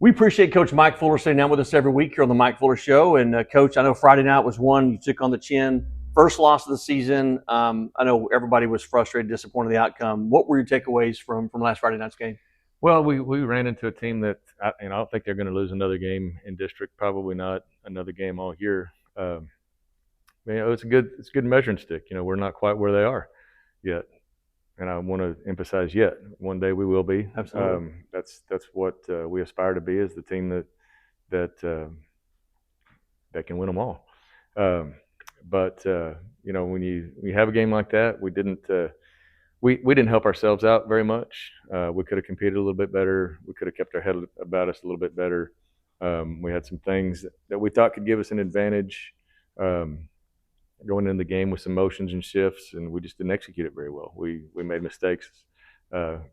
We appreciate Coach Mike Fuller sitting down with us every week here on the Mike Fuller Show. And Coach, I know Friday night was one you took on the chin. First loss of the season. I know everybody was frustrated, disappointed in the outcome. What were your takeaways from last Friday night's game? Well, we ran into a team that I don't think they're going to lose another game in district. Probably not another game all year. It's a good measuring stick. We're not quite where they are yet, and I want to emphasize yet. One day we will be. Absolutely. That's what we aspire to be, as the team that can win them all. But when you have a game like that, we didn't help ourselves out very much. We could have competed a little bit better. We could have kept our head about us a little bit better. We had some things that we thought could give us an advantage going into the game with some motions and shifts, and we just didn't execute it very well. We made mistakes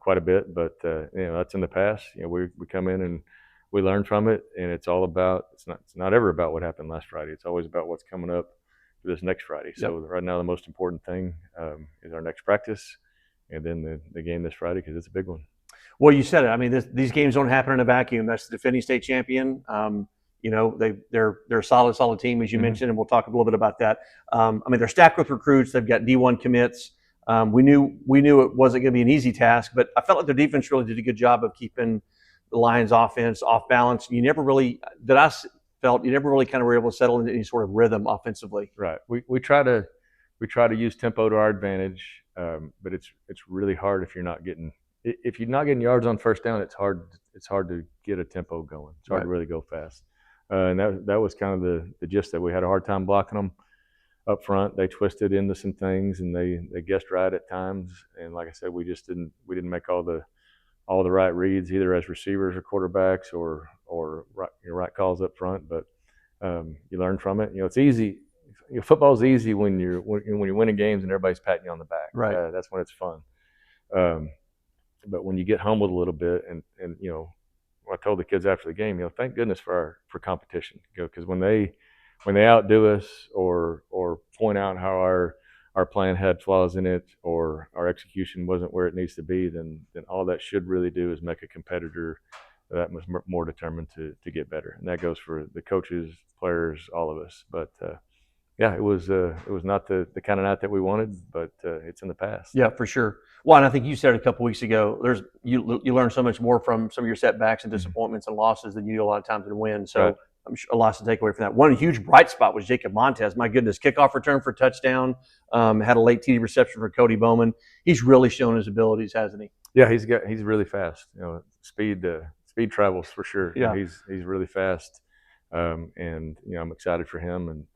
quite a bit, but that's in the past. We come in and we learn from it, and it's not ever about what happened last Friday. It's always about what's coming up for this next Friday. So right now the most important thing is our next practice, and then the game this Friday, because it's a big one. Well, you said it. I mean, these games don't happen in a vacuum. That's the defending state champion. They're a solid team, as you mentioned, and we'll talk a little bit about that. They're stacked with recruits. They've got D1 commits. We knew it wasn't going to be an easy task, but I felt like their defense really did a good job of keeping the Lions' offense off balance. You never really kind of were able to settle into any sort of rhythm offensively. Right. We try to use tempo to our advantage, but it's really hard if you're not getting yards on first down. It's hard to get a tempo going. It's hard to really go fast. And that was kind of the gist that we had a hard time blocking them up front. They twisted into some things, and they guessed right at times. And like I said, we didn't make all the right reads, either as receivers or quarterbacks or right calls up front. But you learn from it. It's easy. Football's easy when you're winning games and everybody's patting you on the back. Right. That's when it's fun. But when you get humbled a little bit, and I told the kids after the game, thank goodness for competition, because when they outdo us or point out how our plan had flaws in it, or our execution wasn't where it needs to be, then all that should really do is make a competitor that much more determined to get better. And that goes for the coaches, players, all of us. But it was not the kind of night that we wanted, but it's in the past. Yeah, for sure. Well, and I think you said it a couple weeks ago. You learn so much more from some of your setbacks and disappointments and losses than you do a lot of times in wins. So right. I'm sure a lot to take away from that. One huge bright spot was Jacob Montez. My goodness, kickoff return for a touchdown. Had a late TD reception for Cody Bowman. He's really shown his abilities, hasn't he? Yeah, he's really fast. Speed travels for sure. Yeah, he's really fast, and I'm excited for him, and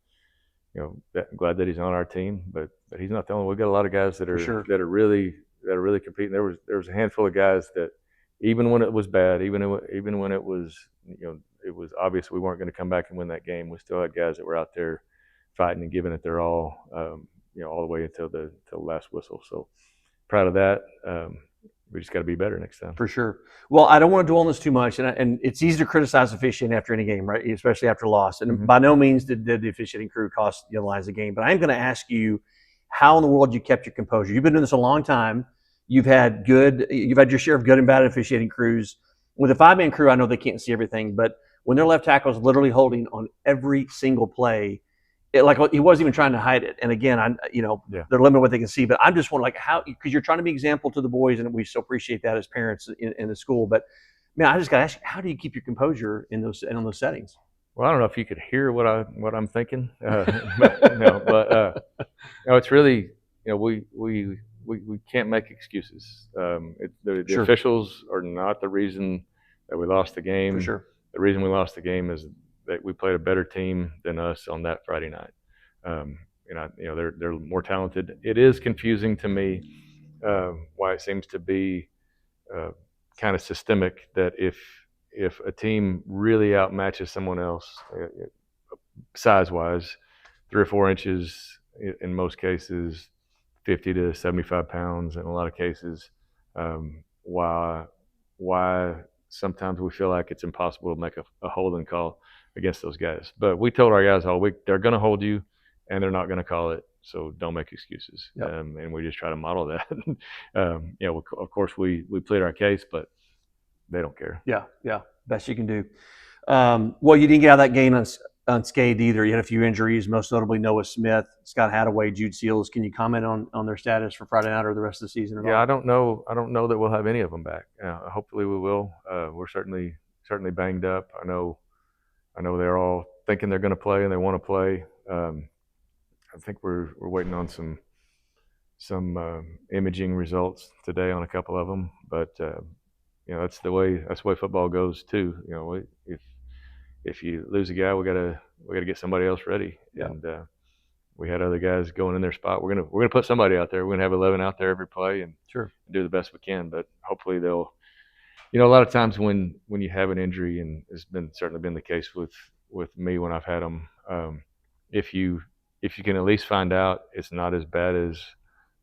glad that he's on our team. But he's not the only one. We've got a lot of guys that are really competing. There was a handful of guys that, even when it was bad, even when it was it was obvious we weren't going to come back and win that game, we still had guys that were out there fighting and giving it their all, all the way until the last whistle. So proud of that. We just got to be better next time. For sure. Well, I don't want to dwell on this too much, and it's easy to criticize officiating after any game, right? Especially after a loss. And by no means did the officiating crew cost the Lions the game. But I'm going to ask you, how in the world you kept your composure? You've been doing this a long time. You've had your share of good and bad officiating crews. With a 5-man crew, I know they can't see everything, but when their left tackle is literally holding on every single play, he wasn't even trying to hide it. And again, they're limited what they can see. But I'm just wondering, how, because you're trying to be an example to the boys, and we so appreciate that as parents in the school. But man, I just got to ask you, how do you keep your composure in those settings? Well, I don't know if you could hear what I'm thinking, but it's really we can't make excuses. The officials are not the reason that we lost the game. For sure. The reason we lost the game is that we played a better team than us on that Friday night. They're more talented. It is confusing to me why it seems to be kind of systemic that if a team really outmatches someone else size-wise, 3 or 4 inches in most cases, 50 to 75 pounds in a lot of cases, why sometimes we feel like it's impossible to make a holding call against those guys. But we told our guys all week, they're going to hold you and they're not going to call it, so don't make excuses. Yep. And we just try to model that. Of course we plead our case, but they don't care. Yeah. Best you can do. Well, you didn't get out of that game unscathed either. You had a few injuries, most notably Noah Smith, Scott Hadaway, Jude Seals. Can you comment on their status for Friday night or the rest of the season at all? Yeah, I don't know. I don't know that we'll have any of them back. Hopefully we will. We're certainly banged up. I know they're all thinking they're going to play and they want to play. I think we're waiting on some imaging results today on a couple of them, but that's the way football goes too. If you lose a guy, we gotta get somebody else ready. Yeah. And we had other guys going in their spot. We're gonna put somebody out there. We're gonna have 11 out there every play and sure, do the best we can. But hopefully they'll. A lot of times when you have an injury, and it's certainly been the case with me when I've had them, if you can at least find out it's not as bad as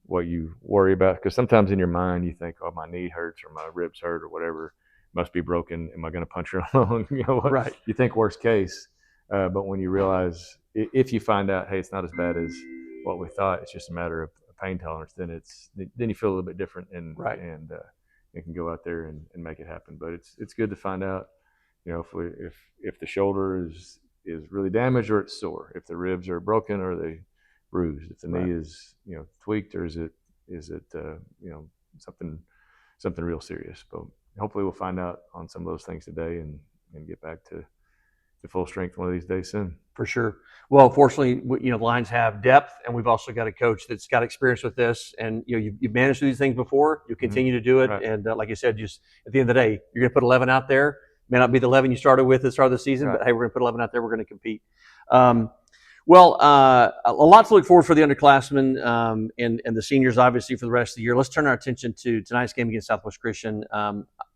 what you worry about, because sometimes in your mind you think, oh, my knee hurts or my ribs hurt or whatever, must be broken. Am I going to puncture along? Right. You think worst case, but when you realize, if you find out, hey, it's not as bad as what we thought, it's just a matter of pain tolerance, then you feel a little bit different, and right. and you can go out there and make it happen. But it's good to find out, if the shoulder is really damaged or it's sore, if the ribs are broken or they bruised, if the knee is tweaked, or is it something real serious. But hopefully we'll find out on some of those things today and get back to full strength one of these days soon. For sure. Well, fortunately, the Lions have depth, and we've also got a coach that's got experience with this. And you've managed these things before. You continue to do it, right. And like I said, just at the end of the day, you're going to put 11 out there. May not be the 11 you started with at the start of the season, right. But hey, we're going to put 11 out there. We're going to compete. Well, a lot to look forward for the underclassmen and the seniors, obviously, for the rest of the year. Let's turn our attention to tonight's game against Southwest Christian.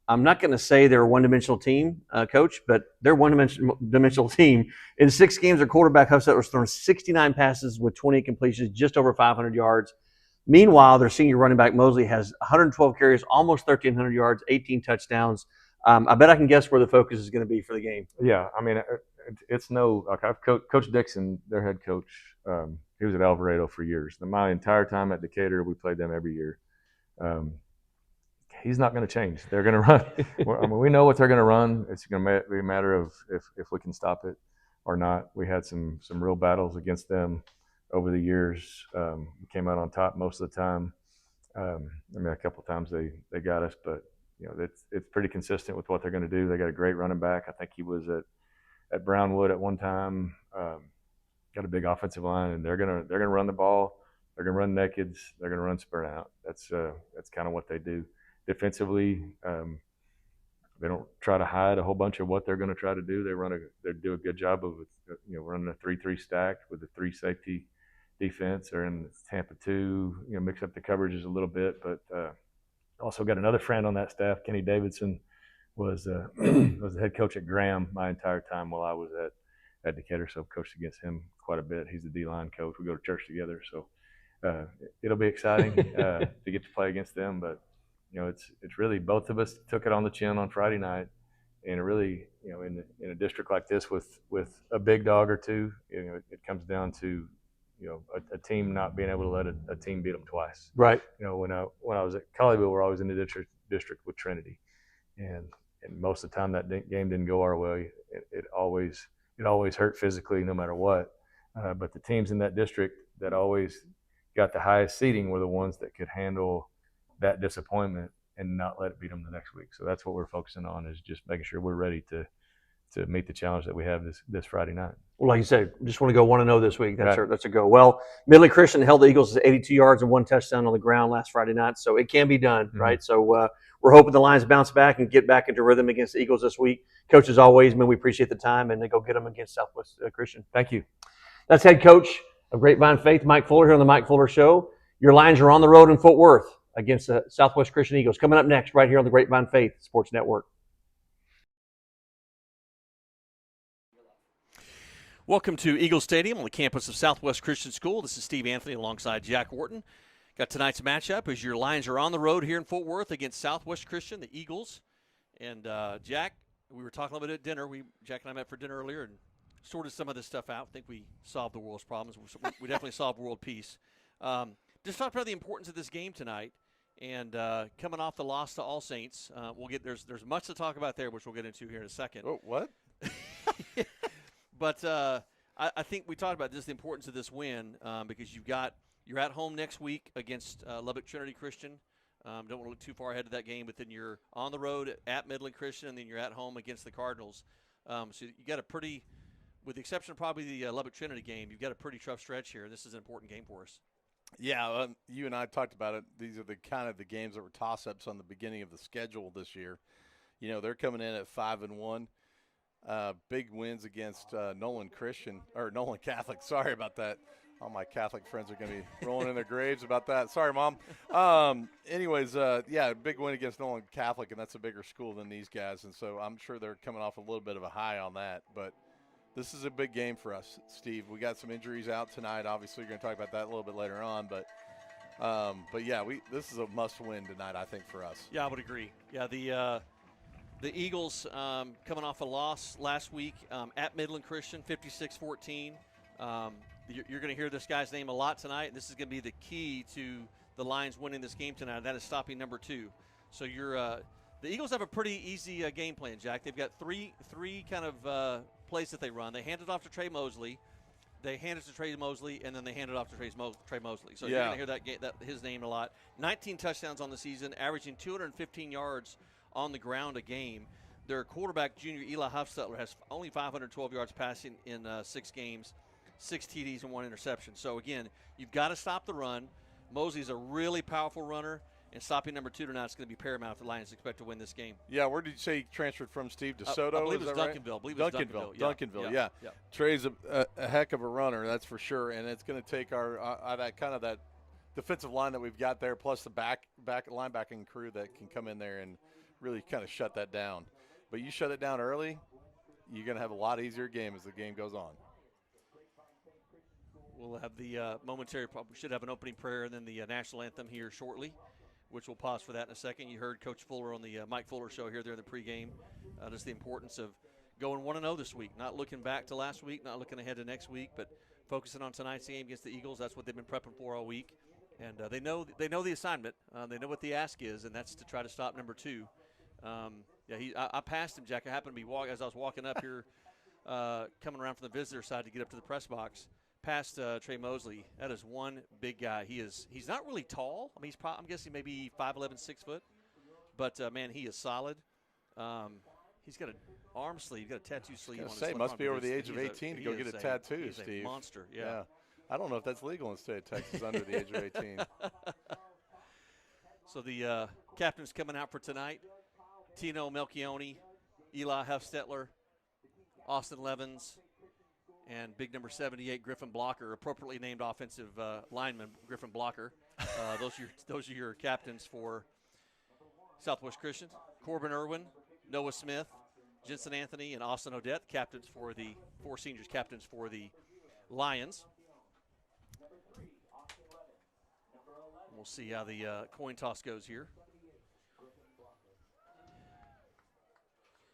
I'm not going to say they're a one-dimensional team, Coach, but they're a one-dimensional team. In 6 games, their quarterback, Huffsett, was throwing 69 passes with 28 completions, just over 500 yards. Meanwhile, their senior running back, Mosley, has 112 carries, almost 1,300 yards, 18 touchdowns. I bet I can guess where the focus is going to be for the game. Yeah, I mean, it's I've Coach Dixon, their head coach, he was at Alvarado for years. My entire time at Decatur, we played them every year. He's not going to change. They're going to run. I mean, we know what they're going to run. It's going to be a matter of if we can stop it or not. We had some real battles against them over the years. We came out on top most of the time. I mean, a couple of times they got us, but it's pretty consistent with what they're going to do. They got a great running back. I think he was at Brownwood at one time. Got a big offensive line, and they're gonna run the ball. They're gonna run nakeds. They're gonna run sprint out. That's kind of what they do. Defensively, they don't try to hide a whole bunch of what they're going to try to do. They do a good job of running a 3-3 stack with a 3 safety defense, or in Tampa 2, mix up the coverages a little bit. But also got another friend on that staff, Kenny Davidson, was the head coach at Graham my entire time while I was at Decatur, so I've coached against him quite a bit. He's the D-line coach. We go to church together, so it'll be exciting to get to play against them. But it's really, both of us took it on the chin on Friday night, and it really, in a district like this with a big dog or two, it comes down to a team not being able to let a team beat them twice. Right. When I was at Colleyville, we're always in the district with Trinity, and most of the time that game didn't go our way. It always hurt physically, no matter what. But the teams in that district that always got the highest seeding were the ones that could handle that disappointment and not let it beat them the next week. So that's what we're focusing on, is just making sure we're ready to meet the challenge that we have this Friday night. Well, like you said, just want to go 1-0 this week. That's right. That's a go. Well, Midland Christian held the Eagles to 82 yards and 1 touchdown on the ground last Friday night, so it can be done, right? So we're hoping the Lions bounce back and get back into rhythm against the Eagles this week. Coach, as always, man, we appreciate the time, and they go get them against Southwest Christian. Thank you. That's head coach of Grapevine Faith, Mike Fuller, here on the Mike Fuller Show. Your Lions are on the road in Fort Worth against the Southwest Christian Eagles. Coming up next, right here on the Grapevine Faith Sports Network. Welcome to Egale Stadium on the campus of Southwest Christian School. This is Steve Anthony alongside Jack Wharton. Got tonight's matchup as your Lions are on the road here in Fort Worth against Southwest Christian, the Eagles. And Jack, we were talking a little bit at dinner. Jack and I met for dinner earlier and sorted some of this stuff out. I think we solved the world's problems. We definitely solved world peace. Just talk about the importance of this game tonight And coming off the loss to All Saints, we'll get there's much to talk about there, which we'll get into here in a second. Oh, what? But I think we talked about this, the importance of this win, because you're at home next week against Lubbock Trinity Christian. Don't want to look too far ahead of that game, but then you're on the road at Midland Christian, and then you're at home against the Cardinals. So you got a pretty, with the exception of probably the Lubbock Trinity game, you've got a pretty tough stretch here. This is an important game for us. Yeah, you and I talked about it. These are the kind of the games that were toss-ups on the beginning of the schedule this year. You know, they're coming in at 5-1. Big wins against Nolan Catholic. Sorry about that. All my Catholic friends are going to be rolling in their graves about that. Sorry, Mom. Anyways, big win against Nolan Catholic, and that's a bigger school than these guys. And so I'm sure they're coming off a little bit of a high on that. But this is a big game for us, Steve. We got some injuries out tonight. Obviously, we're going to talk about that a little bit later on. But this is a must-win tonight, I think, for us. Yeah, I would agree. Yeah, the Eagles coming off a loss last week at Midland Christian, 56-14. You're going to hear this guy's name a lot tonight. This is going to be the key to the Lions winning this game tonight. That is stopping number 2. So the Eagles have a pretty easy game plan, Jack. They've got three kind of plays that they run. They hand it off to Trey Mosley. They hand it to Trey Mosley, and then they hand it off to Trey Mosley. So you're going to hear his name a lot. 19 touchdowns on the season, averaging 215 yards on the ground a game. Their quarterback, junior Eli Huffstetler, has only 512 yards passing in 6 games, 6 TDs and 1 interception. So, again, you've got to stop the run. Mosley's a really powerful runner, and stopping number 2 tonight is going to be paramount if the Lions expect to win this game. Yeah, where did you say he transferred from, Steve? DeSoto? I believe it was right? Duncanville. Duncanville, yeah. Trey's a heck of a runner, that's for sure, and it's going to take our that defensive line that we've got there, plus the back linebacking crew that can come in there and really kind of shut that down. But you shut it down early, you're going to have a lot easier game as the game goes on. We'll have the we should have an opening prayer and then the national anthem here shortly, which we'll pause for that in a second. You heard Coach Fuller on the Mike Fuller show here during the pregame. Just the importance of going 1-0 this week, not looking back to last week, not looking ahead to next week, but focusing on tonight's game against the Eagles. That's what they've been prepping for all week. And they know the assignment. They know what the ask is, and that's to try to stop number 2. I passed him, Jack. I happened to be as I was walking up here, coming around from the visitor side to get up to the press box. Past Trey Mosley. That is one big guy. He's not really tall. I mean, I'm guessing maybe 5'11", 6 foot. But man, he is solid. He's got an arm sleeve, got a tattoo sleeve. I was going to say, must be over the age of 18 to go get a tattoo, he's Steve. A monster. Yeah. I don't know if that's legal in the state of Texas under the age of 18. So the captains coming out for tonight: Tino Melchione, Eli Huffstetler, Austin Levens, and big number 78, Griffin Blocker, appropriately named offensive lineman, Griffin Blocker. Those are your captains for Southwest Christian. Corbin Irwin, Noah Smith, Jensen Anthony, and Austin Odette, captains for the 4 seniors, captains for the Lions. We'll see how the coin toss goes here.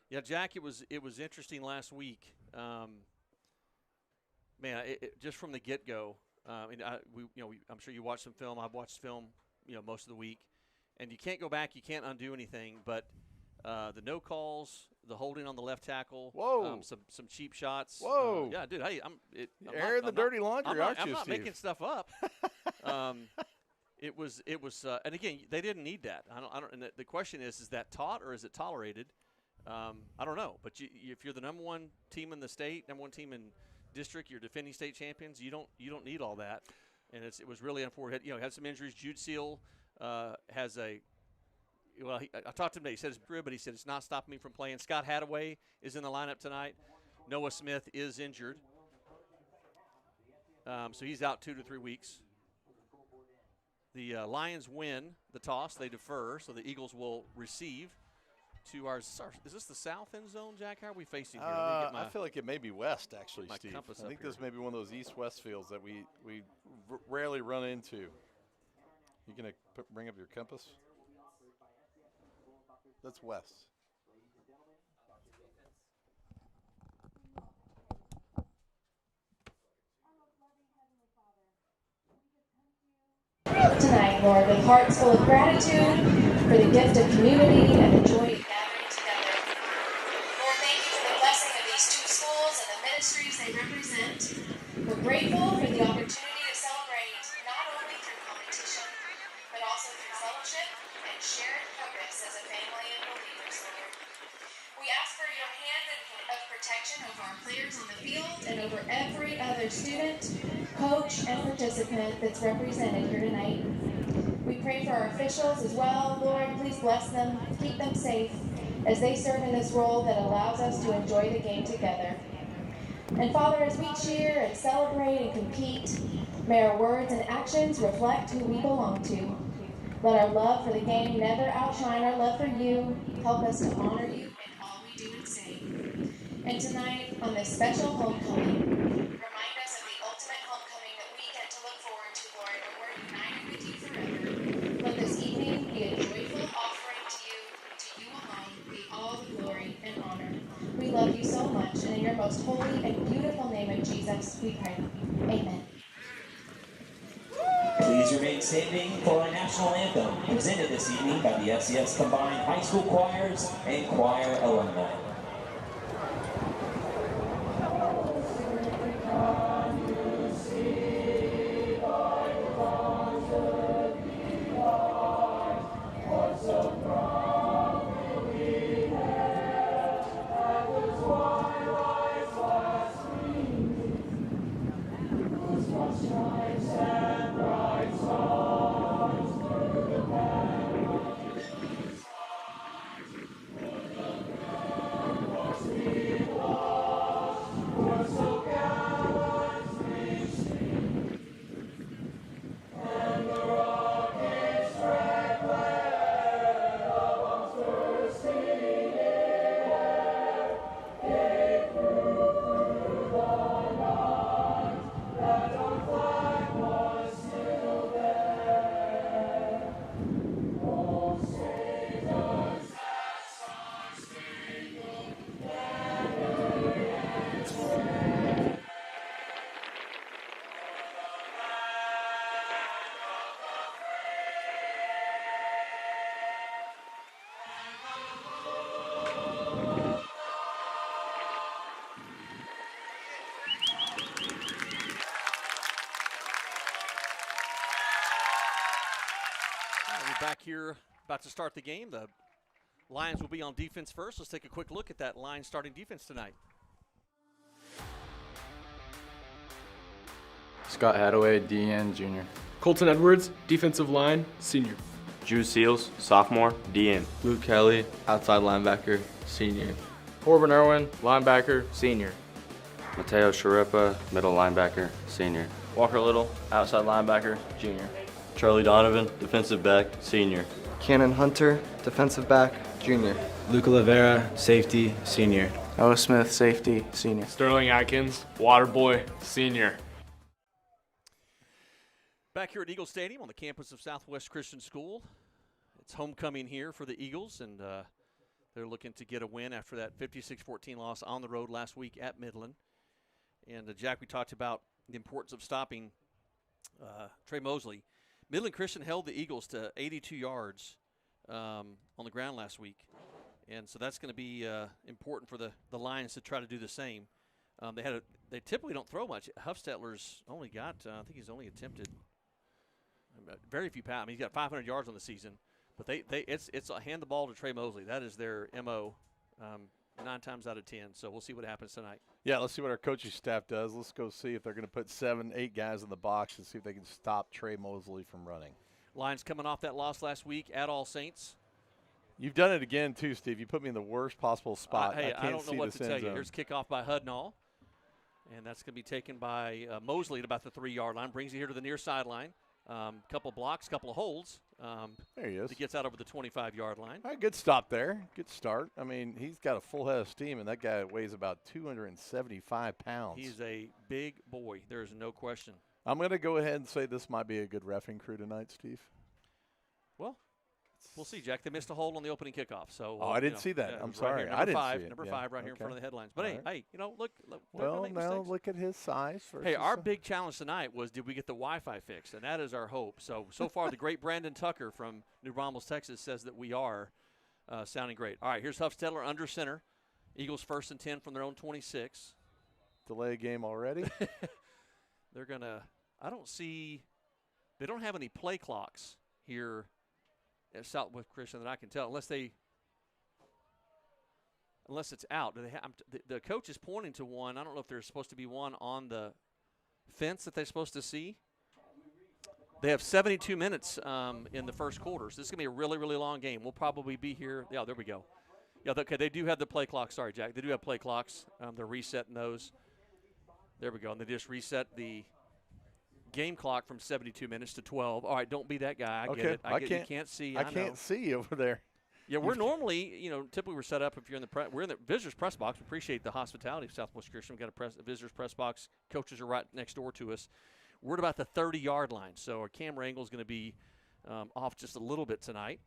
Yeah, Jack, it was interesting last week. Just from the get-go, I'm sure you watched some film. I've watched film, most of the week, and you can't go back. You can't undo anything. But the no calls, the holding on the left tackle, whoa, some cheap shots. Whoa, yeah, dude. Hey, I'm airing the dirty laundry, aren't you, I'm not Steve? making stuff up. It was, and again, they didn't need that. I don't. And the question is that taught or is it tolerated? I don't know. But if you're the number 1 team in the state, number 1 team in district, you're defending state champions, you don't need all that. And it was really unfortunate. Had some injuries. Jude Seal has I talked to him today. He said it's good, but he said it's not stopping me from playing. Scott Hadaway is in the lineup tonight. Noah Smith is injured, so he's out 2 to 3 weeks. The Lions win the toss. They defer, so the Eagles will receive to our – is this the south end zone, Jack? How are we facing here? I feel like it may be west, actually, Steve. I think this may be one of those east-west fields that we rarely run into. You going to bring up your compass? That's west. Tonight, Lord, with hearts full of gratitude for the gift of community and the joy of gathering together. Lord, thank you for the blessing of these two schools and the ministries they represent. We're grateful for the opportunity to celebrate not only through competition, but also through fellowship and shared purpose as a family of believers, Lord. We ask for your hand of protection over our players on the field and over every other student, coach, and participant that's represented here tonight. We pray for our officials as well. Lord, please bless them, keep them safe as they serve in this role that allows us to enjoy the game together. And Father, as we cheer and celebrate and compete, may our words and actions reflect who we belong to. Let our love for the game never outshine our love for you. Help us to honor you in all we do and say. And tonight, on this special homecoming, remind us of the ultimate homecoming that we get to look forward to, Lord, where we're united with you forever. Let this evening be a joyful offering to you alone, be all the glory and honor. We love you so much, and in your most holy and beautiful name of Jesus, we pray. Amen. Please remain standing for our national anthem, presented this evening by the FCS Combined High School Choirs and Choir Alumni. We're back here about to start the game. The Lions will be on defense first. Let's take a quick look at that Lions starting defense tonight. Scott Hadaway, DN, junior. Colton Edwards, defensive line, senior. Drew Seals, sophomore, DN. Luke Kelly, outside linebacker, senior. Corbin Irwin, linebacker, senior. Mateo Sharippa, middle linebacker, senior. Walker Little, outside linebacker, junior. Charlie Donovan, defensive back, senior. Cannon Hunter, defensive back, junior. Luca Rivera, safety, senior. Noah Smith, safety, senior. Sterling Atkins, water boy, senior. Back here at Egale Stadium on the campus of Southwest Christian School. It's homecoming here for the Eagles, and they're looking to get a win after that 56-14 loss on the road last week at Midland. And, Jack, we talked about the importance of stopping Trey Mosley. Midland Christian held the Eagles to 82 yards on the ground last week. And so that's going to be important for the Lions to try to do the same. They typically don't throw much. Huffstetler's only got, I think he's only attempted very few passes. I mean, he's got 500 yards on the season. But it's a hand the ball to Trey Mosley. That is their MO 9 times out of 10. So we'll see what happens tonight. Yeah, let's see what our coaching staff does. Let's go see if they're going to put 7, 8 guys in the box and see if they can stop Trey Mosley from running. Lions coming off that loss last week at All Saints. You've done it again, too, Steve. You put me in the worst possible spot. Hey, I don't know what to tell you. Here's kickoff by Hudnall. And that's going to be taken by Mosley at about the 3-yard line. Brings you here to the near sideline. Couple blocks, couple of holds. There he is. He gets out over the 25-yard line. All right, good stop there. Good start. I mean, he's got a full head of steam, and that guy weighs about 275 pounds. He's a big boy. There is no question. I'm going to go ahead and say this might be a good reffing crew tonight, Steve. Well, We'll see, Jack. They missed a hole on the opening kickoff. So I didn't see that. I'm sorry. Right I didn't five, see it. Number Yeah. 5 right here in front of the headlines. But, hey, look. Well, now look at his size. Hey, our big challenge tonight was, did we get the Wi-Fi fixed? And that is our hope. So far, the great Brandon Tucker from New Braunfels, Texas, says that we are sounding great. All right, here's Huffstetler under center. Eagles 1st and 10 from their own 26. Delay game already? They're going to – I don't see – they don't have any play clocks here at Southwest Christian that I can tell, unless it's out. Do they have, the coach is pointing to one. I don't know if there's supposed to be one on the fence that they're supposed to see. They have 72 minutes in the first quarter, so this is going to be a really, really long game. We'll probably be here. Yeah, there we go. Yeah, okay, they do have the play clocks. Sorry, Jack. They do have play clocks. They're resetting those. There we go. And they just reset the game clock from 72 minutes to 12. All right, don't be that guy. I get it. You can't see. I can't see over there. Yeah, we're normally, typically we're set up if you're in we're in the visitors press box. We appreciate the hospitality of Southwest Christian. We've got a visitors press box. Coaches are right next door to us. We're at about the 30-yard line, so our camera angle is going to be off just a little bit tonight.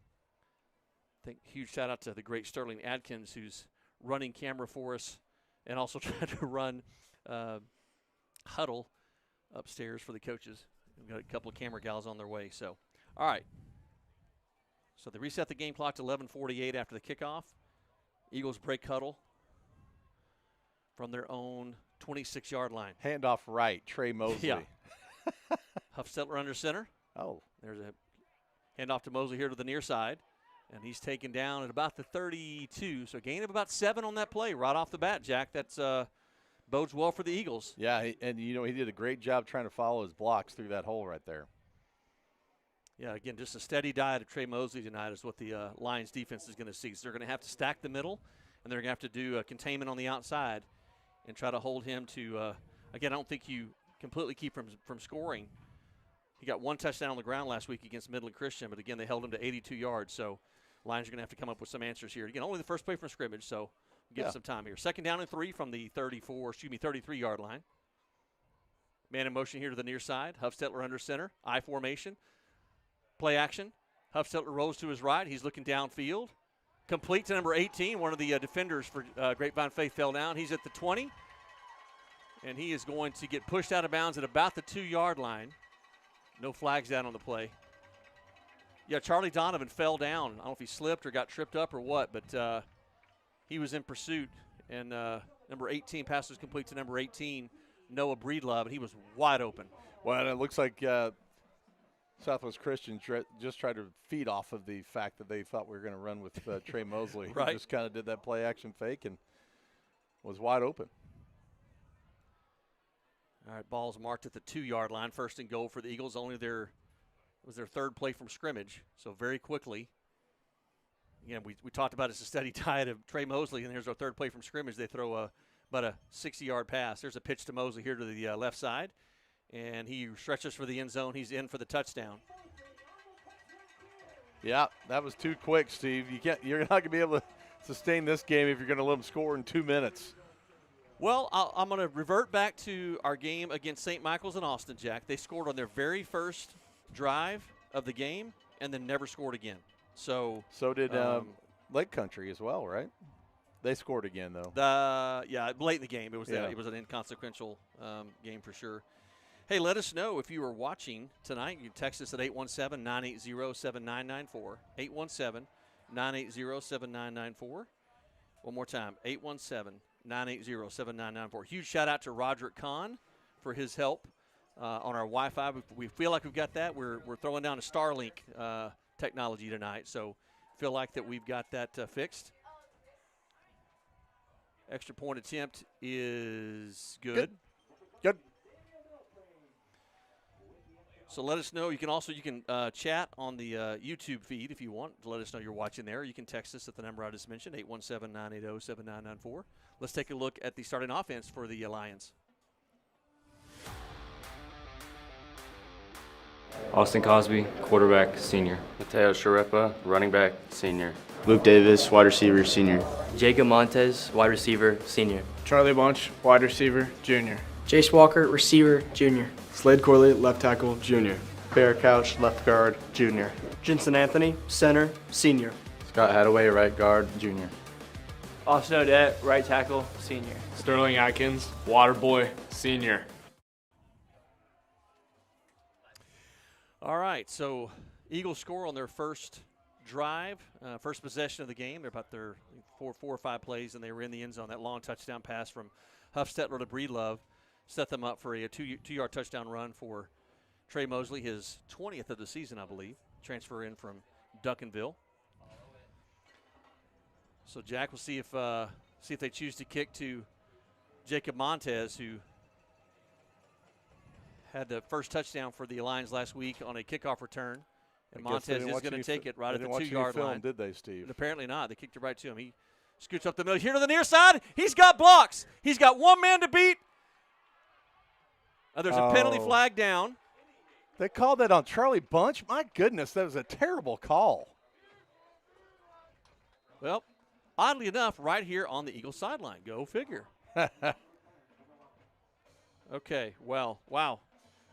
I think huge shout out to the great Sterling Adkins, who's running camera for us and also trying to run huddle upstairs for the coaches. We've got a couple of camera gals on their way. So, all right. So they reset the game clock to 11:48 after the kickoff. Eagles break huddle from their own 26-yard line. Handoff right, Trey Mosley. Yeah. Huffstetler under center. Oh. There's a handoff to Mosley here to the near side. And he's taken down at about the 32. So a gain of about 7 on that play right off the bat, Jack. That's bodes well for the Eagles. Yeah, he did a great job trying to follow his blocks through that hole right there. Yeah, again, just a steady diet of Trey Mosley tonight is what the Lions defense is going to see. So they're going to have to stack the middle, and they're going to have to do containment on the outside and try to hold him to again, I don't think you completely keep from scoring. He got 1 touchdown on the ground last week against Midland Christian, but again, they held him to 82 yards. So Lions are going to have to come up with some answers here. Again, only the first play from scrimmage, so give some time here. 2nd down and 3 from the 33-yard line. Man in motion here to the near side. Huffstetler under center. I formation. Play action. Huffstetler rolls to his right. He's looking downfield. Complete to number 18. One of the defenders for Grapevine Faith fell down. He's at the 20. And he is going to get pushed out of bounds at about the 2-yard line. No flags down on the play. Yeah, Charlie Donovan fell down. I don't know if he slipped or got tripped up or what, but he was in pursuit. And number 18 pass was complete to number 18, Noah Breedlove, and he was wide open. Well, and it looks like Southwest Christian just tried to feed off of the fact that they thought we were going to run with Trey Mosley. Right. He just kind of did that play-action fake and was wide open. All right, ball's marked at the 2-yard line. 1st and goal for the Eagles. Only it was their 3rd play from scrimmage, so very quickly. Again, we talked about it's a steady diet of Trey Mosley, and here's our 3rd play from scrimmage. They throw about a 60-yard pass. There's a pitch to Mosley here to the left side, and he stretches for the end zone. He's in for the touchdown. Yeah, that was too quick, Steve. You're not going to be able to sustain this game if you're going to let them score in 2 minutes. Well, I'm going to revert back to our game against St. Michael's in Austin, Jack. They scored on their very first drive of the game and then never scored again. So did Lake Country as well, right? They scored again, though. Late in the game. It was an inconsequential game for sure. Hey, let us know if you are watching tonight. You can text us at 817-980-7994. 817-980-7994. One more time, 817-980-7994. Huge shout out to Roderick Kahn for his help on our Wi-Fi. We feel like we've got that. We're throwing down a Starlink technology tonight, so feel like that we've got that fixed. Extra point attempt is good. So let us know. You can chat on the YouTube feed if you want to let us know you're watching there. You can text us at the number I just mentioned, 817-980-7994. Let's take a look at the starting offense for the Lions. Austin Cosby, quarterback, senior. Mateo Sharepa, running back, senior. Luke Davis, wide receiver, senior. Jacob Montez, wide receiver, senior. Charlie Bunch, wide receiver, junior. Jace Walker, receiver, junior. Slade Corley, left tackle, junior. Bear Couch, left guard, junior. Jensen Anthony, center, senior. Scott Hadaway, right guard, junior. Austin Odette, right tackle, senior. Sterling Atkins, water boy, senior. All right, so Eagles score on their first drive, first possession of the game. They're about their four or five plays, and they were in the end zone. That long touchdown pass from Huffstetler to Breedlove set them up for a two-yard touchdown run for Trey Mosley, his 20th of the season, I believe. Transfer in from Duncanville. So Jack will see if they choose to kick to Jacob Montez, who had the first touchdown for the Lions last week on a kickoff return. And Montez is going to take it right at the 2-yard line. Did they, Steve? But apparently not. They kicked it right to him. He scoots up the middle. Here to the near side. He's got blocks. He's got one man to beat. There's a penalty flag down. They called that on Charlie Bunch? My goodness, that was a terrible call. Well, oddly enough, right here on the Eagles sideline. Go figure. Okay, well, wow.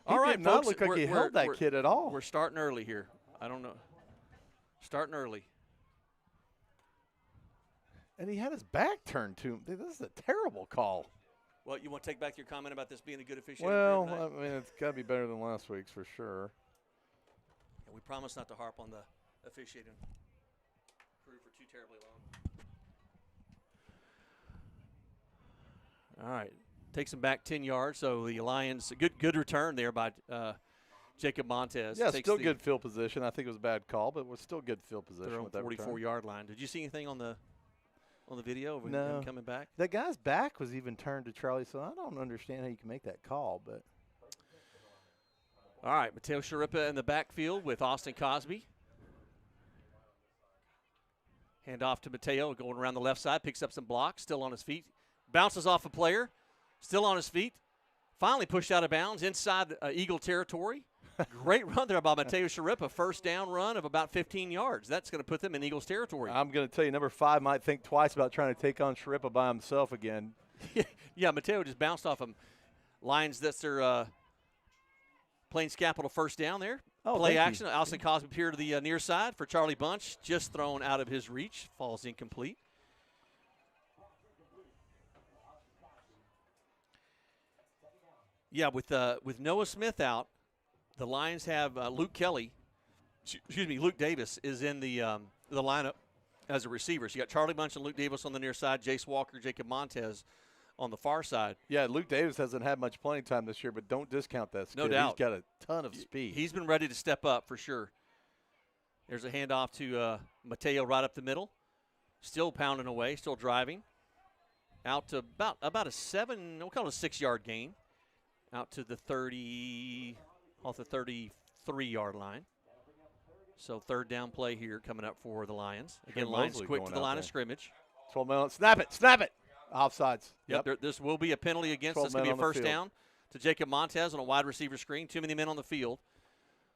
All right, did not look like he held that kid at all. We're starting early here. I don't know. Starting early. And he had his back turned to him. This is a terrible call. Well, you want to take back your comment about this being a good officiating? Well, I mean, it's got to be better than last week's for sure. Yeah, we promise not to harp on the officiating crew for too terribly long. All right. Takes him back 10 yards. So the Lions, good return there by Jacob Montez. Yeah, still good field position. I think it was a bad call, but it was still good field position. They're on with the that 44-yard line. Did you see anything on the video of no. him coming back? That guy's back was even turned to Charlie, so I don't understand how you can make that call. But all right, Mateo Sharippa in the backfield with Austin Cosby. Hand off to Mateo, going around the left side, picks up some blocks, still on his feet. Bounces off a player, still on his feet. Finally pushed out of bounds inside Eagle territory. Great run there by Mateo Sharippa. First down run of about 15 yards. That's going to put them in Eagles territory. I'm going to tell you, number 5 might think twice about trying to take on Sharippa by himself again. Yeah, Mateo just bounced off him. Lions, that's their Plains Capital first down there. Play action. Austin Cosby here to the near side for Charlie Bunch. Just thrown out of his reach. Falls incomplete. Yeah, with Noah Smith out, the Lions have Luke Davis is in the lineup as a receiver. So you got Charlie Bunch and Luke Davis on the near side, Jace Walker, Jacob Montez on the far side. Yeah, Luke Davis hasn't had much playing time this year, but don't discount that kid. No doubt. He's got a ton of speed. He's been ready to step up for sure. There's a handoff to Mateo right up the middle. Still pounding away, still driving. Out to about a 6-yard gain. Out to the 33-yard line. So third down play here coming up for the Lions. Again, Lions quick to the line of scrimmage. 12 minutes. Snap it. Offsides. Yep. This will be a penalty against. This going to be a first down to Jacob Montez on a wide receiver screen. Too many men on the field.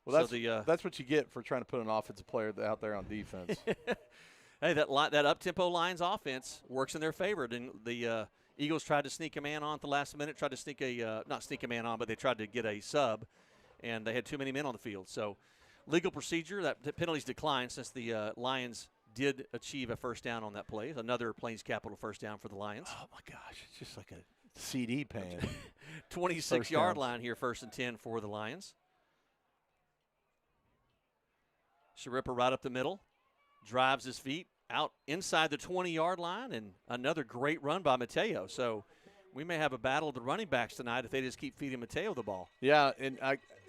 Well, that's what you get for trying to put an offensive player out there on defense. Hey, that up-tempo Lions offense works in their favor. And the Eagles tried to sneak a man on at the last minute, tried to sneak not sneak a man on, but they tried to get a sub, and they had too many men on the field. So legal procedure, that penalty's declined since the Lions did achieve a first down on that play. Another Plains Capital first down for the Lions. Oh, my gosh. It's just like a CD pan. 26-yard line here, 1st and 10 for the Lions. Sharippa right up the middle. Drives his feet out inside the 20-yard line, and another great run by Mateo. So we may have a battle of the running backs tonight if they just keep feeding Mateo the ball. Yeah, and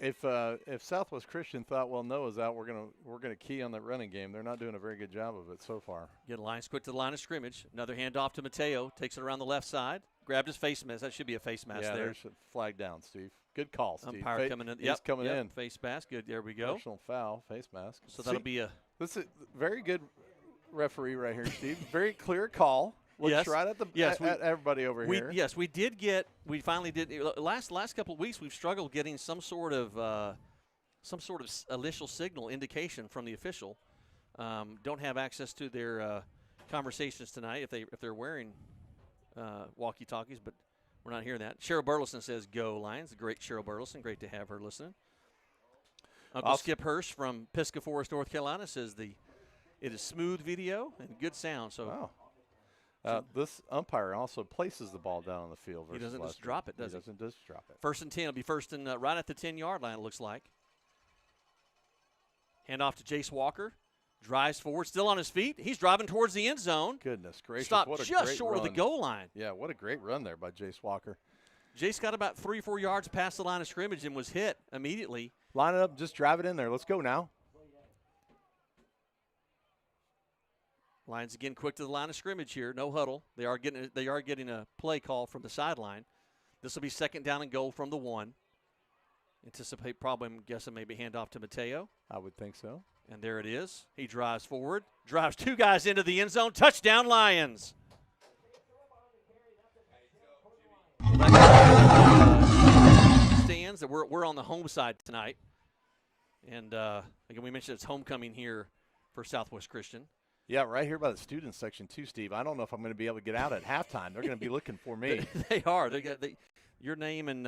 if Southwest Christian thought, well, Noah's out, we're gonna key on that running game. They're not doing a very good job of it so far. Get Lions quick to the line of scrimmage. Another handoff to Mateo. Takes it around the left side. Grabbed his face mask. That should be a face mask there. There's a flag down, Steve. Good call, Steve. Umpire coming in. He's coming in. Face mask. Good. There we go. Personal foul. Face mask. So that'll be a. This is very good referee right here, Steve. Very clear call. Looks right at at everybody over here. Yes, we finally did. Last couple of weeks, we've struggled getting some sort of initial signal indication from the official. Don't have access to their conversations tonight if they're wearing walkie-talkies, but we're not hearing that. Cheryl Burleson says, "Go Lions!" The great Cheryl Burleson. Great to have her listening. Uncle Skip Hirsch from Pisgah Forest, North Carolina, says it is smooth video and good sound. So, this umpire also places the ball down on the field. He doesn't just drop it, does he? He doesn't just drop it. 1st and 10. It'll be first and right at the 10-yard line, it looks like. Hand off to Jace Walker. Drives forward, still on his feet. He's driving towards the end zone. Goodness gracious. Stopped just short of the goal line. Yeah, what a great run there by Jace Walker. Jace got about 3 or 4 yards past the line of scrimmage and was hit immediately. Line it up, just drive it in there. Let's go now. Lions again quick to the line of scrimmage here. No huddle. They are getting a play call from the sideline. This will be 2nd down and goal from the 1. Anticipate probably, I'm guessing, maybe hand off to Mateo. I would think so. And there it is. He drives forward, drives 2 guys into the end zone. Touchdown, Lions. Stands that we're on the home side tonight. And again, we mentioned it's homecoming here for Southwest Christian. Yeah, right here by the student section too, Steve. I don't know if I'm going to be able to get out at halftime. They're going to be looking for me. They are. Your name and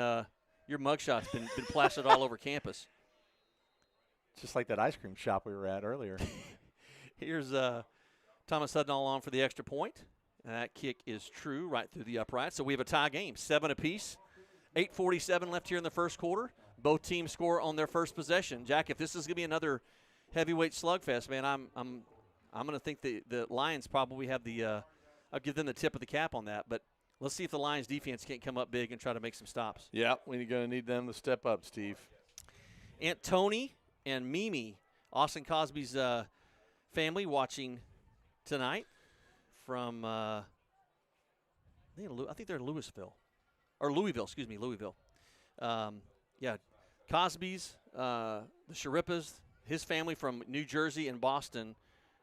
your mugshot's been plastered all over campus. Just like that ice cream shop we were at earlier. Here's Thomas Hudnall on for the extra point. And that kick is true right through the upright. So we have a tie game, 7 apiece. 8:47 left here in the first quarter. Both teams score on their first possession. Jack, if this is going to be another heavyweight slugfest, man, I'm going to think the Lions probably have I'll give them the tip of the cap on that. But let's see if the Lions defense can't come up big and try to make some stops. Yeah, we're going to need them to step up, Steve. Aunt Tony and Mimi, Austin Cosby's family, watching tonight from I think they're in Louisville. Yeah, Cosby's, the Sharippas, his family from New Jersey and Boston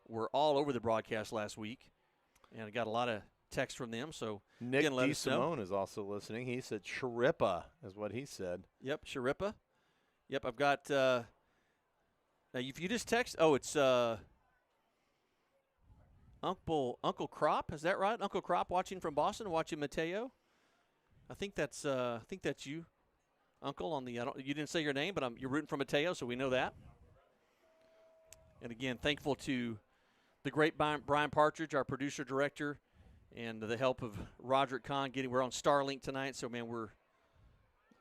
were all over the broadcast last week, and I got a lot of texts from them. So Nick again, let us know. DeSimone is also listening. He said Sharippa is what he said. Yep, Sharippa. Yep, I've got now if you just text, it's Uncle Crop, is that right? Uncle Crop watching from Boston, watching Mateo. I think that's you, Uncle. On the you didn't say your name, but you're rooting for Mateo, so we know that. And again, thankful to the great Brian Partridge, our producer director, and the help of Roderick Kahn. We're on Starlink tonight, so man, we're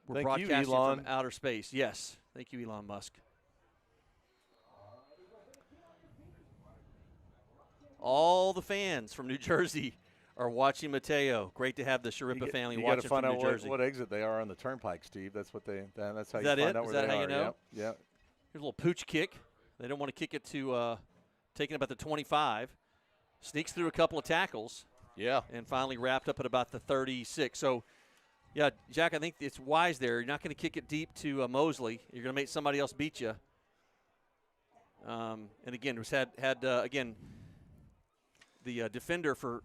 broadcasting from outer space. Yes, thank you, Elon Musk. All the fans from New Jersey are watching Mateo. Great to have the Sharippa family watching from New Jersey. You got to find out what exit they are on the turnpike, Steve. That's what that's how you find out where they are. Is that how you know? Yeah. Here's a little pooch kick. They don't want to kick it to taking about the 25. Sneaks through a couple of tackles. Yeah. And finally wrapped up at about the 36. So, yeah, Jack, I think it's wise there. You're not going to kick it deep to Mosley. You're going to make somebody else beat you. And again, it was again, the defender for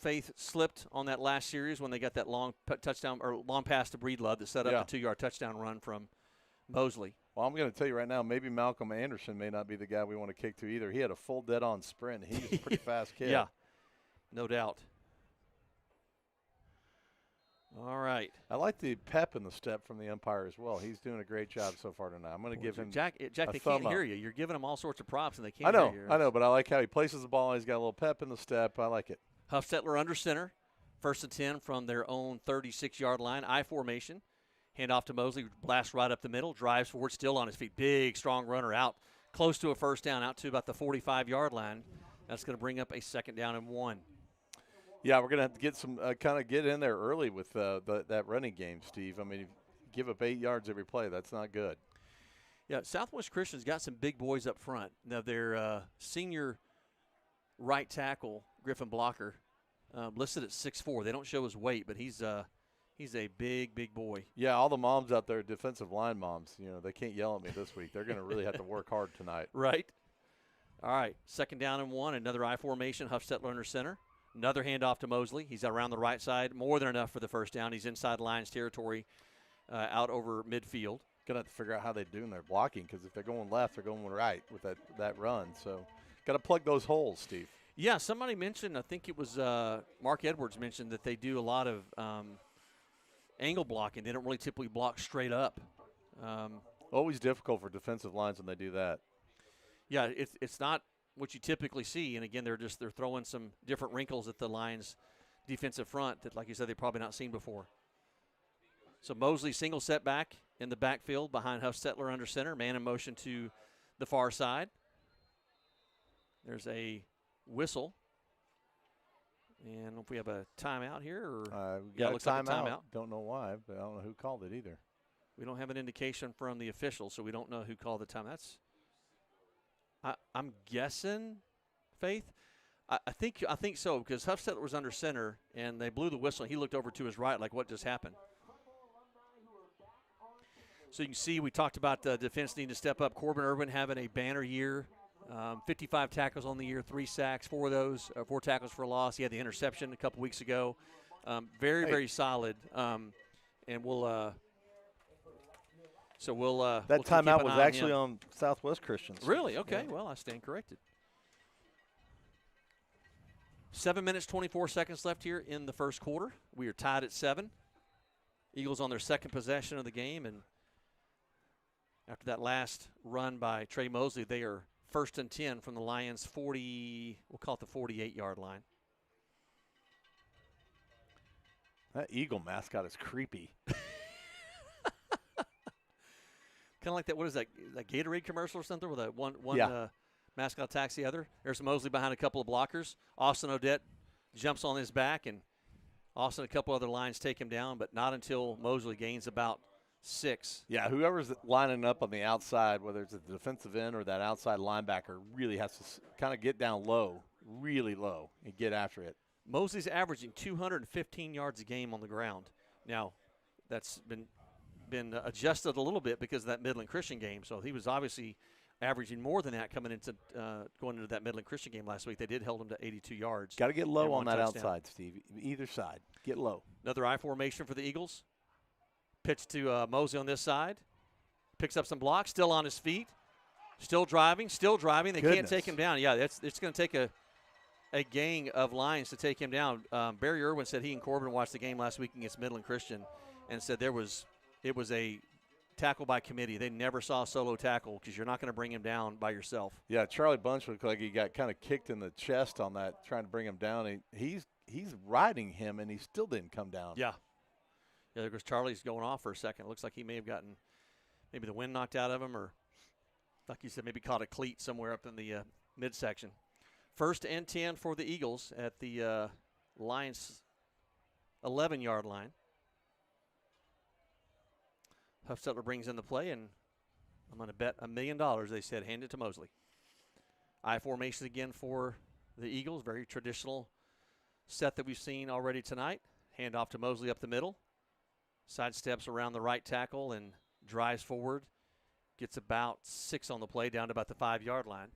Faith slipped on that last series when they got that long touchdown or long pass to Breedlove that set up a 2-yard touchdown run from Mosley. Well, I'm going to tell you right now, maybe Malcolm Anderson may not be the guy we want to kick to either. He had a full dead-on sprint. He was a pretty fast kid. Yeah, no doubt. All right. I like the pep in the step from the umpire as well. He's doing a great job so far tonight. I'm going to give him Jack, a they can't hear you. You're giving them all sorts of props, and they can't hear you. I know, but I like how he places the ball. He's got a little pep in the step. I like it. Huffstetler under center. 1st and 10 from their own 36-yard line. I formation. Hand off to Mosley. Blast right up the middle. Drives forward, still on his feet. Big, strong runner out. Close to a first down, out to about the 45-yard line. That's going to bring up a 2nd down and 1. Yeah, we're going to have to get some get in there early with that running game, Steve. I mean, give up 8 yards every play. That's not good. Yeah, Southwest Christian's got some big boys up front. Now, their senior right tackle, Griffin Blocker, listed at 6'4". They don't show his weight, but he's a big boy. Yeah, all the moms out there, defensive line moms, they can't yell at me this week. They're going to really have to work hard tonight. Right. All right, 2nd down and 1, another I formation, Huffstetler under center. Another handoff to Mosley. He's around the right side, more than enough for the first down. He's inside Lions territory, out over midfield. Going to have to figure out how they're doing their blocking, because if they're going left, they're going right with that run. So got to plug those holes, Steve. Yeah, somebody mentioned, I think it was Mark Edwards mentioned that they do a lot of angle blocking. They don't really typically block straight up. Always difficult for defensive lines when they do that. Yeah, it's not what you typically see. And again, they're throwing some different wrinkles at the Lions' defensive front that, like you said, they've probably not seen before. So Mosley single setback in the backfield behind Huffstetler under center. Man in motion to the far side. There's a whistle. And if we have a timeout here, or yeah, it looks like a timeout. Don't know why, but I don't know who called it either. We don't have an indication from the official, so we don't know who called the time. I'm guessing Faith. I think so, because Huffstetler was under center and they blew the whistle. And he looked over to his right, like what just happened. So you can see we talked about the defense needing to step up. Corbin Irwin having a banner year. 55 tackles on the year, 3 sacks, 4 of those, 4 tackles for a loss. He had the interception a couple weeks ago. Very solid. And we'll that timeout was actually on Southwest Christians. Really? Okay. Yeah. Well, I stand corrected. 7 minutes, 24 seconds left here in the first quarter. We are tied at 7. Eagles on their second possession of the game, and after that last run by Trey Mosley, they are 1st and 10 from the Lions' 40, we'll call it the 48-yard line. That Eagle mascot is creepy. Kind of like that, what is that Gatorade commercial or something, where that one mascot attacks the other? There's Mosley behind a couple of blockers. Austin Odette jumps on his back, and Austin, a couple other lines take him down, but not until Mosley gains about 6. Yeah, whoever's lining up on the outside, whether it's the defensive end or that outside linebacker, really has to kind of get down low, really low, and get after it. Mosley's averaging 215 yards a game on the ground. Now, that's been adjusted a little bit because of that Midland Christian game, so he was obviously averaging more than that going into that Midland Christian game last week. They did hold him to 82 yards. Got to get low on that touchdown. Outside, Steve. Either side, get low. Another I formation for the Eagles. Pitch to Mosley on this side. Picks up some blocks, still on his feet. Still driving. They can't take him down. Yeah, it's going to take a gang of Lions to take him down. Barry Irwin said he and Corbin watched the game last week against Midland Christian and said it was a tackle by committee. They never saw a solo tackle because you're not going to bring him down by yourself. Yeah, Charlie Bunch looked like he got kind of kicked in the chest on that, trying to bring him down. He's riding him, and he still didn't come down. Yeah, there goes Charlie's going off for a second. It looks like he may have gotten maybe the wind knocked out of him, or like you said, maybe caught a cleat somewhere up in the midsection. 1st and 10 for the Eagles at the Lions' 11-yard line. Huffstetler brings in the play, and I'm going to bet $1 million, they said, hand it to Mosley. I formation again for the Eagles, very traditional set that we've seen already tonight. Hand off to Mosley up the middle. Sidesteps around the right tackle and drives forward. Gets about 6 on the play, down to about the 5-yard line.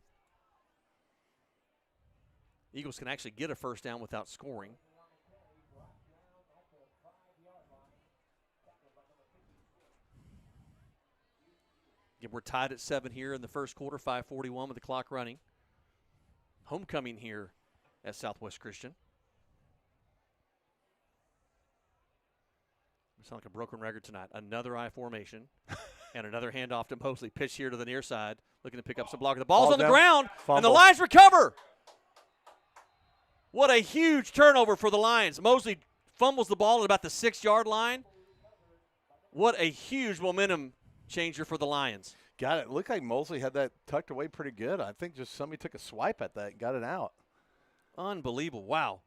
Eagles can actually get a first down without scoring. Again, we're tied at 7 here in the first quarter, 5:41 with the clock running. Homecoming here at Southwest Christian. We sound like a broken record tonight. Another I formation and another handoff to Mosley. Pitch here to the near side, looking to pick up some blocker. The ball's on the ground, and the Lions recover. What a huge turnover for the Lions. Mosley fumbles the ball at about the 6-yard line. What a huge momentum changer for the Lions. Got it. Looked like Mosley had that tucked away pretty good. I think just somebody took a swipe at that and got it out. Unbelievable. Wow.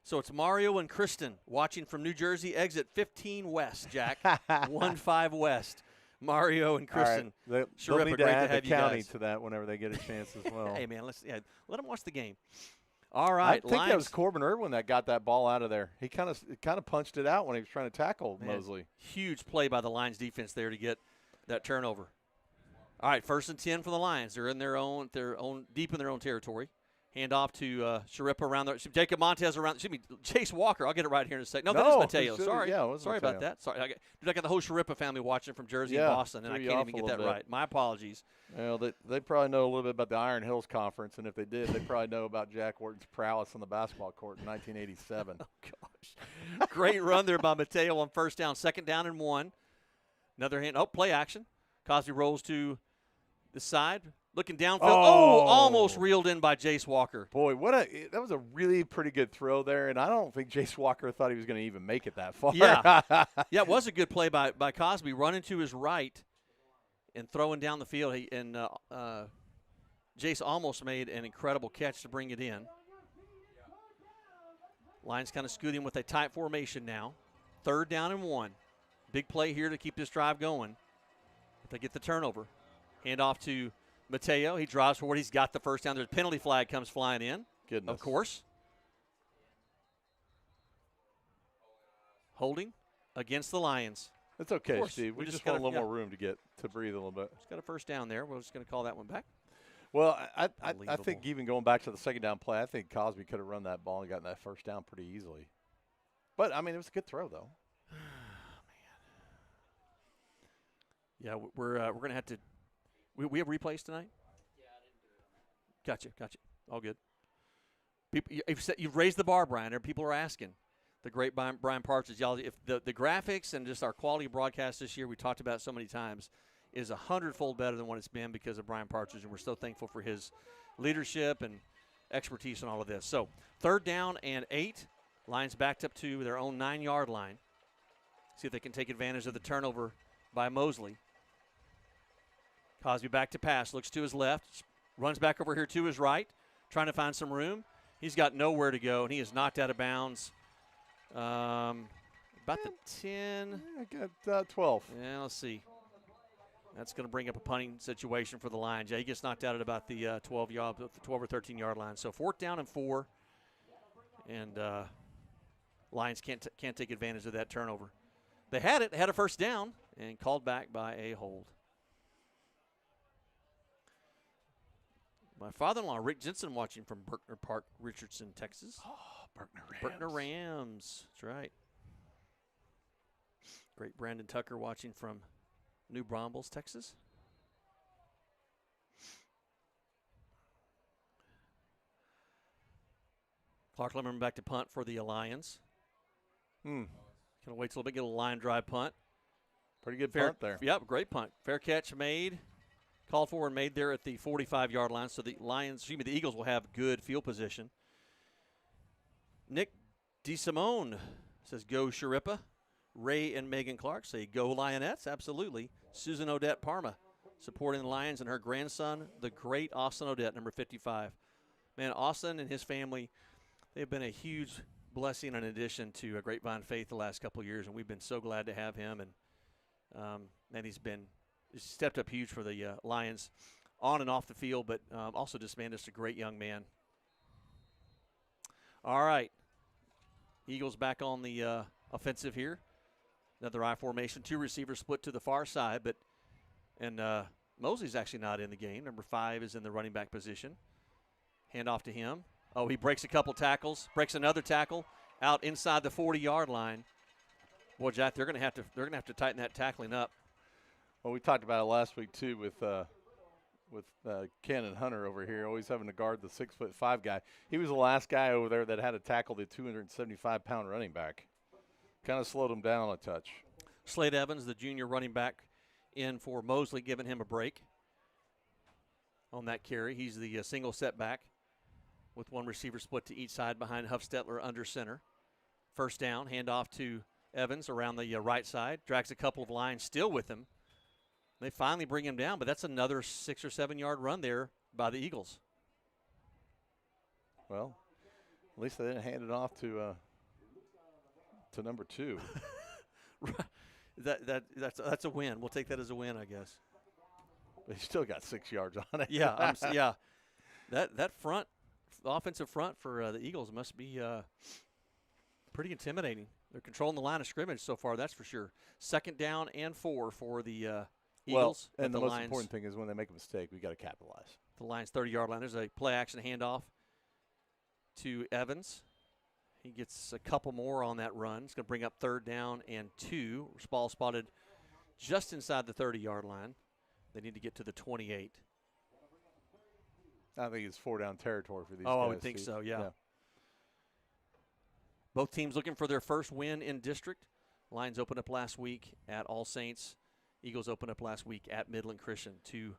So it's Mario and Kristen watching from New Jersey, exit 15 West, Jack. 15 West. Mario and Kristen. Right. They'll need to add the county to that whenever they get a chance as well. Hey, man, let them watch the game. All right. I think that was Corbin Irwin that got that ball out of there. He kind of punched it out when he was trying to tackle Mosley. Huge play by the Lions defense there to get that turnover. All right, 1st and 10 for the Lions. They're in their own deep in their own territory. Hand off to Sharippa around there. Jacob Montez around. Excuse me, Chase Walker. I'll get it right here in a second. No, that is Mateo. Sorry. Yeah, sorry about that. Sorry. I got the whole Sharippa family watching from Jersey and Boston, and I can't even get that right. My apologies. Well, they probably know a little bit about the Iron Hills Conference, and if they did, they probably know about Jack Wharton's prowess on the basketball court in 1987. Oh, gosh. Great run there by Mateo on 1st down. 2nd down and 1. Another hand. Oh, play action. Cosby rolls to the side. Looking downfield. Oh, almost reeled in by Jace Walker. Boy, that was a really pretty good throw there, and I don't think Jace Walker thought he was going to even make it that far. Yeah. Yeah, it was a good play by Cosby, running to his right and throwing down the field. Jace almost made an incredible catch to bring it in. Lions kind of scoot in with a tight formation now. 3rd down and 1. Big play here to keep this drive going. If they get the turnover. Hand off to Mateo. He drives forward. He's got the first down. There's a penalty flag comes flying in. Goodness. Of course. Holding against the Lions. That's okay, Steve. We just want a little more room to breathe a little bit. Just got a first down there. We're just going to call that one back. Well, I think even going back to the second down play, I think Cosby could have run that ball and gotten that first down pretty easily. But, I mean, it was a good throw, though. Yeah, we're going to have to – we have replays tonight? Yeah, I didn't do it. Gotcha. All good. You've raised the bar, Brian. People are asking. The great Brian Partridge. Y'all, if the graphics and just our quality of broadcast this year, we talked about it so many times, is 100-fold better than what it's been because of Brian Partridge, and we're so thankful for his leadership and expertise in all of this. So 3rd down and 8. Lions backed up to their own 9-yard line. See if they can take advantage of the turnover by Mosley. Cosby back to pass, looks to his left, runs back over here to his right, trying to find some room. He's got nowhere to go, and he is knocked out of bounds. About the 10. I got 12. Yeah, let's see. That's going to bring up a punting situation for the Lions. Yeah, he gets knocked out at about the 12 or 13-yard line. So 4th down and 4, and Lions can't take advantage of that turnover. They had a first down, and called back by a hold. My father-in-law, Rick Jensen, watching from Berkner Park, Richardson, Texas. Oh, Berkner Rams. Berkner Rams. That's right. Great Brandon Tucker watching from New Braunfels, Texas. Clark Lemmerman back to punt for the Lions. Kind of waits a little bit, get a line drive punt. Pretty good punt there. Yep, great punt. Fair catch made. Called for and made there at the 45-yard line. So the Eagles will have good field position. Nick DeSimone says, go Sharippa. Ray and Megan Clark say, go Lionettes. Absolutely. Susan Odette Parma supporting the Lions and her grandson, the great Austin Odette, number 55. Man, Austin and his family, they've been a huge blessing and addition to Grapevine Faith the last couple of years, and we've been so glad to have him. And he's stepped up huge for the Lions on and off the field, but also just a great young man. All right. Eagles back on the offensive here. Another I formation. 2 receivers split to the far side, and Mosley's actually not in the game. Number 5 is in the running back position. Hand off to him. Oh, he breaks a couple tackles, breaks another tackle out inside the 40-yard line. Boy, Jack, they're going to have to tighten that tackling up. Well, we talked about it last week too with Cannon Hunter over here, always having to guard the 6'5" guy. He was the last guy over there that had to tackle the 275-pound running back. Kind of slowed him down a touch. Slade Evans, the junior running back, in for Mosley, giving him a break on that carry. He's the single setback with 1 receiver split to each side behind Huffstetler under center. First down, handoff to Evans around the right side. Drags a couple of lines still with him. They finally bring him down, but that's another 6 or 7 yard run there by the Eagles. Well, at least they didn't hand it off to number 2. That's a win. We'll take that as a win, I guess. But he still got 6 yards on it. Yeah, yeah. That front, the offensive front for the Eagles must be pretty intimidating. They're controlling the line of scrimmage so far, that's for sure. 2nd down and 4 for the Eagles. Well, and the most important thing is when they make a mistake, we got to capitalize. The Lions' 30-yard line. There's a play-action handoff to Evans. He gets a couple more on that run. It's going to bring up 3rd down and 2. Ball spotted just inside the 30-yard line. They need to get to the 28. I think it's 4-down territory for these guys. Oh, I would think so, yeah. Both teams looking for their first win in district. Lions opened up last week at All Saints Eagles opened up last week at Midland Christian, two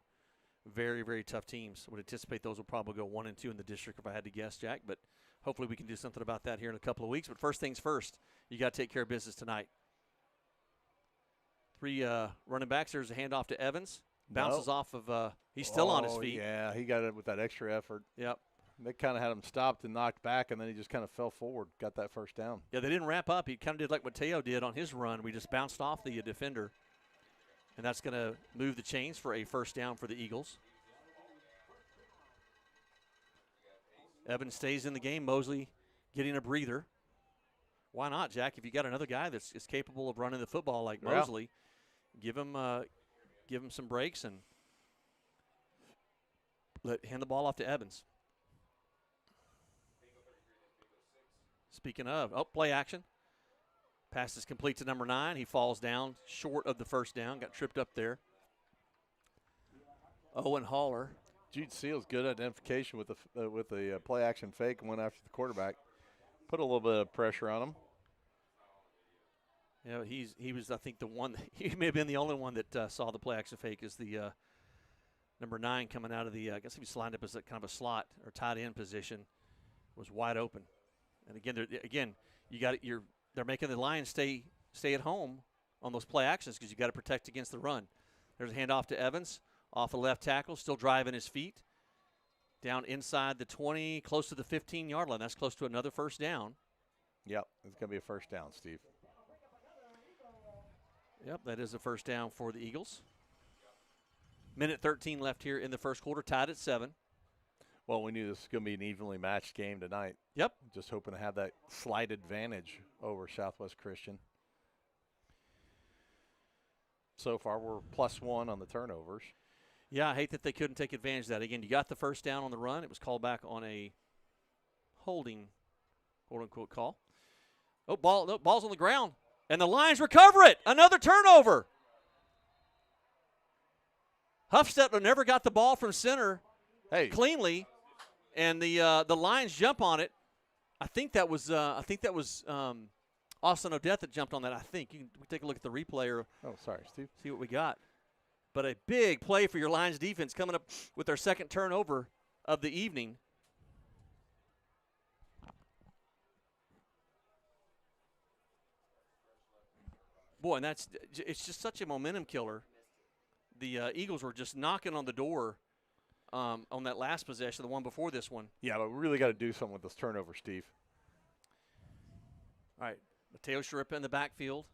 very, very tough teams. I would anticipate those will probably go 1-2 in the district if I had to guess, Jack, but hopefully we can do something about that here in a couple of weeks. But first things first, you got to take care of business tonight. 3 running backs. There's a handoff to Evans. Bounces off of he's still on his feet. Yeah, he got it with that extra effort. Yep. They kind of had him stopped and knocked back, and then he just kind of fell forward, got that first down. Yeah, they didn't wrap up. He kind of did like what Teo did on his run. We just bounced off the defender, and that's going to move the chains for a first down for the Eagles. Evans stays in the game. Mosley getting a breather. Why not, Jack? If you got another guy that's is capable of running the football like Mosley, give him some breaks and hand the ball off to Evans. Speaking of, play action. Pass is complete to number 9. He falls down short of the first down. Got tripped up there. Owen Haller. Jude Seals, good identification with the play action fake and went after the quarterback. Put a little bit of pressure on him. Yeah, he was, I think, the one. He may have been the only one that saw the play action fake. Is the number 9 coming out of the? I guess he was lined up as a kind of a slot or tight end position, was wide open. And again, they're making the Lions stay at home on those play actions because you got to protect against the run. There's a handoff to Evans off the left tackle, still driving his feet down inside the 20, close to the 15-yard line. That's close to another first down. Yep, it's going to be a first down, Steve. Yep, that is a first down for the Eagles. Minute 13 left here in the first quarter, tied at 7. Well, we knew this was going to be an evenly matched game tonight. Yep. Just hoping to have that slight advantage over Southwest Christian. So far, we're +1 on the turnovers. Yeah, I hate that they couldn't take advantage of that. Again, you got the first down on the run. It was called back on a holding, quote-unquote, call. Ball's on the ground, and the Lions recover it. Another turnover. Huffstetler never got the ball from center cleanly, and the Lions jump on it. I think that was Austin Odette that jumped on that. I think we take a look at the replay. Sorry, Steve. See what we got. But a big play for your Lions defense coming up with their second turnover of the evening. Boy, and it's just such a momentum killer. The Eagles were just knocking on the door on that last possession, the one before this one. Yeah, but we really got to do something with this turnover, Steve. All right, Mateo Sharippa in the backfield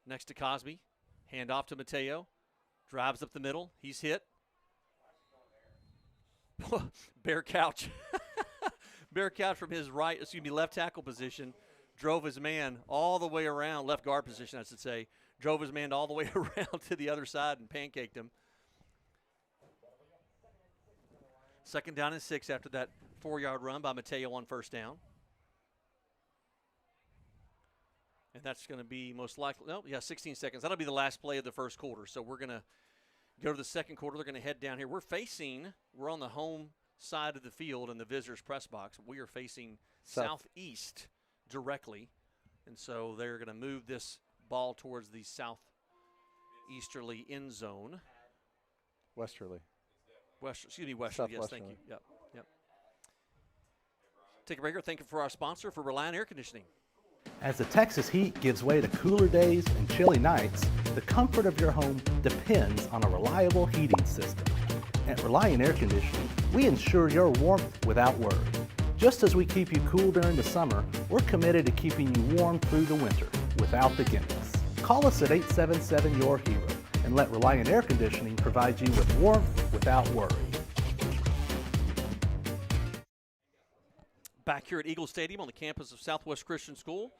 next to Cosby. Hand off to Mateo. Drives up the middle. He's hit. Bear Couch. Bear Couch from his left tackle position, drove his man all the way around, left guard position, I should say, drove his man all the way around to the other side and pancaked him. 2nd down and 6 after that 4-yard run by Mateo on first down. And that's going to be most likely, 16 seconds. That'll be the last play of the first quarter. So we're going to go to the second quarter. They're going to head down here. We're on the home side of the field in the visitors' press box. We are facing southeast directly. And so they're going to move this ball towards the southeasterly end zone. Westerly. Westerly, yes, thank you. Yep. Take a break here. Thank you for our sponsor for Reliant Air Conditioning. As the Texas heat gives way to cooler days and chilly nights, the comfort of your home depends on a reliable heating system. At Reliant Air Conditioning, we ensure your warmth without worry. Just as we keep you cool during the summer, we're committed to keeping you warm through the winter without the gimmicks. Call us at 877-YOUR-HERO and let Reliant Air Conditioning provide you with warmth without worry. Back here at Egale Stadium on the campus of Southwest Christian School.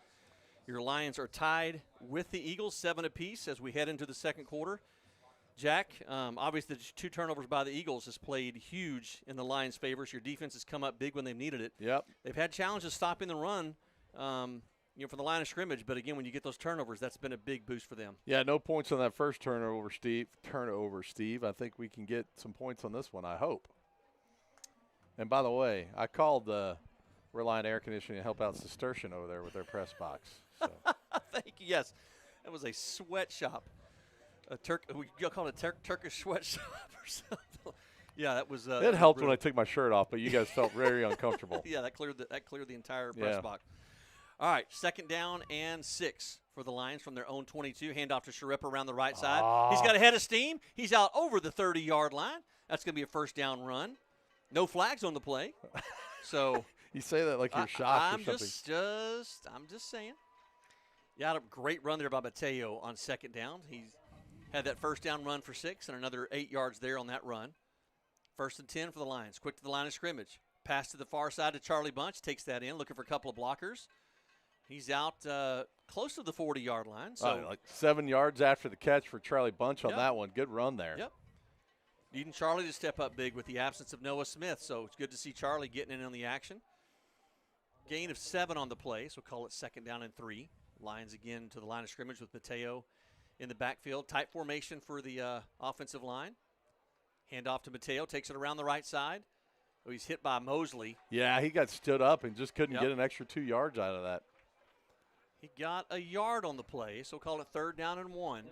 Your Lions are tied with the Eagles, 7 apiece as we head into the second quarter. Jack, obviously the 2 turnovers by the Eagles has played huge in the Lions' favors. Your defense has come up big when they've needed it. Yep. They've had challenges stopping the run from the line of scrimmage, but again, when you get those turnovers, that's been a big boost for them. Yeah, no points on that first turnover, Steve. I think we can get some points on this one, I hope. And by the way, I called Reliant Air Conditioning to help out Cistercian over there with their press box. So. Thank you. Yes, that was a sweatshop we call it a Turkish sweatshop or something. Yeah, that was. It helped when I took my shirt off, but you guys felt very uncomfortable. Yeah, that cleared the entire press box. All right, 2nd down and 6 for the Lions from their own 22. Handoff to Sharippa around the right side. He's got a head of steam. He's out over the 30-yard line. That's going to be a 1st down run. No flags on the play. So you say that like you're shocked or something. I'm just saying. Yeah, a great run there by Mateo on 2nd down. He's had that 1st down run for 6 and another 8 yards there on that run. 1st and 10 for the Lions. Quick to the line of scrimmage. Pass to the far side to Charlie Bunch. Takes that in, looking for a couple of blockers. He's out close to the 40-yard line. So like 7 yards after the catch for Charlie Bunch on that one. Good run there. Yep. Needing Charlie to step up big with the absence of Noah Smith. So it's good to see Charlie getting in on the action. Gain of 7 on the play, so call it 2nd down and 3. Lions again to the line of scrimmage with Mateo in the backfield. Tight formation for the offensive line. Hand off to Mateo, takes it around the right side. Oh, he's hit by Mosley. Yeah, he got stood up and just couldn't get an extra 2 yards out of that. He got a yard on the play, so call it 3rd down and 1.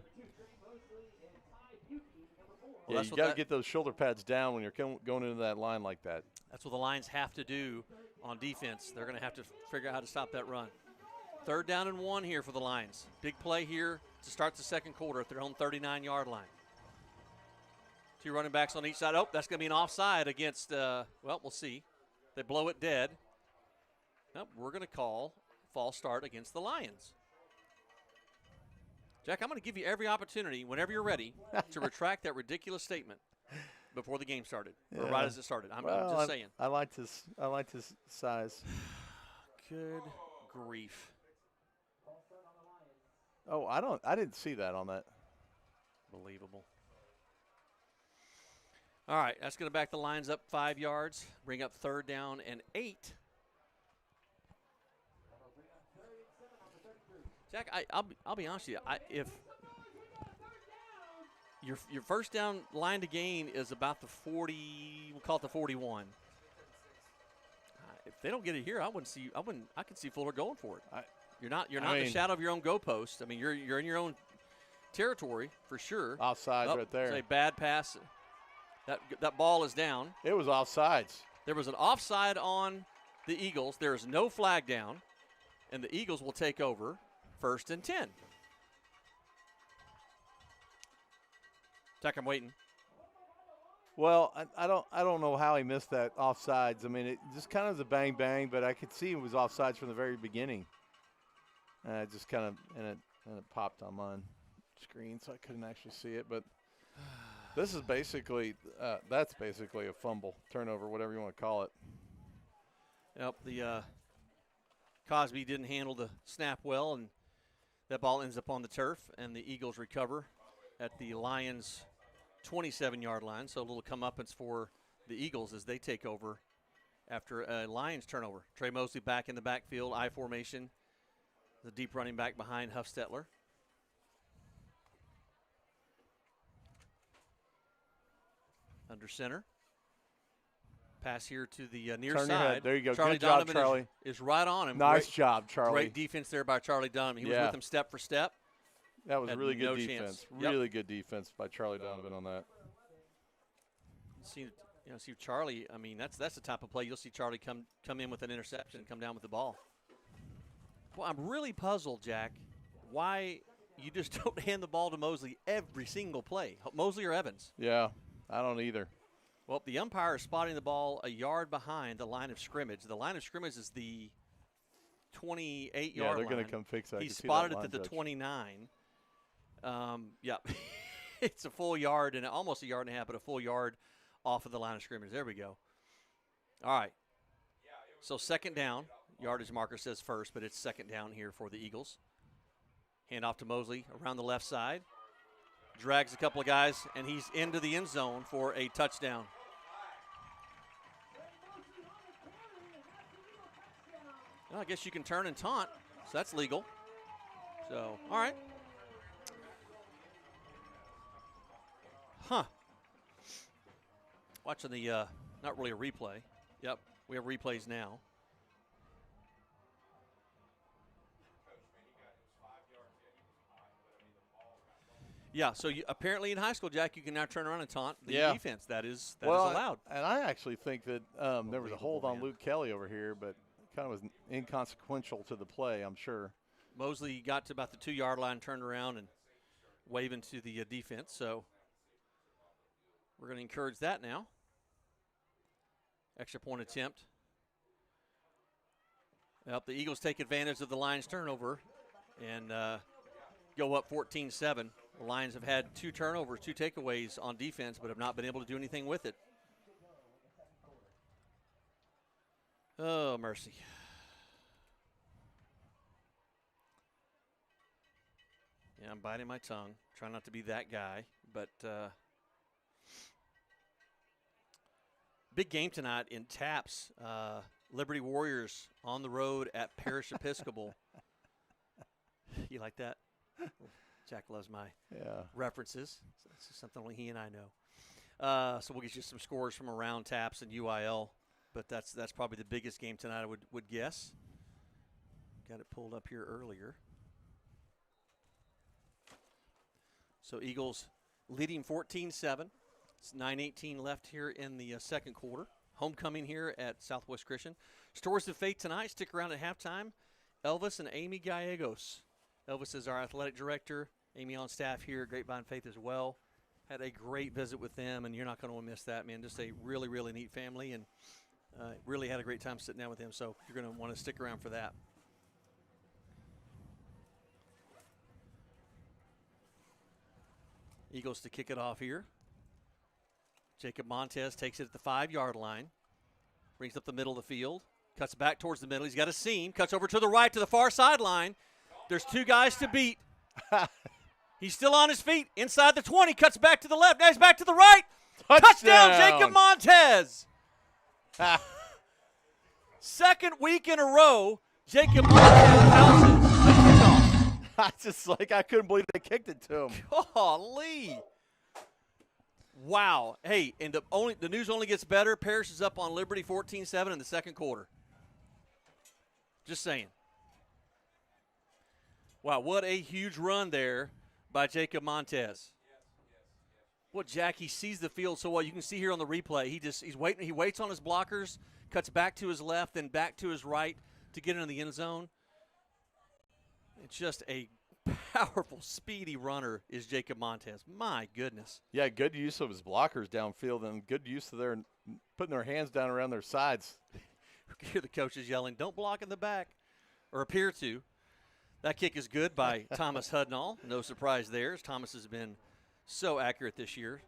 Well, you got to get those shoulder pads down when you're going into that line like that. That's what the Lions have to do on defense. They're going to have to figure out how to stop that run. 3rd down and 1 here for the Lions. Big play here to start the 2nd quarter at their own 39-yard line. 2 running backs on each side. Oh, that's going to be an offside against, well, we'll see. They blow it dead. Nope, we're going to call false start against the Lions. Jack, I'm going to give you every opportunity, whenever you're ready, to retract that ridiculous statement before the game started, or right as it started. I'm just saying. I liked his size. Good grief. Oh, I didn't see that on that. Believable. All right, that's going to back the Lions up 5 yards, bring up 3rd down and 8. Jack, I'll be honest with you. If your 1st down line to gain is about the 40, we'll call it the 41. If they don't get it here, I could see Fuller going for it. You're not in the shadow of your own goalpost. I mean, you're in your own territory for sure. Offsides right there. It's a bad pass. That ball is down. It was offsides. There was an offside on the Eagles. There is no flag down, and the Eagles will take over 1st and 10. Jack, I'm waiting. Well, I don't know how he missed that offsides. I mean, it just kind of was a bang bang, but I could see it was offsides from the very beginning. It just kind of and it popped on my screen, so I couldn't actually see it. But this is basically that's basically a fumble, turnover, whatever you want to call it. Yep, the Cosby didn't handle the snap well, and that ball ends up on the turf, and the Eagles recover at the Lions' 27-yard line. So a little comeuppance for the Eagles as they take over after a Lions turnover. Trey Mosley back in the backfield, I formation. The deep running back behind Huffstetler. Under center. Pass here to the near Turn side. your head. There you go. Charlie Good job, Donovan Charlie. Is right on him. Nice job, Charlie. Great defense there by Charlie Donovan. He was with him step for step. That was really good defense. Chance. Really good defense by Charlie Donovan on that. See Charlie. I mean, that's the type of play you'll see Charlie come in with an interception and come down with the ball. Well, I'm really puzzled, Jack, why you just don't hand the ball to Mosley every single play. Mosley or Evans? Yeah, I don't either. Well, the umpire is spotting the ball a yard behind the line of scrimmage. The line of scrimmage is the 28-yard line. Yeah, they're going to come fix that. He spotted it at the 29. Yeah, it's a full yard and almost a yard and a half, but a full yard off of the line of scrimmage. There we go. All right. So 2nd down. Yardage marker says 1st, but it's 2nd down here for the Eagles. Hand off to Mosley around the left side. Drags a couple of guys, and he's into the end zone for a touchdown. Well, I guess you can turn and taunt, so that's legal. So, all right. Huh. Watching the, not really a replay. Yep, we have replays now. Yeah, so apparently in high school, Jack, you can now turn around and taunt the defense. That is allowed. And I actually think that there was a hold on Luke Kelly over here, but kind of was inconsequential to the play, I'm sure. Mosley got to about the 2-yard line, turned around, and waving to the defense. So we're going to encourage that now. Extra point attempt. Yep, the Eagles take advantage of the Lions' turnover and go up 14-7. The Lions have had 2 turnovers, 2 takeaways on defense, but have not been able to do anything with it. Oh, mercy. Yeah, I'm biting my tongue. Trying not to be that guy, but big game tonight in Taps. Liberty Warriors on the road at Parish Episcopal. You like that? Jack loves my references. This is something only he and I know. So we'll get you some scores from around Taps and UIL, but that's probably the biggest game tonight, I would guess. Got it pulled up here earlier. So Eagles leading 14-7. It's 9:18 left here in the second quarter. Homecoming here at Southwest Christian. Stories of Faith tonight. Stick around at halftime. Elvis and Amy Gallegos. Elvis is our athletic director. Amy on staff here at Grapevine Faith as well. Had a great visit with them, and you're not going to miss that, man. Just a really, really neat family, and really had a great time sitting down with them. So you're going to want to stick around for that. Eagles to kick it off here. Jacob Montez takes it at the 5-yard line. Brings up the middle of the field. Cuts back towards the middle. He's got a seam. Cuts over to the right to the far sideline. There's 2 guys to beat. He's still on his feet. Inside the 20. Cuts back to the left. Now he's back to the right. Touchdown, Jacob Montez. Second week in a row, Jacob Montez bounces a kickoff. I couldn't believe they kicked it to him. Golly. Wow. Hey, and the news only gets better. Parish is up on Liberty 14-7 in the second quarter. Just saying. Wow, what a huge run there by Jacob Montez. Well, Jack, he sees the field so well. You can see here on the replay, he's waiting. He waits on his blockers, cuts back to his left, then back to his right to get into the end zone. It's just a powerful, speedy runner is Jacob Montez. My goodness. Yeah, good use of his blockers downfield and good use of their putting their hands down around their sides. You hear the coaches yelling, "Don't block in the back," or appear to. That kick is good by Thomas Hudnall. No surprise there, as Thomas has been so accurate this year.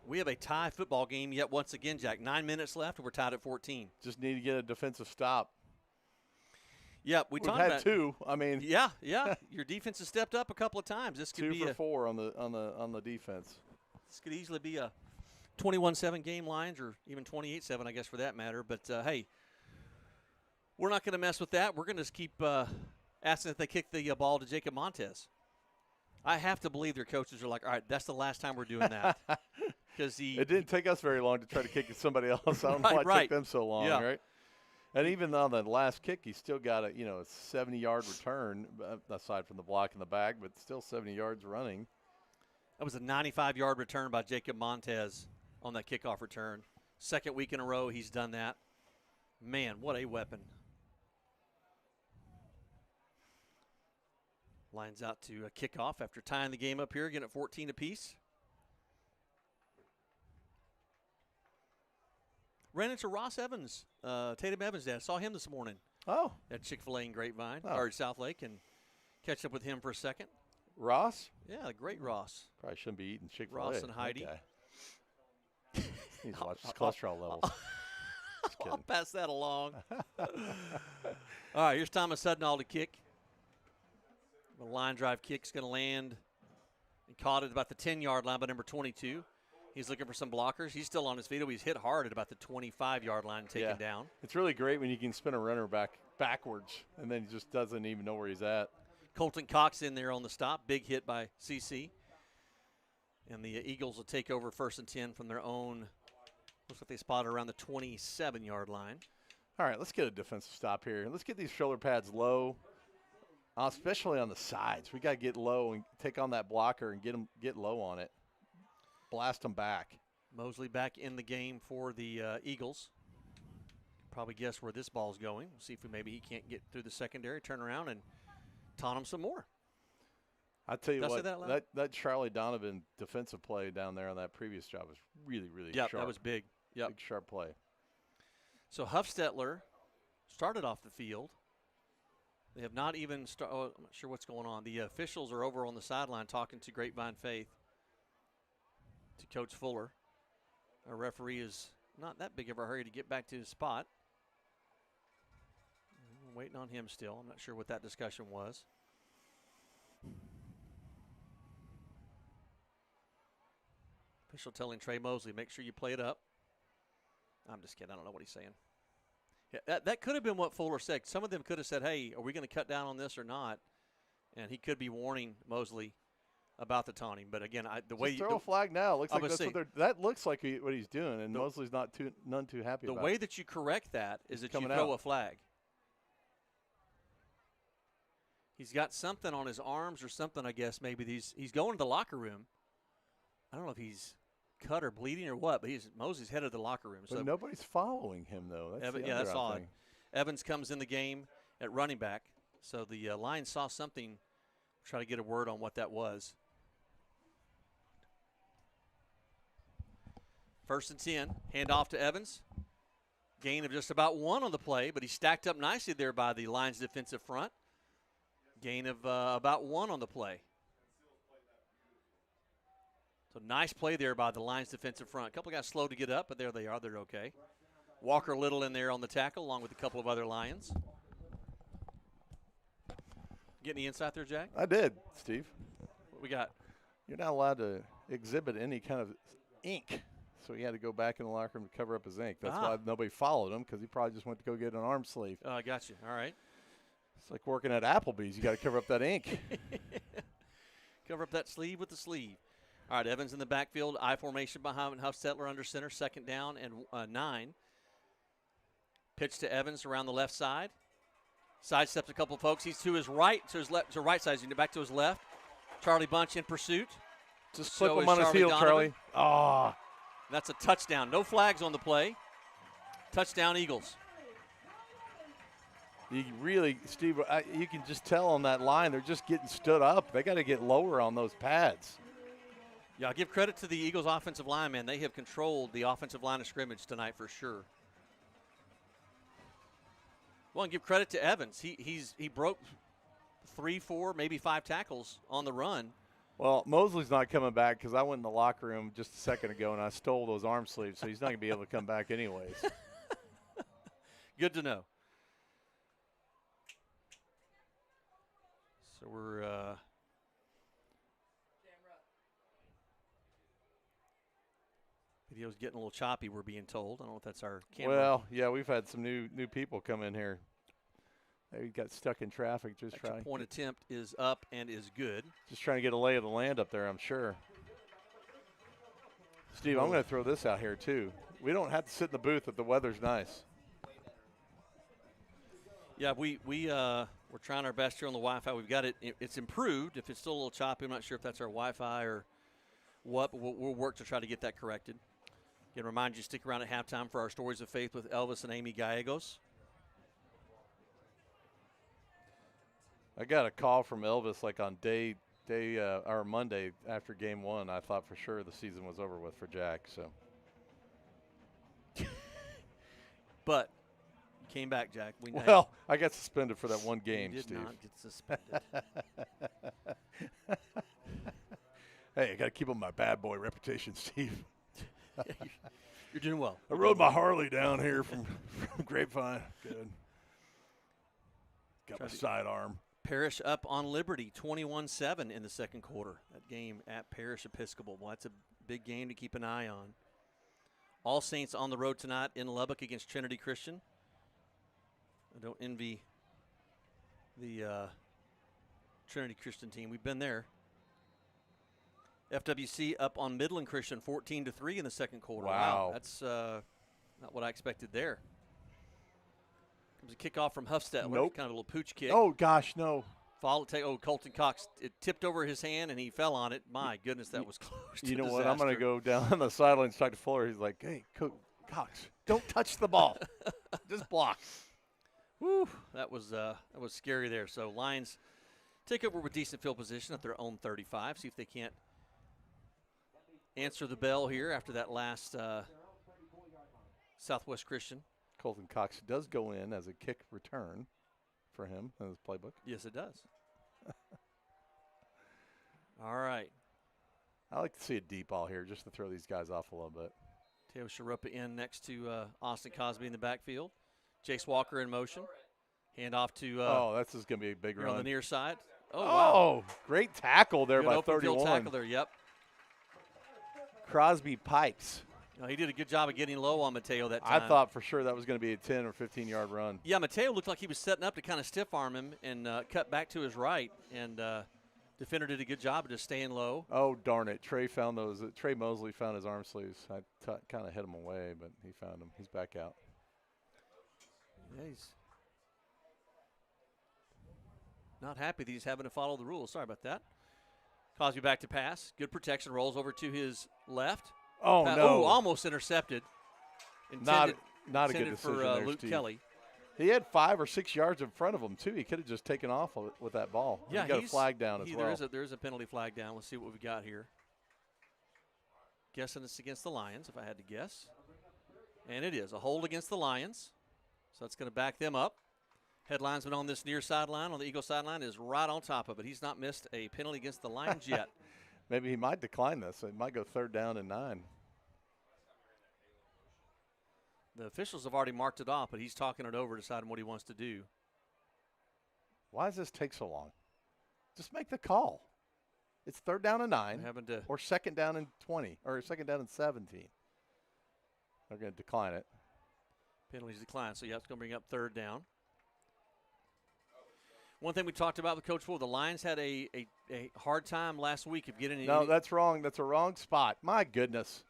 We have a tie football game yet once again, Jack. 9 minutes left, and we're tied at 14. Just need to get a defensive stop. Yep, We've had 2. I mean, yeah. Your defense has stepped up a couple of times. This could 2 be for 4 on the defense. This could easily be a 21-7 game, Lions, or even 28-7, I guess, for that matter. But hey, we're not going to mess with that. We're going to just keep asking if they kick the ball to Jacob Montez. I have to believe their coaches are like, all right, that's the last time we're doing that. Because it didn't take us very long to try to kick somebody else. I don't know why it took them so long, right? And even on the last kick, he still got a 70-yard return, aside from the block in the back, but still 70 yards running. That was a 95-yard return by Jacob Montez on that kickoff return. Second week in a row he's done that. Man, what a weapon. Lines out to a kickoff after tying the game up here, again at 14 apiece. Ran into Ross Evans, Tatum Evans' dad. Saw him this morning. Oh. At Chick-fil-A in Grapevine, or South Lake, and catch up with him for a second. Ross? Yeah, the great Ross. Probably shouldn't be eating Chick-fil-A. Ross and Heidi. Okay. He's watched his cholesterol levels. I'll pass that along. All right, here's Thomas Hudnall to kick. The line drive kick's going to land and caught at about the 10-yard line by number 22. He's looking for some blockers. He's still on his feet. He's hit hard at about the 25-yard line, taken down. It's really great when you can spin a runner backwards, and then he just doesn't even know where he's at. Colton Cox in there on the stop. Big hit by CC. And the Eagles will take over 1st and 10 from their own. Looks like they spotted around the 27-yard line. All right, let's get a defensive stop here. Let's get these shoulder pads low. especially on the sides. We got to get low and take on that blocker and get low on it. Blast them back. Mosley back in the game for the Eagles. Probably guess where this ball's going. We'll see if maybe he can't get through the secondary, turn around, and taunt him some more. I tell you Did I say what, that loud? that Charlie Donovan defensive play down there on that previous job was really, really Yep, sharp. that was big. Yep. Big, sharp play. So Huffstetler started off the field. They have not even I'm not sure what's going on. The officials are over on the sideline talking to Grapevine Faith, to Coach Fuller. Our referee is not that big of a hurry to get back to his spot. We're waiting on him still. I'm not sure what that discussion was. Official telling Trey Mosley, make sure you play it up. I'm just kidding. I don't know what he's saying. Yeah, that could have been what Fuller said. Some of them could have said, hey, are we going to cut down on this or not? And he could be warning Mosley about the taunting. But, again, the way you throw a flag now. Looks like that's see, that looks like what he's doing, and Mosley's none too happy about it. The way that you correct that is that you throw a flag. He's got something on his arms or something, I guess. Maybe he's going to the locker room. I don't know if he's cut or bleeding or what, but Mosley's headed to the locker room. But so nobody's following him, though. That's odd. Evans comes in the game at running back. So the Lions saw something, try to get a word on what that was. 1st and 10, hand off to Evans. Gain of just about 1 on the play, but he stacked up nicely there by the Lions defensive front. Gain of about 1 on the play. So nice play there by the Lions defensive front. A couple guys slow to get up, but there they are. They're okay. Walker Little in there on the tackle, along with a couple of other Lions. Getting the inside there, Jack? I did, Steve. What we got? You're not allowed to exhibit any kind of ink, so he had to go back in the locker room to cover up his ink. That's why nobody followed him, because he probably just went to go get an arm sleeve. I got you. All right. It's like working at Applebee's. You got to cover up that ink. Cover up that sleeve with the sleeve. All right, Evans in the backfield, I formation behind Huffstetler under center, 2nd down and 9. Pitch to Evans around the left side. Sidesteps a couple of folks. He's to his right, to his left, to right side. He's back to his left. Charlie Bunch in pursuit. Just flip him on his heel, Charlie. Oh. That's a touchdown. No flags on the play. Touchdown, Eagles. You really, Steve, you can just tell on that line they're just getting stood up. They got to get lower on those pads. Yeah, I'll give credit to the Eagles offensive line, man. They have controlled the offensive line of scrimmage tonight for sure. Well, and give credit to Evans. He broke 3, 4, maybe 5 tackles on the run. Well, Mosley's not coming back because I went in the locker room just a second ago and I stole those arm sleeves, so he's not going to be able to come back anyways. Good to know. So we're video's getting a little choppy, we're being told. I don't know if that's our camera. Well, yeah, we've had some new people come in here. They got stuck in traffic just trying. Point attempt is up and is good. Just trying to get a lay of the land up there, I'm sure. Steve, I'm going to throw this out here too. We don't have to sit in the booth if the weather's nice. Yeah, we're trying our best here on the Wi-Fi. We've got it. It's improved. If it's still a little choppy, I'm not sure if that's our Wi-Fi or what, but we'll work to try to get that corrected. Again, remind you, stick around at halftime for our Stories of Faith with Elvis and Amy Gallegos. I got a call from Elvis like on or Monday after game 1. I thought for sure the season was over with for Jack. So, but you came back, Jack. Well, I got suspended for that one game, you did Steve. Not get suspended. Hey, I got to keep up my bad boy reputation, Steve. You're doing well. I rode my Harley down here from Grapevine. Good. Got my sidearm. Parrish up on Liberty, 21-7 in the second quarter. That game at Parrish Episcopal. Well, that's a big game to keep an eye on. All Saints on the road tonight in Lubbock against Trinity Christian. I don't envy the Trinity Christian team. We've been there. FWC up on Midland Christian, 14-3 in the second quarter. Wow. That's not what I expected there. Comes a kickoff from Huffstetler. Nope. Kind of a little pooch kick. Oh, gosh, no. Colton Cox, it tipped over his hand, and he fell on it. My goodness, that was close to You know disaster. what? I'm going to go down on the sidelines and talk to Fuller. He's like, hey, Cox, don't touch the ball. Just block. Whew, that was scary there. So Lions take over with decent field position at their own 35. See if they can't answer the bell here after that last Southwest Christian. Colton Cox does go in as a kick return for him in his playbook. Yes, it does. All right. I like to see a deep ball here just to throw these guys off a little bit. Teo Sharupa in next to Austin Cosby in the backfield. Jace Walker in motion. Hand off to this is going to be a big run. On the near side. Oh, wow. Great tackle there Good by open 31. field tackle there, yep. Crosby pipes. No, he did a good job of getting low on Mateo that I time. thought for sure that was going to be a 10 or 15-yard run. Yeah, Mateo looked like he was setting up to kind of stiff arm him and cut back to his right, and defender did a good job of just staying low. Oh, darn it. Trey Mosley found his arm sleeves. I kind of hit him away, but he found him. He's back out. Yeah, he's not happy that he's having to follow the rules. Sorry about that. Cosby back to pass. Good protection. Rolls over to his left. Oh, no. Oh, almost intercepted. Not a good decision for there, Luke Steve. Kelly. He had 5 or 6 yards in front of him, too. He could have just taken off with that ball. Yeah, he got a flag down as well. There is a penalty flag down. Let's see what we got here. Guessing it's against the Lions, if I had to guess. And it is. A hold against the Lions. So that's going to back them up. Head linesman on this near sideline, on the Eagle sideline, is right on top of it. He's not missed a penalty against the Lions yet. Maybe he might decline this. It might go 3rd down and 9. The officials have already marked it off, but he's talking it over, deciding what he wants to do. Why does this take so long? Just make the call. It's 3rd down and 9, or 2nd down and 20, or 2nd down and 17. They're going to decline it. Penalties decline, so yeah, it's going to bring up 3rd down. One thing we talked about with Coach Fuller, the Lions had a hard time last week of getting. No, that's wrong. That's a wrong spot. My goodness.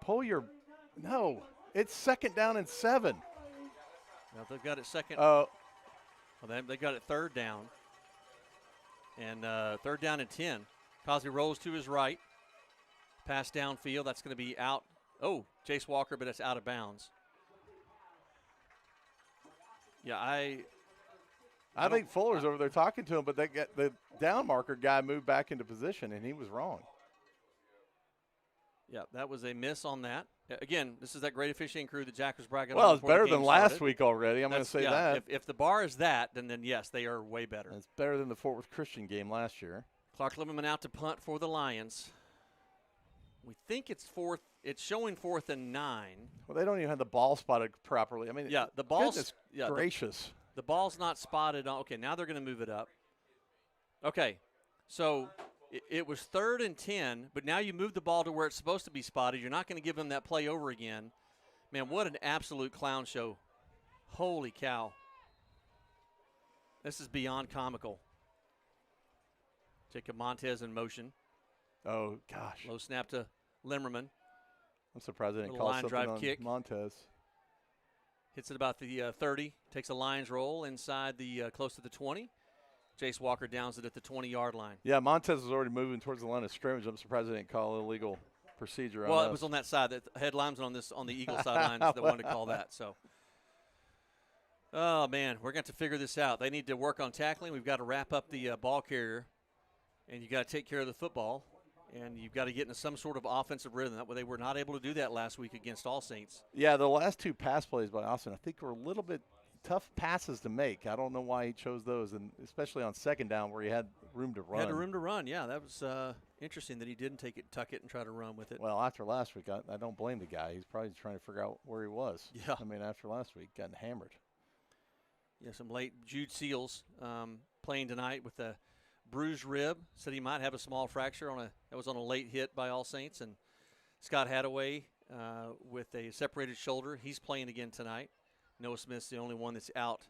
No, it's 2nd down and 7. Now they've got it second. Oh. Well, they got it 3rd down. And 3rd down and 10. Cosby rolls to his right. Pass downfield. That's going to be out. Oh, Jace Walker, but it's out of bounds. Yeah, I think Fuller's over there talking to him, but the down marker guy moved back into position, and he was wrong. Yeah, that was a miss on that. Again, this is that great officiating crew that Jack was bragging Well, on. it's better than last week already. I'm going to say that. If the bar is that, then yes, they are way better. And it's better than the Fort Worth Christian game last year. Clark Limmerman out to punt for the Lions. We think it's showing 4th and 9. Well, they don't even have the ball spotted properly. I mean, yeah, the ball's gracious. The ball's not spotted. Okay, now they're going to move it up. Okay, so it was 3rd and 10, but now you move the ball to where it's supposed to be spotted. You're not going to give them that play over again. Man, what an absolute clown show. Holy cow. This is beyond comical. Jacob Montez in motion. Oh, gosh. Low snap to Limmerman. I'm surprised they didn't call something drive on kick. Montez. Hits it about the 30. Takes a Lions roll inside the close to the 20. Jace Walker downs it at the 20-yard line. Yeah, Montez was already moving towards the line of scrimmage. I'm surprised they didn't call illegal procedure on us. It was on that side. The head linesman on the Eagle sidelines that wanted to call that. So, oh, man, we're going to have to figure this out. They need to work on tackling. We've got to wrap up the ball carrier, and you got to take care of the football, and you've got to get into some sort of offensive rhythm. They were not able to do that last week against All Saints. Yeah, the last 2 pass plays by Austin, I think, were a little bit tough passes to make. I don't know why he chose those, and especially on 2nd down where he had room to run. Had room to run, yeah. That was interesting that he didn't tuck it, and try to run with it. Well, after last week, I don't blame the guy. He's probably trying to figure out where he was. Yeah. I mean, after last week, getting hammered. Yeah, some late Jude Seals playing tonight with a bruised rib. Said he might have a small fracture that was on a late hit by All Saints. And Scott Hadaway with a separated shoulder. He's playing again tonight. Noah Smith's the only one that's out.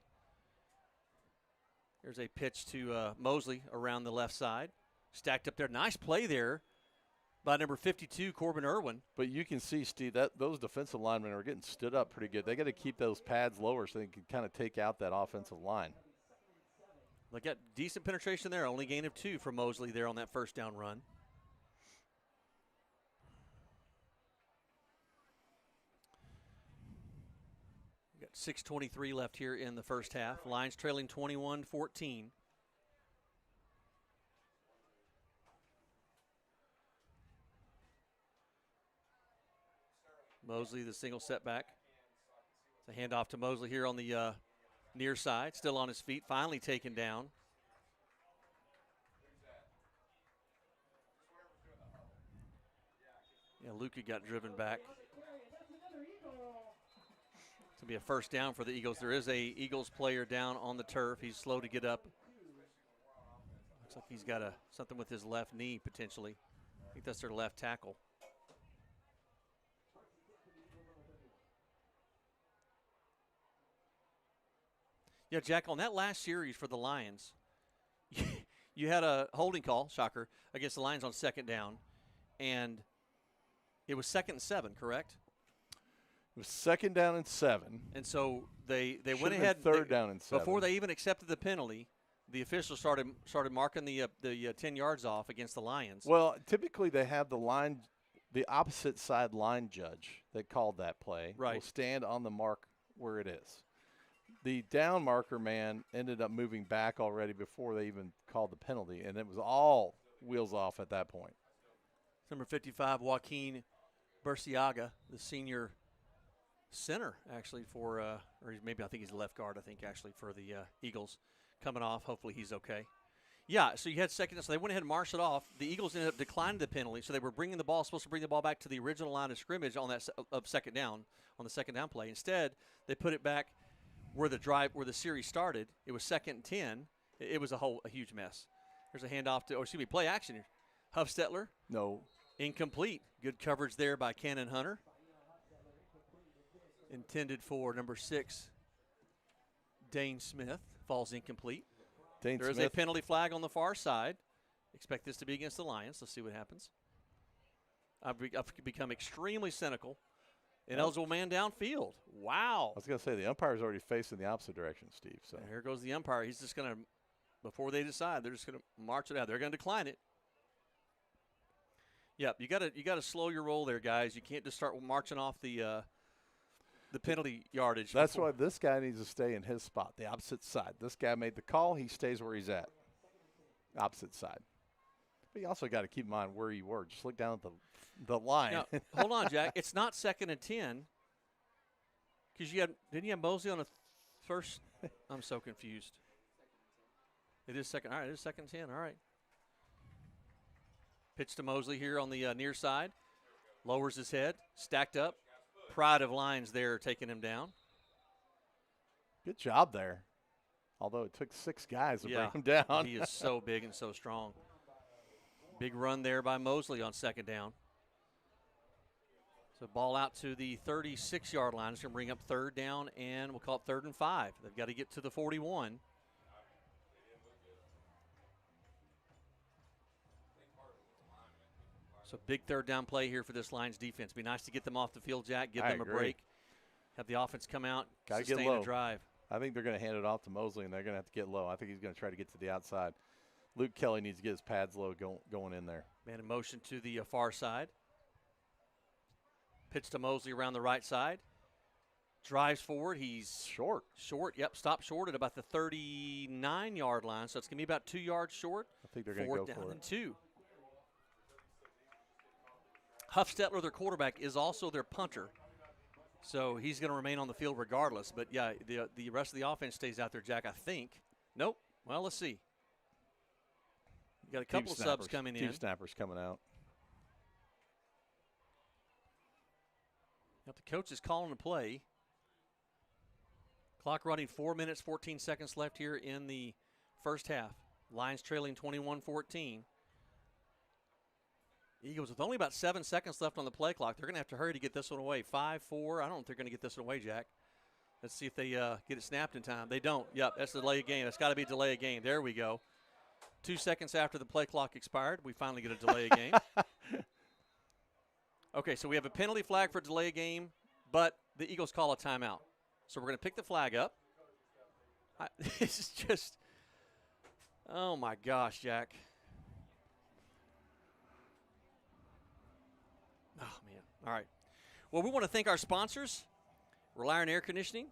There's a pitch to Mosley around the left side. Stacked up there. Nice play there by number 52, Corbin Irwin. But you can see, Steve, that those defensive linemen are getting stood up pretty good. They got to keep those pads lower so they can kind of take out that offensive line. They got decent penetration there. Only gain of 2 for Mosley there on that first down run. We got 6:23 left here in the first half. Lions trailing 21-14. Mosley, the single setback. It's a handoff to Mosley here on the near side. Still on his feet, finally taken down. Yeah, Luka got driven back. It's going to be a first down for the Eagles. There is a Eagles player down on the turf. He's slow to get up. Looks like he's got something with his left knee potentially. I think that's their left tackle. Yeah, Jack, on that last series for the Lions, you had a holding call, shocker, against the Lions on second down, and it was 2nd and 7, correct? It was 2nd down and 7. And so they went ahead. 3rd down and 7. Before they even accepted the penalty, the officials started marking the 10 yards off against the Lions. Well, typically they have the opposite side line judge that called that play will stand on the mark where it is. The down marker man ended up moving back already before they even called the penalty, and it was all wheels off at that point. Number 55, Joaquin Burciaga, the senior center, actually, for or maybe I think he's left guard, actually, for the Eagles, coming off. Hopefully he's okay. Yeah, so you had second, so they went ahead and marched it off. The Eagles ended up declining the penalty, so they were supposed to bring the ball back to the original line of scrimmage on that of second down, on the second down play. Instead, they put it back where the series started. It was 2nd and 10. It was a huge mess. There's a handoff to, play action here. Huffstetler. No. Incomplete. Good coverage there by Cannon Hunter. Intended for number 6, Dane Smith. Falls incomplete. There is a penalty flag on the far side. Expect this to be against the Lions. Let's see what happens. I've become extremely cynical. Ineligible man downfield. Wow. I was going to say, the umpire's already facing the opposite direction, Steve. So and here goes the umpire. He's just going to, before they decide, they're just going to march it out. They're going to decline it. Yep, you got to slow your roll there, guys. You can't just start marching off the penalty yardage. That's why this guy needs to stay in his spot, the opposite side. This guy made the call. He stays where he's at, opposite side. But you also got to keep in mind where you were. Just look down at the line. Now, hold on, Jack. It's not 2nd and 10 because didn't you have Mosley on the first? I'm so confused. It is second. All right, it is 2nd and 10. All right. Pitch to Mosley here on the near side. Lowers his head, stacked up. Pride of Lions there taking him down. Good job there. Although it took 6 guys to bring him down. He is so big and so strong. Big run there by Mosley on second down. So ball out to the 36-yard line. It's going to bring up 3rd down, and we'll call it 3rd and 5. They've got to get to the 41. So big 3rd down play here for this Lions defense. Be nice to get them off the field, Jack, give them a break. Have the offense come out, sustain a drive. I think they're going to hand it off to Mosley, and they're going to have to get low. I think he's going to try to get to the outside. Luke Kelly needs to get his pads low going in there. Man in motion to the far side. Pitch to Mosley around the right side. Drives forward. He's short. Yep, stopped short at about the 39-yard line. So it's going to be about 2 yards short. I think they're going to go for it. 4th down and 2. Huffstetler, their quarterback, is also their punter. So he's going to remain on the field regardless. But, yeah, the rest of the offense stays out there, Jack, I think. Nope. Well, let's see. You got a couple of subs coming in. 2 snappers coming out. Now the coach is calling the play. Clock running 4 minutes, 14 seconds left here in the first half. Lions trailing 21-14. Eagles with only about 7 seconds left on the play clock. They're going to have to hurry to get this one away. 5-4. I don't think they're going to get this one away, Jack. Let's see if they get it snapped in time. They don't. Yep, that's the delay of game. That's got to be a delay of game. There we go. 2 seconds after the play clock expired, we finally get a delay of game. Okay, so we have a penalty flag for delay of game, but the Eagles call a timeout. So we're going to pick the flag up. This is just Oh, my gosh, Jack. Oh, man. All right. Well, we want to thank our sponsors, Reliant Air Conditioning.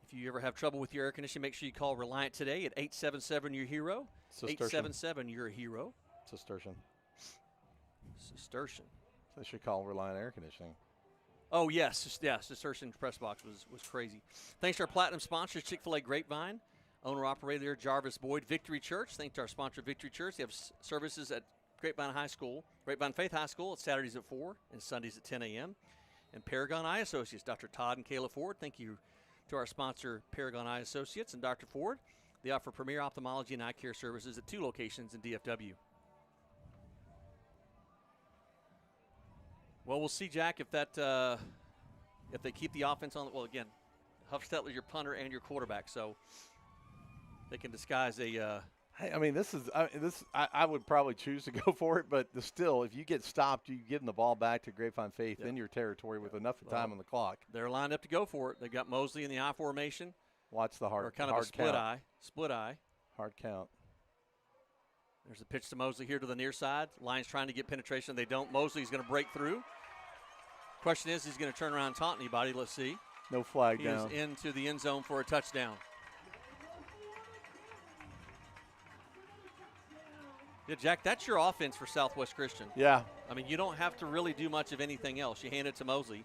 If you ever have trouble with your air conditioning, make sure you call Reliant today at 877-YOUR-HERO. 877-YOUR-HERO. Cistercian. Cistercian. They should call Reliant Air Conditioning. Oh, yes. Yeah, Cistercian press box was crazy. Thanks to our platinum sponsors, Chick-fil-A Grapevine, owner-operator there, Jarvis Boyd, Victory Church. Thanks to our sponsor, Victory Church. They have services at Grapevine High School, Grapevine Faith High School, at Saturdays at 4 and Sundays at 10 a.m. And Paragon Eye Associates, Dr. Todd and Kayla Ford. Thank you to our sponsor, Paragon Eye Associates and Dr. Ford. They offer premier ophthalmology and eye care services at 2 locations in DFW. Well, we'll see, Jack, if they keep the offense on. Well, again, Huffstetler's your punter and your quarterback, so they can disguise a. Hey, I mean, I would probably choose to go for it, but still, if you get stopped, you give them the ball back to Grapevine Faith in your territory with enough time on the clock. They're lined up to go for it. They've got Mosley in the I formation. Watch the hard, or kind of a split count. Split eye. Hard count. There's a pitch to Mosley here to the near side. Lions trying to get penetration. They don't. Mosley's going to break through. Question is, he's going to turn around and taunt anybody. Let's see. No flag down. He is into the end zone for a touchdown. Yeah, Jack, that's your offense for Southwest Christian. Yeah. I mean, you don't have to really do much of anything else. You hand it to Mosley.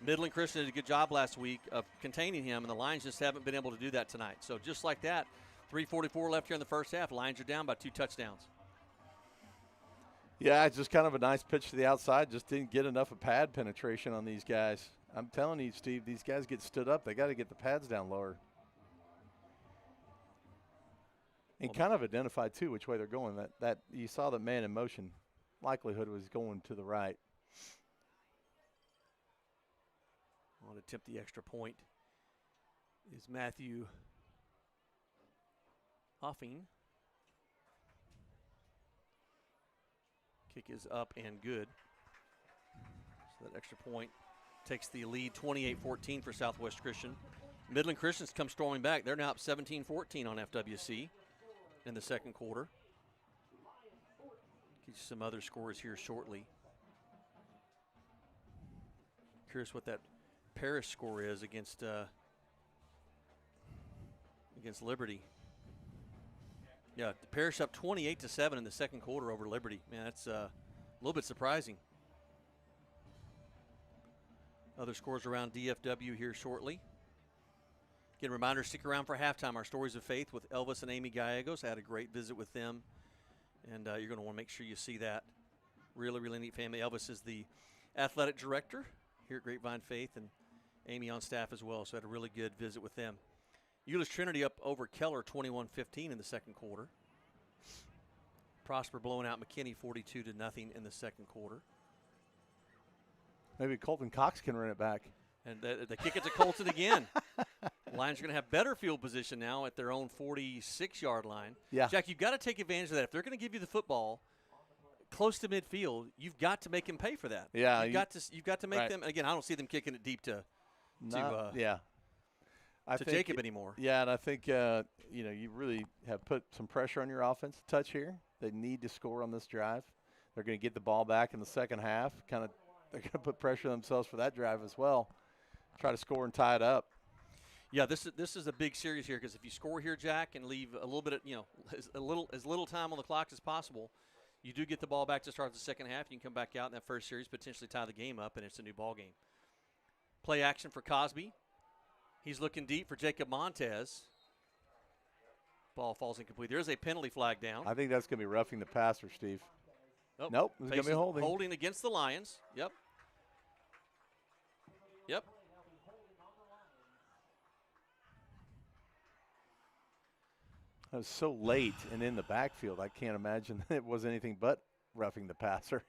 Midland Christian did a good job last week of containing him, and the Lions just haven't been able to do that tonight. So just like that, 3:44 left here in the first half. Lions are down by 2 touchdowns. Yeah, it's just kind of a nice pitch to the outside. Just didn't get enough of pad penetration on these guys. I'm telling you, Steve, these guys get stood up. They got to get the pads down lower. And kind of identify, too, which way they're going. That you saw the man in motion. Likelihood was going to the right. On to attempt the extra point is Matthew Hoffing. Kick is up and good. So that extra point takes the lead 28-14 for Southwest Christian. Midland Christians come storming back. They're now up 17-14 on FWC in the second quarter. Get you some other scores here shortly. Curious what that Parish score is against Liberty. Yeah, the Parish up 28-7 in the second quarter over Liberty. Man, that's a little bit surprising. Other scores around DFW here shortly. Again, reminder, stick around for halftime. Our Stories of Faith with Elvis and Amy Gallegos. I had a great visit with them, and you're going to want to make sure you see that. Really, really neat family. Elvis is the athletic director here at Grapevine Faith, and Amy on staff as well, so I had a really good visit with them. Euless Trinity up over Keller 21-15 in the second quarter. Prosper blowing out McKinney 42-0 in the second quarter. Maybe Colton Cox can run it back. And they kick it to Colton again. Lions are going to have better field position now at their own 46-yard line. Yeah. Jack, you've got to take advantage of that. If they're going to give you the football close to midfield, you've got to make them pay for that. Yeah. You've got to make them. Again, I don't see them kicking it deep to Jacob anymore. Yeah, and I think you really have put some pressure on your offense touch here. They need to score on this drive. They're going to get the ball back in the second half. They're going to put pressure on themselves for that drive as well. Try to score and tie it up. Yeah, this is a big series here because if you score here, Jack, and leave a little bit of as little time on the clock as possible, you do get the ball back to start the second half. You can come back out in that first series, potentially tie the game up, and it's a new ball game. Play action for Cosby. He's looking deep for Jacob Montez. Ball falls incomplete. There's a penalty flag down. I think that's going to be roughing the passer, Steve. Nope. It's going to be holding. Holding against the Lions. Yep. It was so late and in the backfield, I can't imagine it was anything but roughing the passer.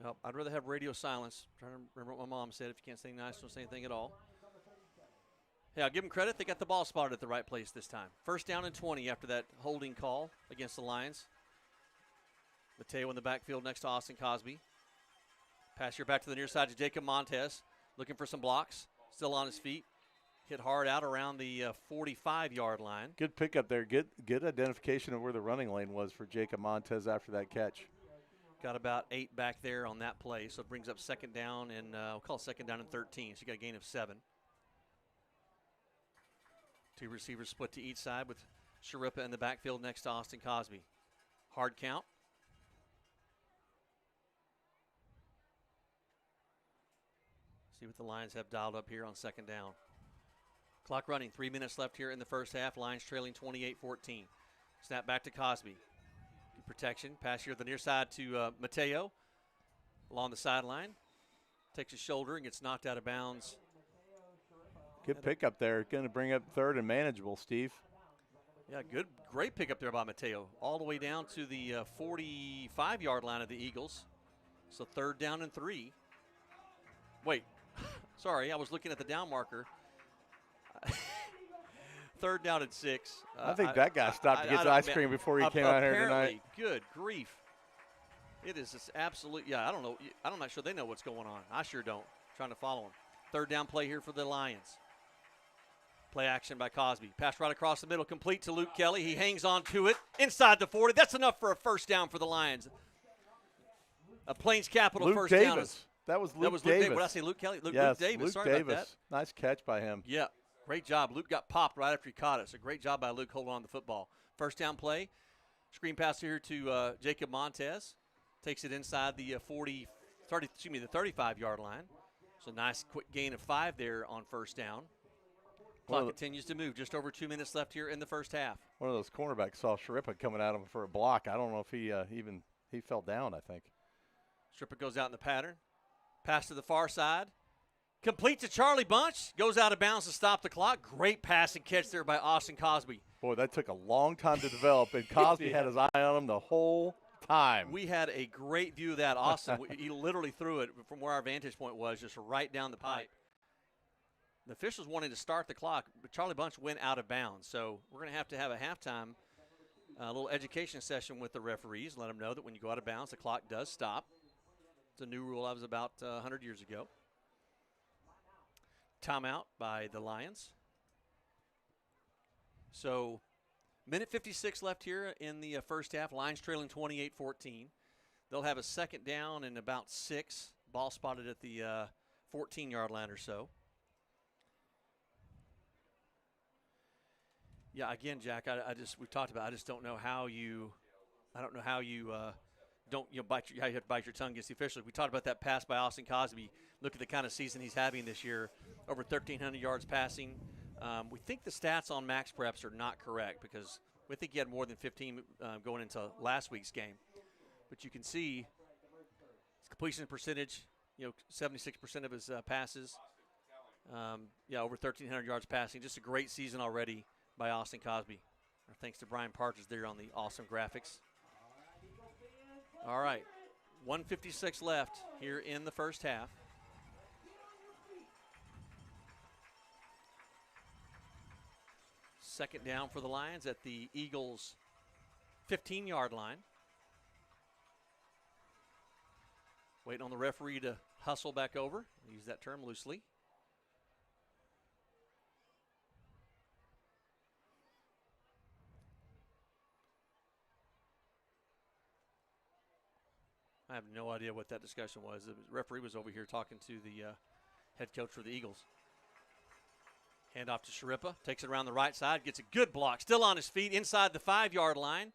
Well, I'd rather have radio silence. I'm trying to remember what my mom said. If you can't say nice, don't say anything at all. Hey, I'll give them credit. They got the ball spotted at the right place this time. First down and 20 after that holding call against the Lions. Mateo in the backfield next to Austin Cosby. Pass here back to the near side to Jacob Montez. Looking for some blocks. Still on his feet. Hit hard out around the 45-yard line. Good pickup there. Good identification of where the running lane was for Jacob Montez after that catch. Got about 8 back there on that play, so it brings up second down, and we'll call it second down and 13. So you got a gain of 7. 2 receivers split to each side with Sharippa in the backfield next to Austin Cosby. Hard count. See what the Lions have dialed up here on second down. Clock running, 3 minutes left here in the first half. Lions trailing 28-14. Snap back to Cosby. Good protection. Pass here to the near side to Mateo along the sideline. Takes his shoulder and gets knocked out of bounds. Good pickup there. Going to bring up third and manageable, Steve. Yeah, great pickup there by Mateo. All the way down to the 45-yard line of the Eagles. So third down and 3. Wait, sorry, I was looking at the down marker. Third down and 6. I think that guy stopped to get the ice cream before he came out here tonight. Good grief. It is just absolute. Yeah, I don't know. I'm not sure they know what's going on. I sure don't. Trying to follow him. Third down play here for the Lions. Play action by Cosby. Pass right across the middle, complete to Luke Kelly. He hangs on to it inside the 40. That's enough for a first down for the Lions. A Plains Capital Luke first Davis. down. That was Luke Davis. What did I say, Luke Kelly? Yes, Luke Davis. Luke Sorry Davis. about that. Nice catch by him. Yeah, great job. Luke got popped right after he caught it. So great job by Luke holding on to the football. First down play. Screen pass here to Jacob Montez. Takes it inside the 35-yard line. So nice quick gain of 5 there on first down. Clock continues to move. Just over 2 minutes left here in the first half. One of those cornerbacks saw Sharippa coming at him for a block. I don't know if he fell down, I think. Sharippa goes out in the pattern. Pass to the far side. Complete to Charlie Bunch. Goes out of bounds to stop the clock. Great pass and catch there by Austin Cosby. Boy, that took a long time to develop, and Cosby had his eye on him the whole time. We had a great view of that. Austin, he literally threw it from where our vantage point was, just right down the pipe. The officials wanted to start the clock, but Charlie Bunch went out of bounds. So we're going to have a halftime, a little education session with the referees. Let them know that when you go out of bounds, the clock does stop. It's a new rule that was about 100 years ago. Timeout by the Lions. So minute 56 left here in the first half. Lions trailing 28-14. They'll have a second down and about 6. Ball spotted at the 14-yard line or so. Yeah, again, Jack, we talked about. I just don't know how you. I don't know how you don't bite how you have to bite your tongue against the officials. We talked about that pass by Austin Cosby. Look at the kind of season he's having this year. Over 1,300 yards passing. We think the stats on Max Preps are not correct because we think he had more than 15 going into last week's game. But you can see his completion percentage. 76% of his passes. Over 1,300 yards passing. Just a great season already by Austin Cosby. Our thanks to Brian Partridge there on the awesome graphics. All right, 1:56 left here in the first half. Second down for the Lions at the Eagles' 15-yard line. Waiting on the referee to hustle back over. Use that term loosely. I have no idea what that discussion was. The referee was over here talking to the head coach for the Eagles. Hand off to Sharippa. Takes it around the right side. Gets a good block. Still on his feet inside the 5-yard line.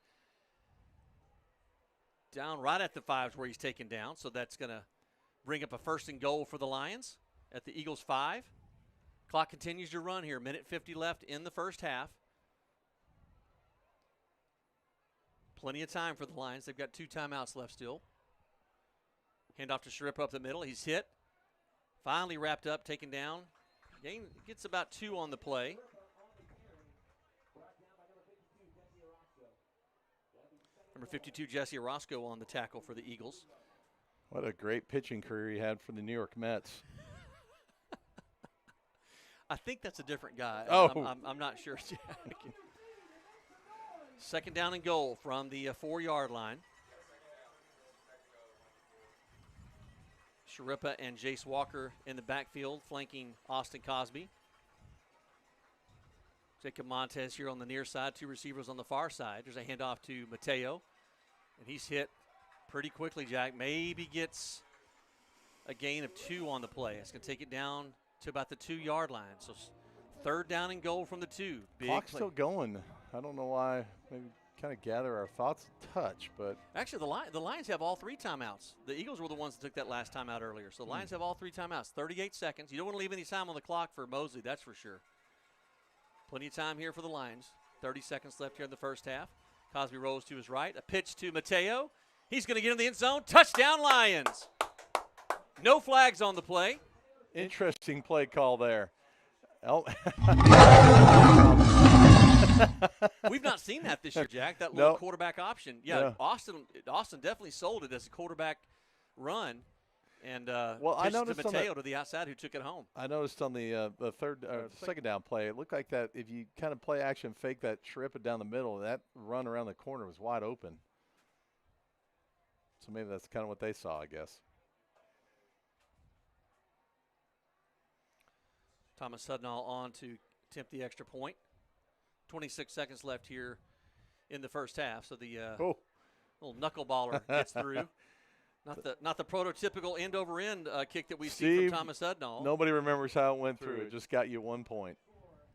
Down right at the 5 is where he's taken down. So that's going to bring up a first and goal for the Lions at the Eagles' 5. Clock continues to run here. Minute 50 left in the first half. Plenty of time for the Lions. They've got 2 timeouts left still. Hand off to Sharippa up the middle. He's hit. Finally wrapped up, taken down. Gets about 2 on the play. Number 52, Jesse Orozco on the tackle for the Eagles. What a great pitching career he had for the New York Mets. I think that's a different guy. Oh. I'm not sure. Second down and goal from the 4-yard line. Sharippa and Jace Walker in the backfield, flanking Austin Cosby. Jacob Montez here on the near side, 2 receivers on the far side. There's a handoff to Mateo, and he's hit pretty quickly, Jack. Maybe gets a gain of 2 on the play. It's going to take it down to about the 2-yard line. So 3rd down and goal from the 2. Big Clock's play. still going. I don't know why. Maybe kind of gather our thoughts a touch, but Actually, the Lions have all 3 timeouts. The Eagles were the ones that took that last timeout earlier. So the Lions have all 3 timeouts. 38 seconds. You don't want to leave any time on the clock for Mosley, that's for sure. Plenty of time here for the Lions. 30 seconds left here in the first half. Cosby rolls to his right. A pitch to Mateo. He's going to get in the end zone. Touchdown, Lions. No flags on the play. interesting play call there. We've not seen that this year, Jack. That little Nope. quarterback option. Yeah, Austin definitely sold it as a quarterback run, and I noticed to Mateo to the outside who took it home. I noticed on the second down play, it looked like that if you kind of play action fake that Sharippa down the middle, that run around the corner was wide open. So maybe that's kind of what they saw, I guess. Thomas Sudnall on to attempt the extra point. 26 seconds left here in the first half, so the little knuckleballer gets through. Not the prototypical end-over-end kick that we see from Thomas Sudnall. Nobody remembers how it went through. It just got you 1 point.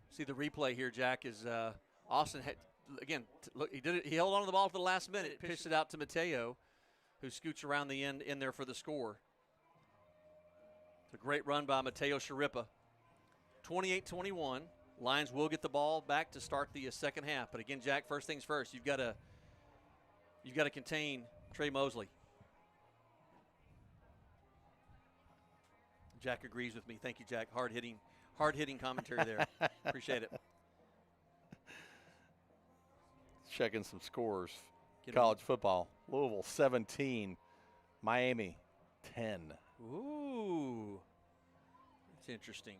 See the replay here, Jack, is Austin had, again, look, he did it. He held on to the ball for the last minute, pitched it out to Mateo, who scoots around the end in there for the score. It's a great run by Mateo Sharippa. 28-21. Lions will get the ball back to start the second half. But again, Jack, first things first, you've got to contain Trey Mosley. Jack agrees with me. Thank you, Jack. Hard hitting commentary there. Appreciate it. Checking some scores. College football. Louisville 17, Miami 10. Ooh, that's interesting.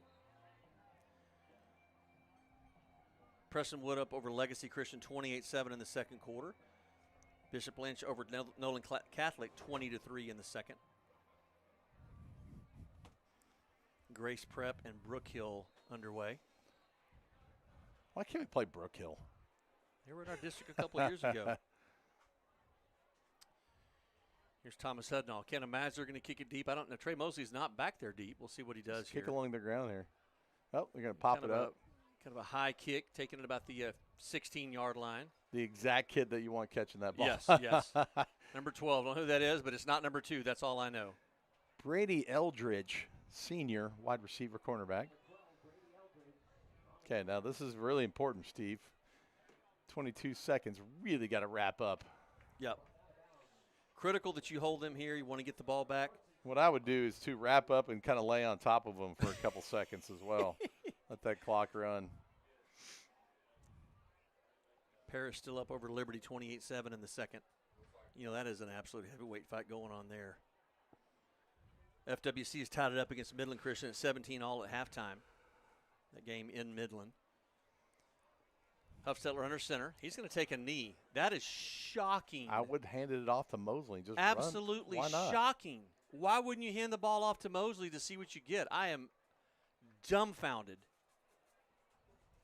Preston Wood up over Legacy Christian 28-7 in the second quarter. Bishop Lynch over Nolan Catholic 20-3 in the second. Grace Prep and Brook Hill underway. Why can't we play Brook Hill? They were in our district a couple of years ago. Here's Thomas Hudnall. Can't imagine they're going to kick it deep. I don't know. Trey Mosley's not back there deep. We'll see what he does here. Kick along the ground here. Oh, they're going to pop it up. Kind of a high kick, taking it about the 16-yard line. The exact kid that you want catching that ball. Yes. Number 12. I don't know who that is, but it's not number 2. That's all I know. Brady Eldridge, senior, wide receiver, cornerback. Okay, now this is really important, Steve. 22 seconds. Really got to wrap up. Yep. Critical that you hold them here. You want to get the ball back. What I would do is to wrap up and kind of lay on top of them for a couple seconds as well. Let that clock run. Paris still up over Liberty 28-7 in the second. You know, that is an absolute heavyweight fight going on there. FWC has tied it up against Midland Christian at 17 all at halftime. That game in Midland. Huffstetler under center. He's going to take a knee. That is shocking. I would hand it off to Mosley. Just absolutely run. Why not? Shocking. Why wouldn't you hand the ball off to Mosley to see what you get? I am dumbfounded.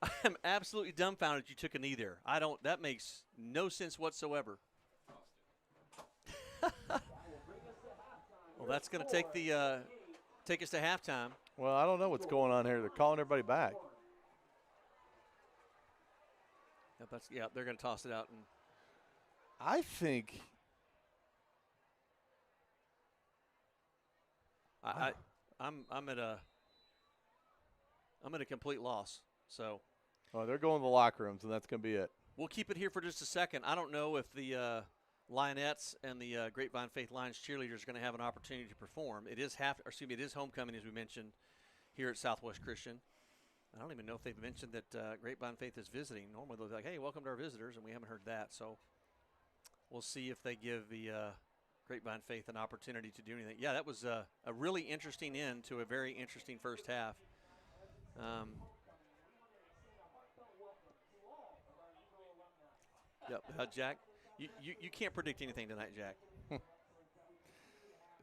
I am absolutely dumbfounded you took a knee there. That makes no sense whatsoever. Well, that's going to take us to halftime. Well, I don't know what's going on here. They're calling everybody back. They're going to toss it out. And I think I'm at a complete loss. So, they're going to the locker rooms, and that's going to be it. We'll keep it here for just a second. I don't know if the Lionettes and the Grapevine Faith Lions cheerleaders are going to have an opportunity to perform. It is it is homecoming, as we mentioned, here at Southwest Christian. I don't even know if they've mentioned that Grapevine Faith is visiting. Normally they'll be like, hey, welcome to our visitors, and we haven't heard that. So we'll see if they give the Grapevine Faith an opportunity to do anything. Yeah, that was a really interesting end to a very interesting first half. Jack, you can't predict anything tonight, Jack.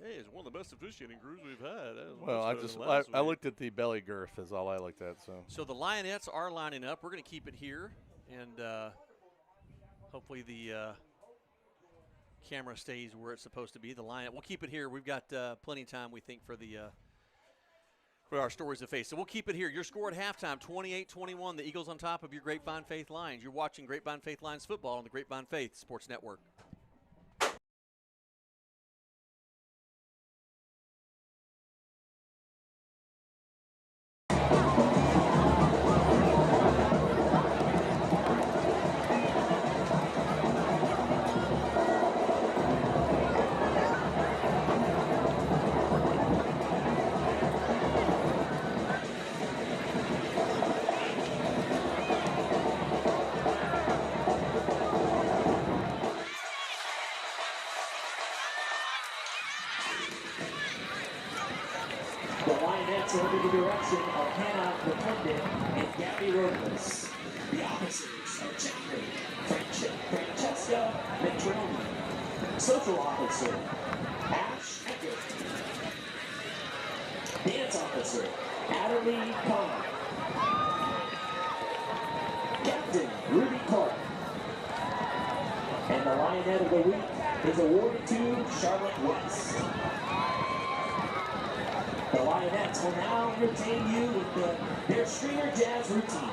Hey, it's one of the best officiating crews we've had. Well, I looked at the belly girth is all I looked at. So the Lionettes are lining up. We're going to keep it here, and hopefully the camera stays where it's supposed to be. We'll keep it here. We've got plenty of time, we think, for our stories of faith. So we'll keep it here. Your score at halftime, 28-21. The Eagles on top of your Grapevine Faith Lions. You're watching Grapevine Faith Lions football on the Grapevine Faith Sports Network. Under the direction of Hannah Pretendant and Gabby Robles. The officers are Jeffrey, Francesca Metroni. Social officer, Ash Eckert. Dance officer, Adderley Cohen. Captain, Ruby Clark. And the Lionette of the Week is awarded to Charlotte West. The Lionettes will now entertain you with their Streamer Jazz routine.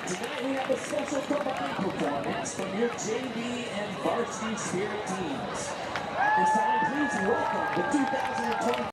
Tonight we have a special combined performance from your JV and Varsity Spirit teams. At this time, please welcome the 2020.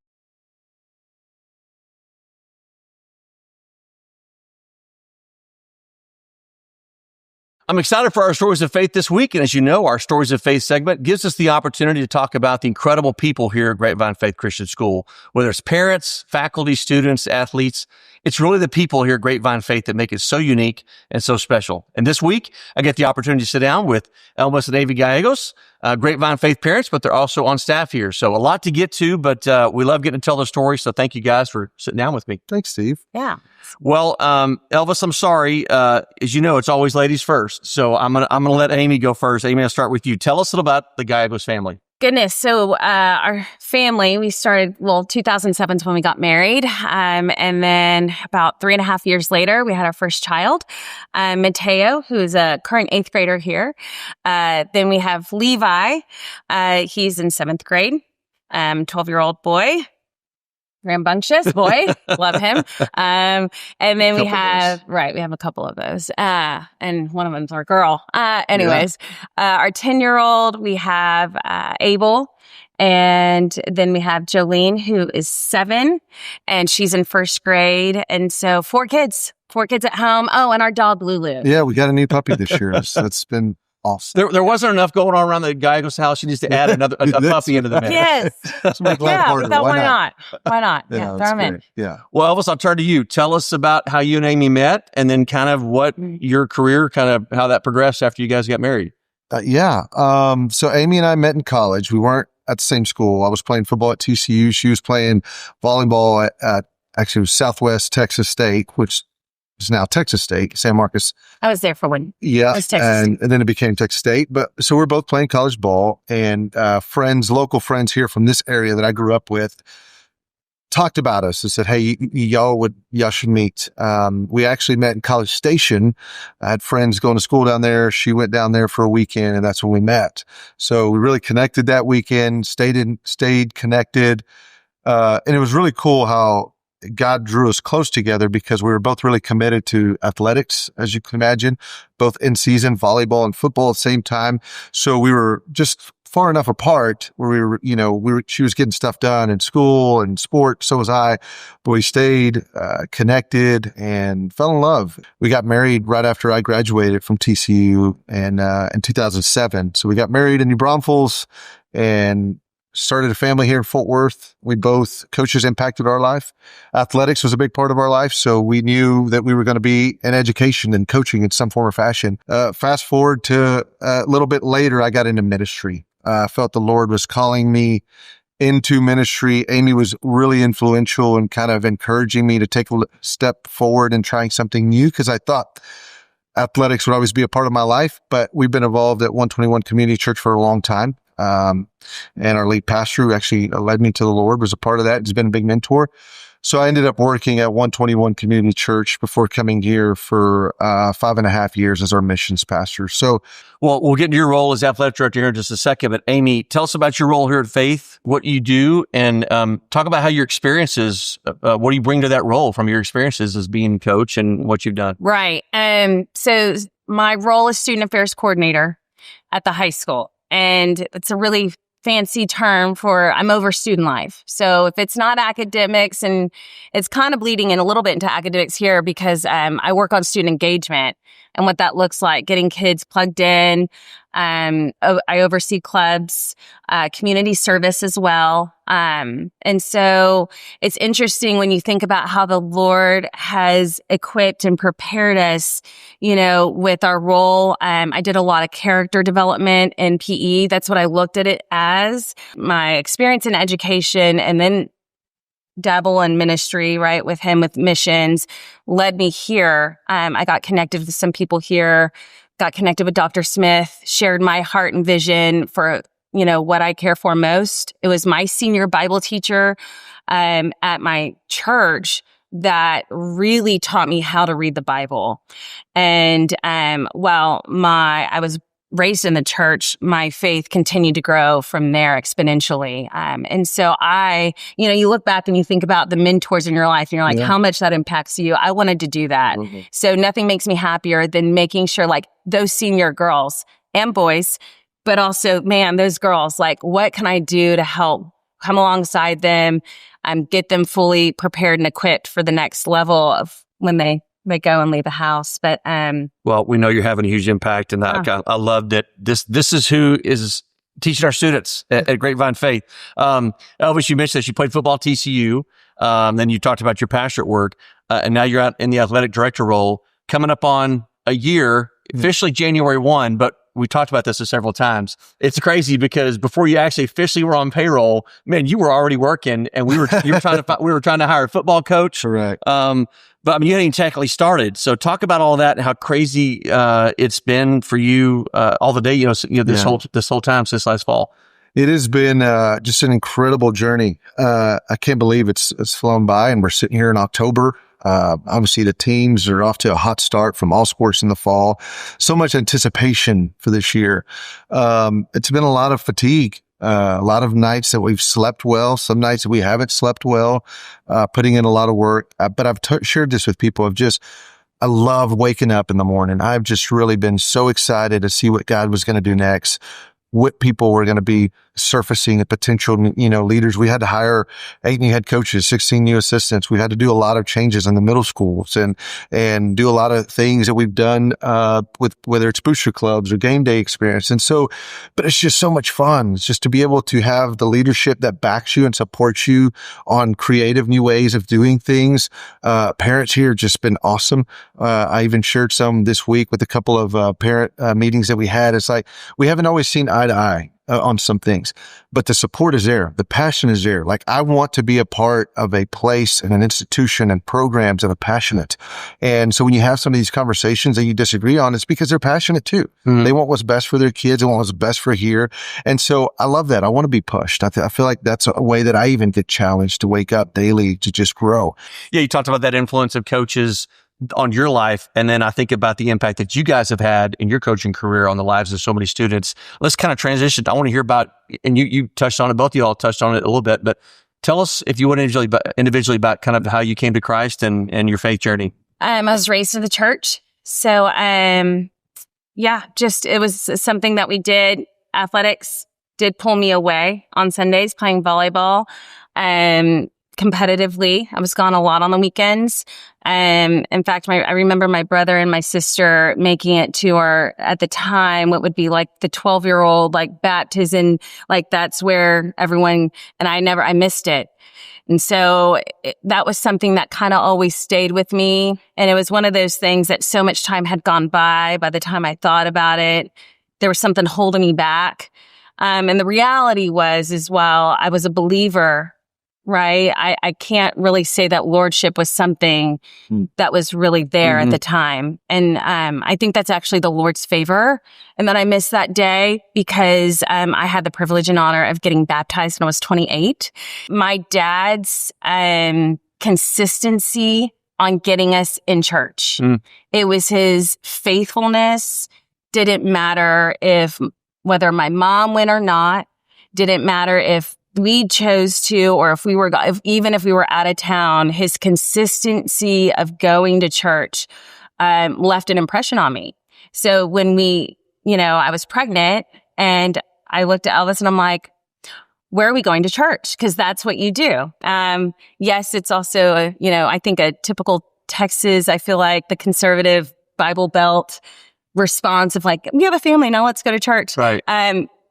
I'm excited for our Stories of Faith this week. And as you know, our Stories of Faith segment gives us the opportunity to talk about the incredible people here at Grapevine Faith Christian School, whether it's parents, faculty, students, athletes. It's really the people here at Grapevine Faith that make it so unique and so special. And this week, I get the opportunity to sit down with Elvis and Avi Gallegos, Grapevine Faith parents, but they're also on staff here. So a lot to get to, but we love getting to tell the story. So thank you guys for sitting down with me. Thanks, Steve. Yeah. Well, Elvis, I'm sorry. As you know, it's always ladies first. So I'm gonna let Amy go first. Amy, I'll start with you. Tell us a little about the Gallegos family. Goodness. So our family, we started, 2007 is when we got married. And then about 3.5 years later, we had our first child, Mateo, who is a current 8th grader here. Then we have Levi. He's in 7th grade, 12-year-old boy. Rambunctious boy. Love him. And then we have a couple of those. And one of them's our girl. Our 10-year-old, we have Abel, And then we have Jolene, who is 7, and she's in 1st grade. And so 4 kids at home. Oh, and our dog Lulu. Yeah, we got a new puppy this year. That's been awesome. There wasn't enough going on around the Gallegos house. She needs to add a puppy into the mix. Yes. Yeah, we thought, why not? Why not? Yeah, throw them in. Yeah. Well, Elvis, I'll turn to you. Tell us about how you and Amy met, and then kind of what your career, kind of how that progressed after you guys got married. So Amy and I met in college. We weren't at the same school. I was playing football at TCU. She was playing volleyball at actually it was Southwest Texas State, which is now Texas State, San Marcos. I was there for one. Yeah. It was Texas State. And then it became Texas State. But so we're both playing college ball, and local friends here from this area that I grew up with talked about us and said, hey, y'all should meet. We actually met in College Station. I had friends going to school down there. She went down there for a weekend, and that's when we met. So we really connected that weekend, stayed connected. And it was really cool how God drew us close together because we were both really committed to athletics, as you can imagine, both in season, volleyball and football at the same time. So we were just far enough apart where she was getting stuff done in school and sport. So was I, but we stayed connected and fell in love. We got married right after I graduated from TCU in 2007. So we got married in New Braunfels and started a family here in Fort Worth. Coaches impacted our life. Athletics was a big part of our life. So we knew that we were going to be in education and coaching in some form or fashion. Fast forward to a little bit later, I got into ministry. I felt the Lord was calling me into ministry. Amy was really influential and kind of encouraging me to take a step forward and trying something new because I thought athletics would always be a part of my life. But we've been involved at 121 Community Church for a long time. And our lead pastor, who actually led me to the Lord, was a part of that. He's been a big mentor. So I ended up working at 121 Community Church before coming here for 5.5 years as our missions pastor. So, well, we'll get to your role as athletic director here in just a second. But Amy, tell us about your role here at Faith, what you do, and talk about how your experiences, what do you bring to that role from your experiences as being coach and what you've done? Right. So my role is student affairs coordinator at the high school. And it's a really fancy term for I'm over student life. So if it's not academics, and it's kind of bleeding in a little bit into academics here because I work on student engagement and what that looks like, getting kids plugged in. I oversee clubs, community service as well. And so it's interesting when you think about how the Lord has equipped and prepared us, with our role. I did a lot of character development in PE. That's what I looked at it as. My experience in education and then dabble in ministry, right, with missions, led me here. I got connected with some people here, got connected with Dr. Smith, shared my heart and vision for, what I care for most. It was my senior Bible teacher at my church that really taught me how to read the Bible. And while I was raised in the church, my faith continued to grow from there exponentially. And so you look back and you think about the mentors in your life and you're like, how much that impacts you. I wanted to do that. Mm-hmm. So nothing makes me happier than making sure those senior girls and boys, but also, man, those girls, what can I do to help come alongside them, get them fully prepared and equipped for the next level of when they go and leave the house. But well, we know you're having a huge impact, and I love that this is who is teaching our students at Grapevine Faith. Elvis, you mentioned that you played football at TCU, then you talked about your pastorate work, and now you're out in the athletic director role, coming up on a year, officially January 1, but we talked about this several times. It's crazy because before you actually officially were on payroll, man, you were already working, and we were trying to hire a football coach. Correct. But you hadn't even technically started. So talk about all that and how crazy it's been for you all the day. This whole time since last fall. It has been just an incredible journey. I can't believe it's flown by, and we're sitting here in October. Obviously, the teams are off to a hot start from all sports in the fall. So much anticipation for this year. It's been a lot of fatigue. A lot of nights that we've slept well, some nights that we haven't slept well, putting in a lot of work. But I've shared this with people I love waking up in the morning. I've just really been so excited to see what God was going to do next, what people were going to be surfacing at potential, leaders. We had to hire 8 new head coaches, 16 new assistants. We had to do a lot of changes in the middle schools and do a lot of things that we've done, with whether it's booster clubs or game day experience. And so, but it's just so much fun. It's just to be able to have the leadership that backs you and supports you on creative new ways of doing things. Parents here have just been awesome. I even shared some this week with a couple of parent meetings that we had. It's like, we haven't always seen eye to eye on some things, but the support is there. The passion is there. Like, I want to be a part of a place and an institution and programs that are passionate. And so when you have some of these conversations that you disagree on, it's because they're passionate too. Mm-hmm. They want what's best for their kids. They want what's best for here. And so I love that. I want to be pushed. I feel like that's a way that I even get challenged to wake up daily to just grow. Yeah. You talked about that influence of coaches on your life. And then I think about the impact that you guys have had in your coaching career on the lives of so many students. Let's kind of transition. I want to hear about, and you touched on it, both of y'all touched on it a little bit, but tell us, if you would, individually about kind of how you came to Christ and your faith journey. I was raised in the church. So, it was something that we did. Athletics did pull me away on Sundays playing volleyball. Competitively. I was gone a lot on the weekends. In fact, I remember my brother and my sister making it to at the time, what would be like the 12-year-old, like baptism, like that's where everyone, and I missed it. And so that was something that kind of always stayed with me. And it was one of those things that so much time had gone by the time I thought about it, there was something holding me back. And the reality was as well, I was a believer, right? I can't really say that lordship was something that was really there at the time. And I think that's actually the Lord's favor. And then I missed that day because I had the privilege and honor of getting baptized when I was 28. My dad's consistency on getting us in church. It was his faithfulness. Didn't matter whether my mom went or not. Didn't matter if we chose to, or even if we were out of town, his consistency of going to church left an impression on me. So when I was pregnant and I looked at Elvis and I'm like, where are we going to church? Because that's what you do. Yes, it's also, I think a typical Texas, I feel like the conservative Bible Belt response of like, we have a family, now let's go to church. Right.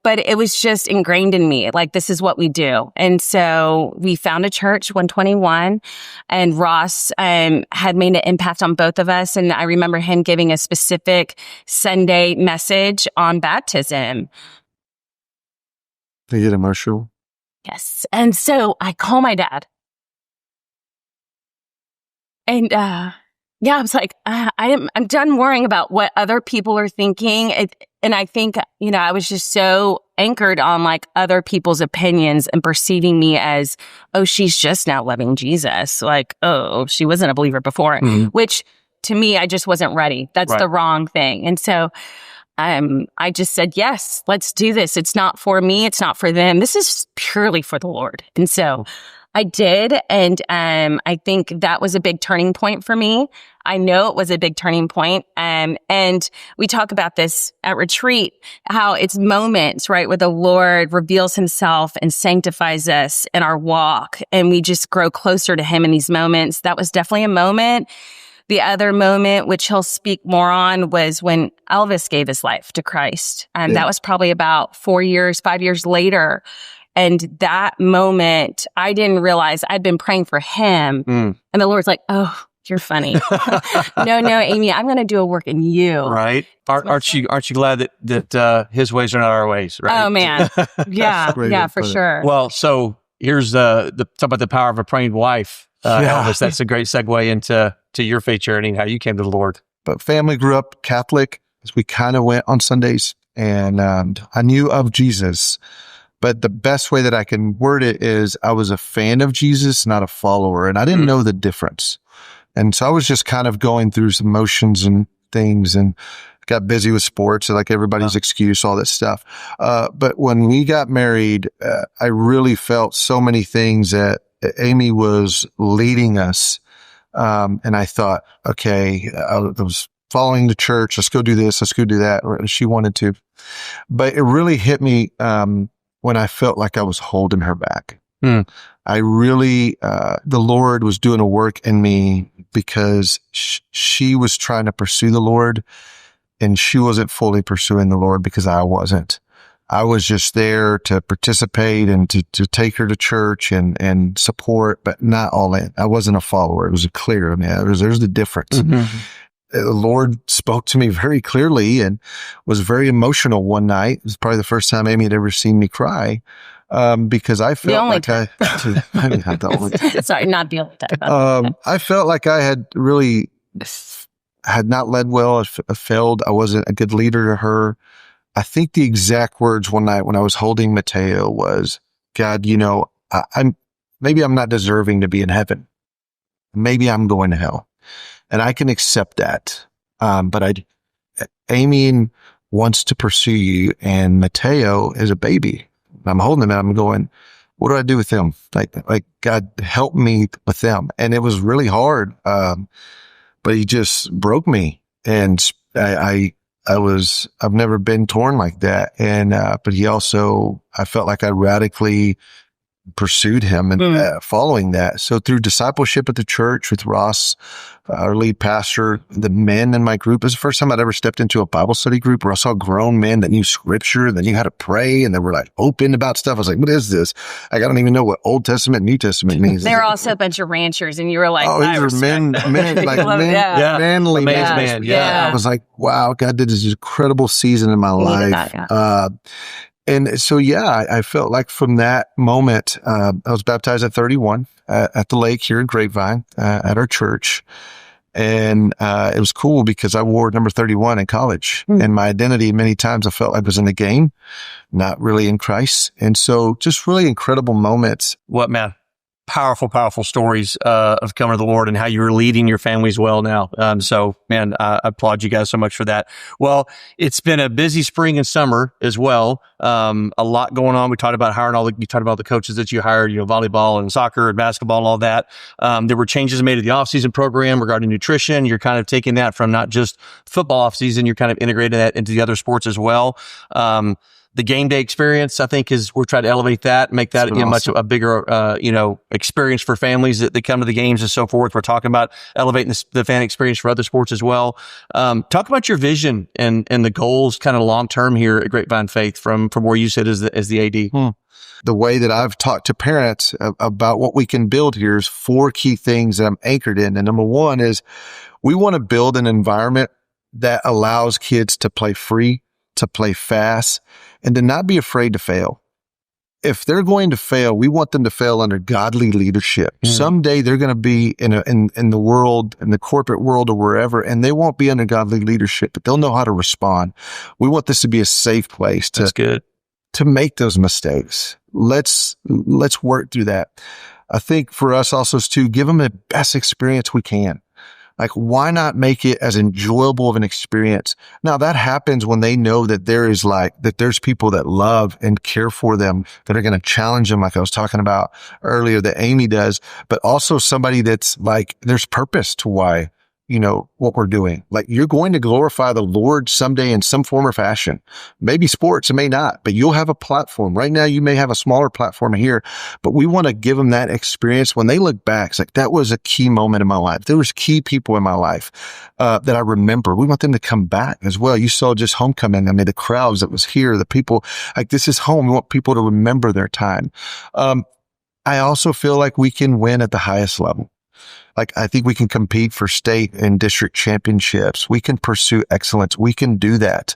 But it was just ingrained in me. Like, this is what we do. And so we found a church, 121, and Ross had made an impact on both of us. And I remember him giving a specific Sunday message on baptism. They get emotional. Yes. And so I call my dad. And I was like, I'm done worrying about what other people are thinking. And I think, I was just so anchored on like other people's opinions and perceiving me as, oh, she's just now loving Jesus. Like, oh, she wasn't a believer before, which to me, I just wasn't ready. That's the wrong thing. And so I just said, yes, let's do this. It's not for me. It's not for them. This is purely for the Lord. And so I did. And I think that was a big turning point for me. I know it was a big turning point. And we talk about this at retreat, how it's moments, right, where the Lord reveals himself and sanctifies us in our walk. And we just grow closer to him in these moments. That was definitely a moment. The other moment, which he'll speak more on, was when Elvis gave his life to Christ. And that was probably about 5 years later. And that moment, I didn't realize I'd been praying for him. And the Lord's like, oh, you're funny. No, Amy, I'm going to do a work in you. Right. Aren't you glad that his ways are not our ways, right? Oh, man. Yeah, for sure. Well, so here's talk about the power of a praying wife. Elvis, that's a great segue into your faith journey and how you came to the Lord. But family grew up Catholic, as we kind of went on Sundays. And I knew of Jesus. But the best way that I can word it is I was a fan of Jesus, not a follower. And I didn't know the difference. And so I was just kind of going through some motions and things and got busy with sports, like everybody's excuse, all that stuff. But when we got married, I really felt so many things that Amy was leading us. And I thought, okay, I was following the church. Let's go do this. Let's go do that. Or she wanted to. But it really hit me when I felt like I was holding her back. I really, the Lord was doing a work in me because she was trying to pursue the Lord and she wasn't fully pursuing the Lord because I wasn't. I was just there to participate and to take her to church and support, but not all in. I wasn't a follower. It was clear. I mean, there's the difference. The Lord spoke to me very clearly and was very emotional one night. It was probably the first time Amy had ever seen me cry. Because I felt like I mean, not the only time. Sorry, not the only time. I felt like I had really had not led well. I failed. I wasn't a good leader to her. I think the exact words one night when I was holding Mateo was, God, you know, maybe I'm not deserving to be in heaven. Maybe I'm going to hell. And I can accept that. But Amy wants to pursue you, and Mateo is a baby. I'm holding him and I'm going, what do I do with them? Like God help me with them. And it was really hard. But he just broke me. And I've never been torn like that. And, but I felt like I radically pursued him and following that. So through discipleship at the church with Ross, our lead pastor, the men in my group, it was the first time I'd ever stepped into a Bible study group where I saw grown men that knew scripture, that knew how to pray, and they were like open about stuff. I was like, what is this? I don't even know what Old Testament, New Testament means. They're also a bunch of ranchers, and you were like, these are men, manly men. Yeah. I was like, wow, God did this incredible season in my life. And so, I felt like from that moment, I was baptized at 31 at the lake here in Grapevine at our church. And it was cool because I wore number 31 in college. And my identity, many times I felt like I was in the game, not really in Christ. And so just really incredible moments. What, man? Powerful stories of coming to the Lord and how you're leading your families well now. So, man, I applaud you guys so much for that. Well, it's been a busy spring and summer as well. A lot going on. We talked about hiring you talked about the coaches that you hired, volleyball and soccer and basketball and all that. There were changes made to the off-season program regarding nutrition. You're kind of taking that from not just football off-season, you're kind of integrating that into the other sports as well. The game day experience, I think, we're trying to elevate that, make that much a bigger, experience for families that come to the games and so forth. We're talking about elevating the fan experience for other sports as well. Talk about your vision and the goals kind of long term here at Grapevine Faith from where you sit as the AD. The way that I've talked to parents about what we can build here is 4 key things that I'm anchored in. And number 1 is we want to build an environment that allows kids to play free, to play fast, and to not be afraid to fail. If they're going to fail, we want them to fail under godly leadership. Someday they're going to be in the world, in the corporate world or wherever, and they won't be under godly leadership, but they'll know how to respond. We want this to be a safe place to make those mistakes. Let's work through that. I think for us also is to give them the best experience we can. Like, why not make it as enjoyable of an experience? Now, that happens when they know that there's people that love and care for them, that are going to challenge them, like I was talking about earlier, that Amy does, but also somebody that's like, there's purpose to why, what we're doing. Like, you're going to glorify the Lord someday in some form or fashion. Maybe sports, it may not, but you'll have a platform. Right now, you may have a smaller platform here, but we want to give them that experience. When they look back, it's like, that was a key moment in my life. There was key people in my life that I remember. We want them to come back as well. You saw just homecoming. I mean, the crowds that was here, the people, like, this is home. We want people to remember their time. I also feel like we can win at the highest level. Like, I think we can compete for state and district championships. We can pursue excellence. We can do that.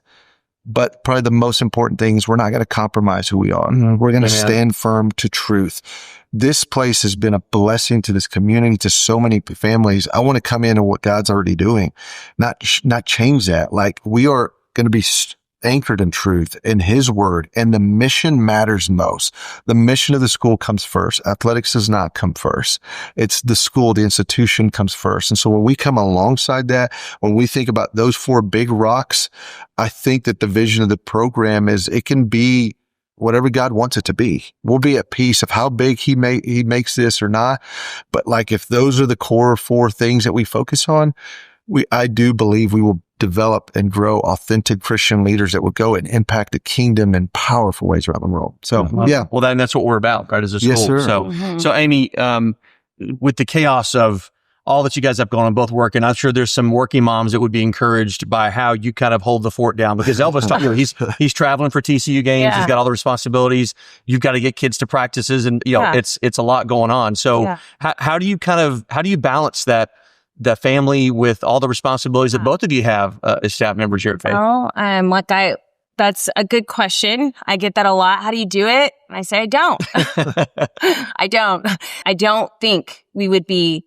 But probably the most important thing is we're not going to compromise who we are. We're going to stand firm to truth. This place has been a blessing to this community, to so many families. I want to come in on what God's already doing, not change that. Like, we are going to be anchored in truth, in His word, and the mission matters most. The mission of the school comes first. Athletics does not come first. It's the school, the institution comes first. And so when we come alongside that, when we think about those 4 big rocks, I think that the vision of the program is it can be whatever God wants it to be. We'll be at peace of how big He makes this or not. But like, if those are the core 4 things that we focus on, I do believe we will develop and grow authentic Christian leaders that will go and impact the kingdom in powerful ways around the world. So, yeah. Well, that's what we're about, right, as a school. Yes, sir. So Amy, with the chaos of all that you guys have going on, both working, I'm sure there's some working moms that would be encouraged by how you kind of hold the fort down, because Elvis, he's traveling for TCU games. He's got all the responsibilities. You've got to get kids to practices, and it's a lot going on. So how do you balance that family with all the responsibilities that both of you have as staff members here at Faith? Oh, that's a good question. I get that a lot. How do you do it? And I say, I don't. I don't. I don't think we would be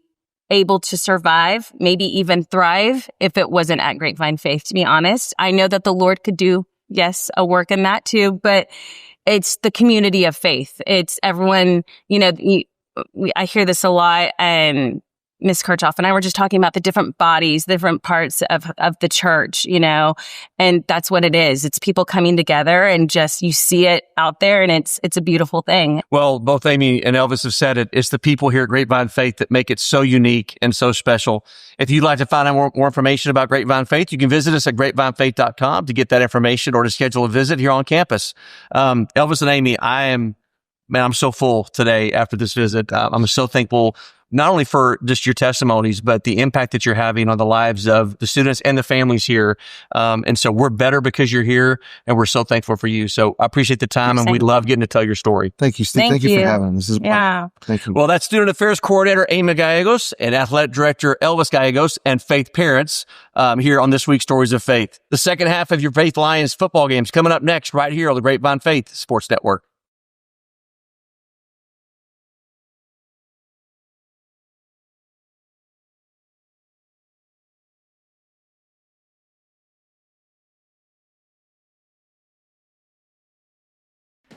able to survive, maybe even thrive, if it wasn't at Grapevine Faith, to be honest. I know that the Lord could do, yes, a work in that too, but it's the community of faith. It's everyone, I hear this a lot, and Miss Kirchhoff and I were just talking about the different bodies, different parts of the church, and that's what it is. It's people coming together, and just, you see it out there, and it's a beautiful thing. Well, both Amy and Elvis have said it. It's the people here at Grapevine Faith that make it so unique and so special. If you'd like to find out more information about Grapevine Faith, you can visit us at grapevinefaith.com to get that information or to schedule a visit here on campus. Elvis and Amy, I'm so full today after this visit. I'm so thankful, not only for just your testimonies, but the impact that you're having on the lives of the students and the families here. And so we're better because you're here, and we're so thankful for you. So I appreciate the time, and we love getting to tell your story. Thank you, Steve. Thank you for having us. This is Thank you. Well, that's Student Affairs Coordinator Amy Gallegos and Athletic Director Elvis Gallegos and Faith parents here on this week's Stories of Faith. The second half of your Faith Lions football games coming up next right here on the Grapevine Faith Sports Network.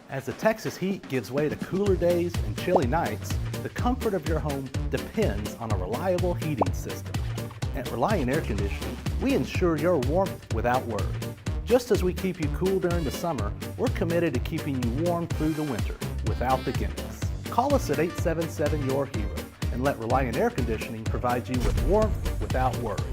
As the Texas heat gives way to cooler days and chilly nights, the comfort of your home depends on a reliable heating system. At Reliant Air Conditioning, we ensure your warmth without worry. Just as we keep you cool during the summer, we're committed to keeping you warm through the winter without the gimmicks. Call us at 877-YOUR-HERO and let Reliant Air Conditioning provide you with warmth without worry.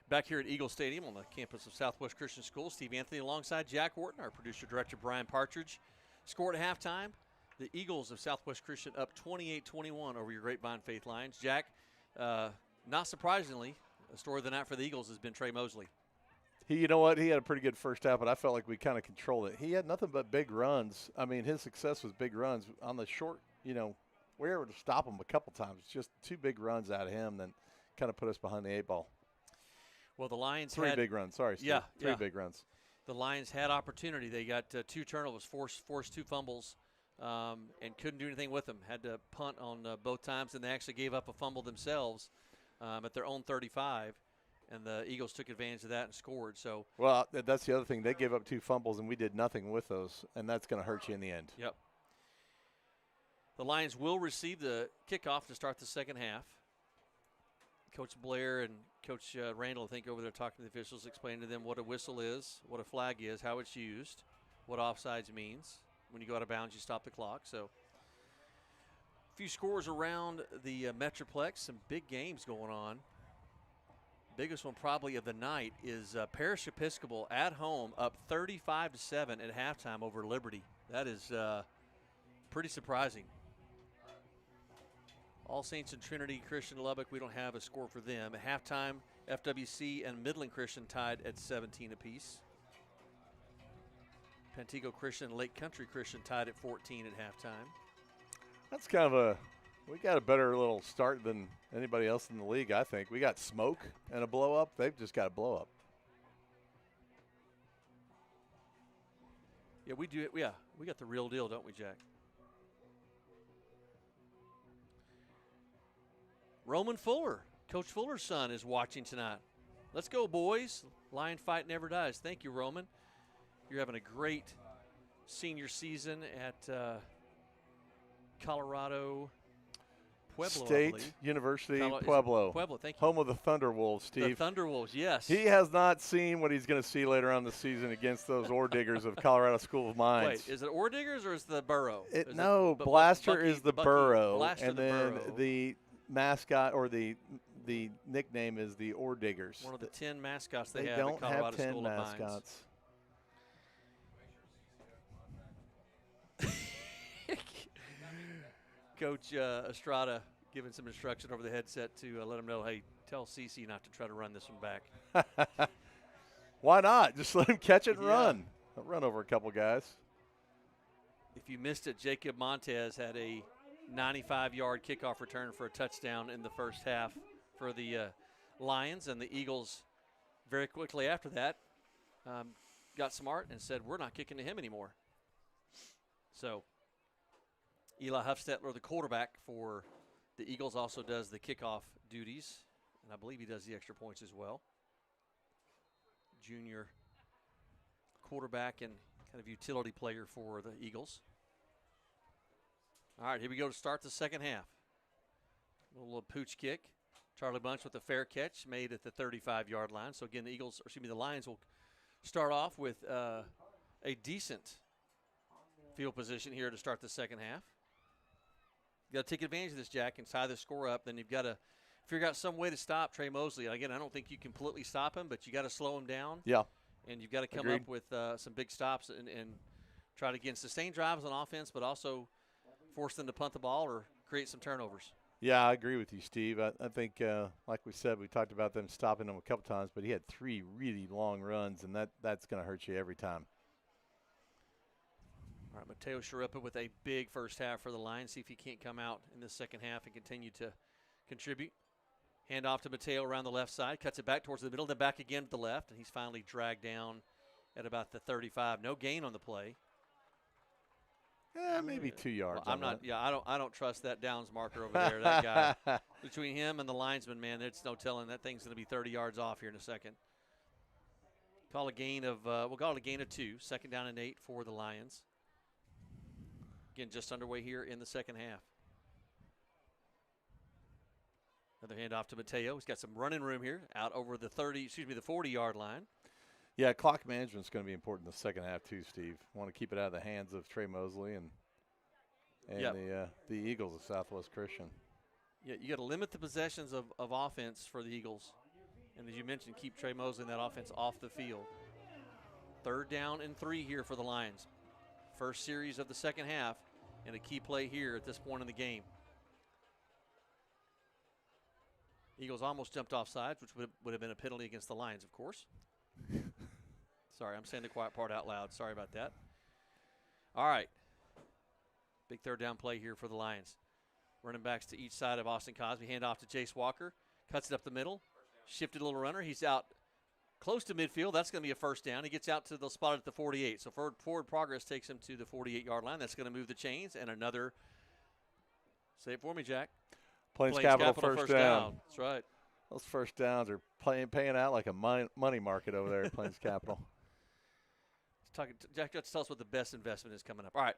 Back here at Egale Stadium on the campus of Southwest Christian School, Steve Anthony alongside Jack Wharton, our producer-director Brian Partridge. Score at halftime, the Eagles of Southwest Christian up 28-21 over your Grapevine Faith Lions. Jack, not surprisingly, the story of the night for the Eagles has been Trey Mosley. You know what? He had a pretty good first half, but I felt like we kind of controlled it. He had nothing but big runs. I mean, his success was big runs. On the short, we were able to stop him a couple times. Just two big runs out of him, then kind of put us behind the eight ball. Well, the Lions Three had big runs. Sorry, Steve. Three big runs. The Lions had opportunity. They got two turnovers, forced two fumbles, and couldn't do anything with them. Had to punt on both times, and they actually gave up a fumble themselves at their own 35. And the Eagles took advantage of that and scored. So, well, that's the other thing. They gave up 2 fumbles, and we did nothing with those, and that's going to hurt you in the end. Yep. The Lions will receive the kickoff to start the second half. Coach Blair and Coach Randall, I think, over there talking to the officials, explaining to them what a whistle is, what a flag is, how it's used, what offsides means. When you go out of bounds, you stop the clock. So, a few scores around the Metroplex, some big games going on. Biggest one probably of the night is Parish Episcopal at home, up 35-7 at halftime over Liberty. That is pretty surprising. All Saints and Trinity Christian Lubbock, we don't have a score for them. At halftime, FWC and Midland Christian tied at 17 apiece. Pantego Christian and Lake Country Christian tied at 14 at halftime. That's kind of we got a better little start than anybody else in the league, I think. We got smoke and a blow up. They've just got a blow up. Yeah, we do. Yeah, we got the real deal, don't we, Jack? Roman Fuller, Coach Fuller's son, is watching tonight. Let's go, boys. Lion fight never dies. Thank you, Roman. You're having a great senior season at Colorado Pueblo State University, Pueblo. Pueblo, thank you. Home of the Thunderwolves, Steve. The Thunderwolves, yes. He has not seen what he's going to see later on the season against those Ore Diggers of Colorado School of Mines. Wait, is it Ore Diggers or is it the Burrow? Blaster is the Bucky, Burrow, Blaster and the then Burrow. the mascot or the nickname is the Ore Diggers. One of the 10 mascots they have don't at Colorado have 10 School mascots. of Mines. Coach Estrada giving some instruction over the headset to let him know, hey, tell CC not to try to run this one back. Why not? Just let him catch it and run. He'll run over a couple guys. If you missed it, Jacob Montez had a 95-yard kickoff return for a touchdown in the first half for the Lions, and the Eagles very quickly after that got smart and said, we're not kicking to him anymore. So Eli Huffstetler, the quarterback for the Eagles, also does the kickoff duties, and I believe he does the extra points as well. Junior quarterback and kind of utility player for the Eagles. All right, here we go to start the second half. A little pooch kick. Charlie Bunch with a fair catch made at the 35-yard line. So again, the Lions will start off with a decent field position here to start the second half. You got to take advantage of this, Jack, and tie the score up. Then you've got to figure out some way to stop Trey Mosley. And again, I don't think you completely stop him, but you got to slow him down. Yeah. And you've got to come Agreed. up with some big stops and try to, again, sustain drives on offense, but also force them to punt the ball or create some turnovers. Yeah, I agree with you, Steve. I think, like we said, we talked about them stopping him a couple times, but he had 3 really long runs, and that's going to hurt you every time. All right, Mateo Sharippa with a big first half for the Lions. See if he can't come out in the second half and continue to contribute. Hand off to Mateo around the left side. Cuts it back towards the middle, then back again to the left, and he's finally dragged down at about the 35. No gain on the play. Yeah, maybe 2 yards. Well, I'm not. Yeah, I don't trust that downs marker over there. That guy between him and the linesman, man, there's no telling that thing's going to be 30 yards off here in a second. Call a gain of. We'll call it a gain of 2. Second down and 8 for the Lions. Again, just underway here in the second half. Another handoff to Mateo. He's got some running room here, out over the 40-yard line. Yeah, clock management's going to be important in the second half too, Steve. Want to keep it out of the hands of Trey Mosley and Yep. the Eagles of Southwest Christian. Yeah, you got to limit the possessions of offense for the Eagles. And as you mentioned, keep Trey Mosley and that offense off the field. 3rd down and 3 here for the Lions. First series of the second half, and a key play here at this point in the game. Eagles almost jumped off sides, which would have been a penalty against the Lions, of course. Sorry, I'm saying the quiet part out loud. Sorry about that. All right. Big 3rd down play here for the Lions. Running backs to each side of Austin Cosby. Hand off to Jace Walker. Cuts it up the middle. Shifted a little runner. He's out close to midfield. That's going to be a first down. He gets out to the spot at the 48. So forward progress takes him to the 48-yard line. That's going to move the chains. And another, say it for me, Jack. Plains Capital first down. That's right. Those first downs are paying out like a money market over there at Plains Capital. Jack, just tell us what the best investment is coming up. All right,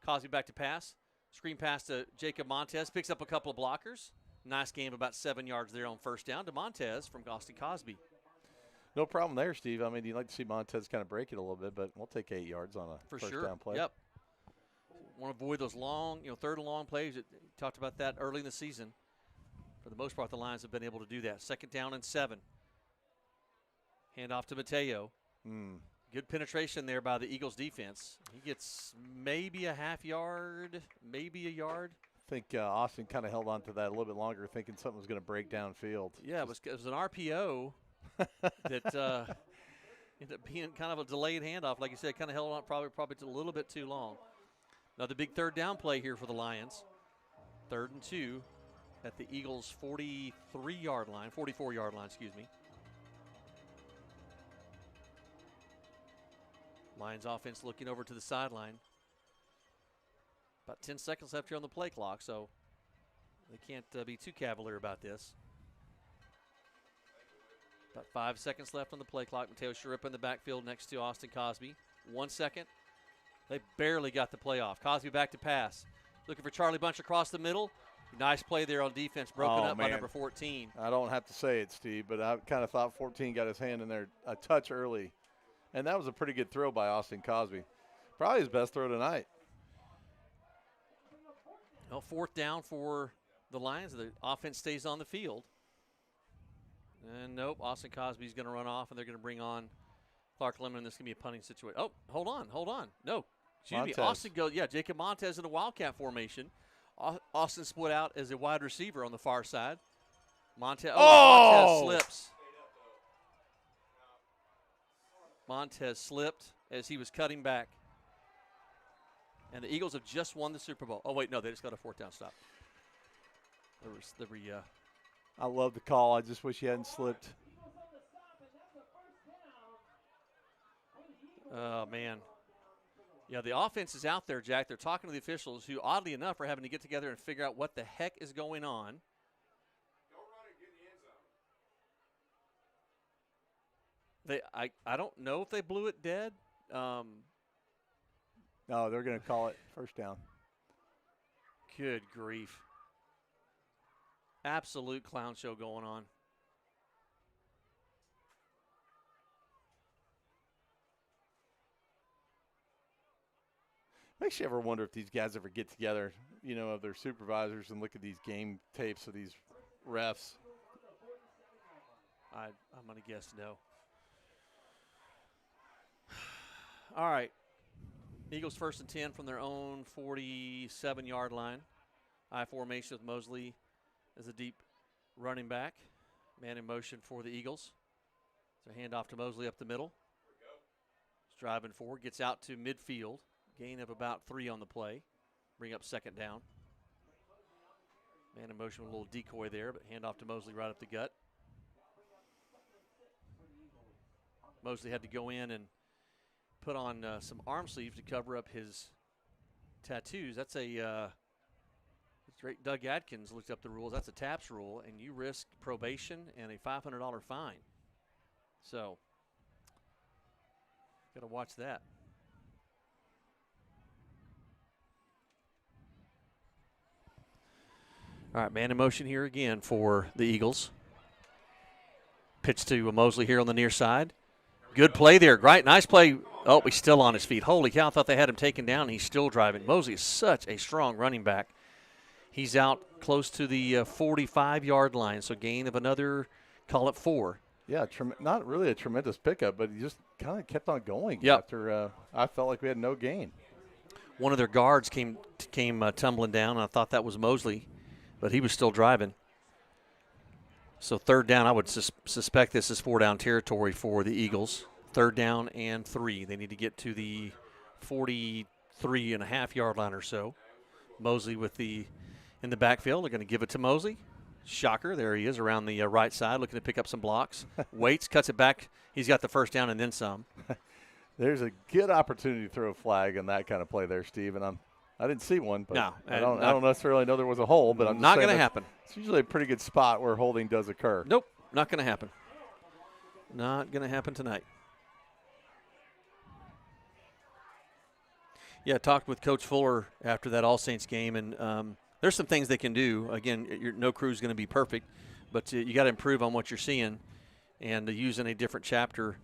Cosby back to pass. Screen pass to Jacob Montez. Picks up a couple of blockers. Nice game, about 7 yards there on first down to Montez from Austin Cosby. No problem there, Steve. I mean, you'd like to see Montez kind of break it a little bit, but we'll take 8 yards on a first down play. Yep. Want to avoid those long, third and long plays. Talked about that early in the season. For the most part, the Lions have been able to do that. 2nd down and 7. Hand off to Mateo. Good penetration there by the Eagles defense. He gets maybe a half yard, maybe a yard. I think Austin kind of held on to that a little bit longer, thinking something was going to break downfield. Yeah, it was an RPO that ended up being kind of a delayed handoff. Like you said, kind of held on probably a little bit too long. Another big third down play here for the Lions. 3rd and 2 at the Eagles' 44-yard line, excuse me. Lions offense looking over to the sideline. About 10 seconds left here on the play clock, so they can't be too cavalier about this. About 5 seconds left on the play clock. Mateo Sharip in the backfield next to Austin Cosby. 1 second. They barely got the play off. Cosby back to pass. Looking for Charlie Bunch across the middle. Nice play there on defense, broken up by number 14. I don't have to say it, Steve, but I kind of thought 14 got his hand in there a touch early. And that was a pretty good throw by Austin Cosby. Probably his best throw tonight. Well, 4th down for the Lions. The offense stays on the field. And nope, Austin Cosby's going to run off, and they're going to bring on Clark Lemon. This is going to be a punting situation. Oh, hold on. No, excuse me. Austin goes, Jacob Montez in a Wildcat formation. Austin split out as a wide receiver on the far side. Montez slips. Montez slipped as he was cutting back. And the Eagles have just won the Super Bowl. Oh, wait, no, they just got a 4th down stop. I love the call. I just wish he hadn't slipped. Oh, man. Yeah, the offense is out there, Jack. They're talking to the officials who, oddly enough, are having to get together and figure out what the heck is going on. I don't know if they blew it dead. No, they're going to call it first down. Good grief. Absolute clown show going on. Makes you ever wonder if these guys ever get together, of their supervisors and look at these game tapes of these refs. I'm going to guess no. All right. Eagles 1st and 10 from their own 47-yard line. I formation with Mosley as a deep running back. Man in motion for the Eagles. So handoff to Mosley up the middle. He's driving forward, gets out to midfield. Gain of about 3 on the play. Bring up 2nd down. Man in motion with a little decoy there, but handoff to Mosley right up the gut. Mosley had to go in and put on some arm sleeves to cover up his tattoos. That's Doug Adkins looked up the rules. That's a TAPS rule, and you risk probation and a $500 fine. So, got to watch that. All right, man in motion here again for the Eagles. Pitch to Mosley here on the near side. Good play there. Great, nice play. Oh, he's still on his feet. Holy cow, I thought they had him taken down, and he's still driving. Mosley is such a strong running back. He's out close to the 45-yard line, so gain of another, call it 4. Yeah, not really a tremendous pickup, but he just kind of kept on going after I felt like we had no gain. One of their guards came tumbling down, and I thought that was Mosley, but he was still driving. So 3rd down, I would suspect this is 4-down territory for the Eagles. 3rd down and 3. They need to get to the 43.5-yard line or so. Mosley in the backfield. They're going to give it to Mosley. Shocker, there he is around the right side looking to pick up some blocks. Waits, cuts it back. He's got the 1st down and then some. There's a good opportunity to throw a flag on that kind of play there, Steve, and I didn't see one, but no, I don't necessarily know there was a hole, but I'm just not going to happen. It's usually a pretty good spot where holding does occur. Nope. not going to happen. Not going to happen tonight. Yeah, I talked with Coach Fuller after that All Saints game, and there's some things they can do. Again, no crew's going to be perfect, but you got to improve on what you're seeing, and using a different chapter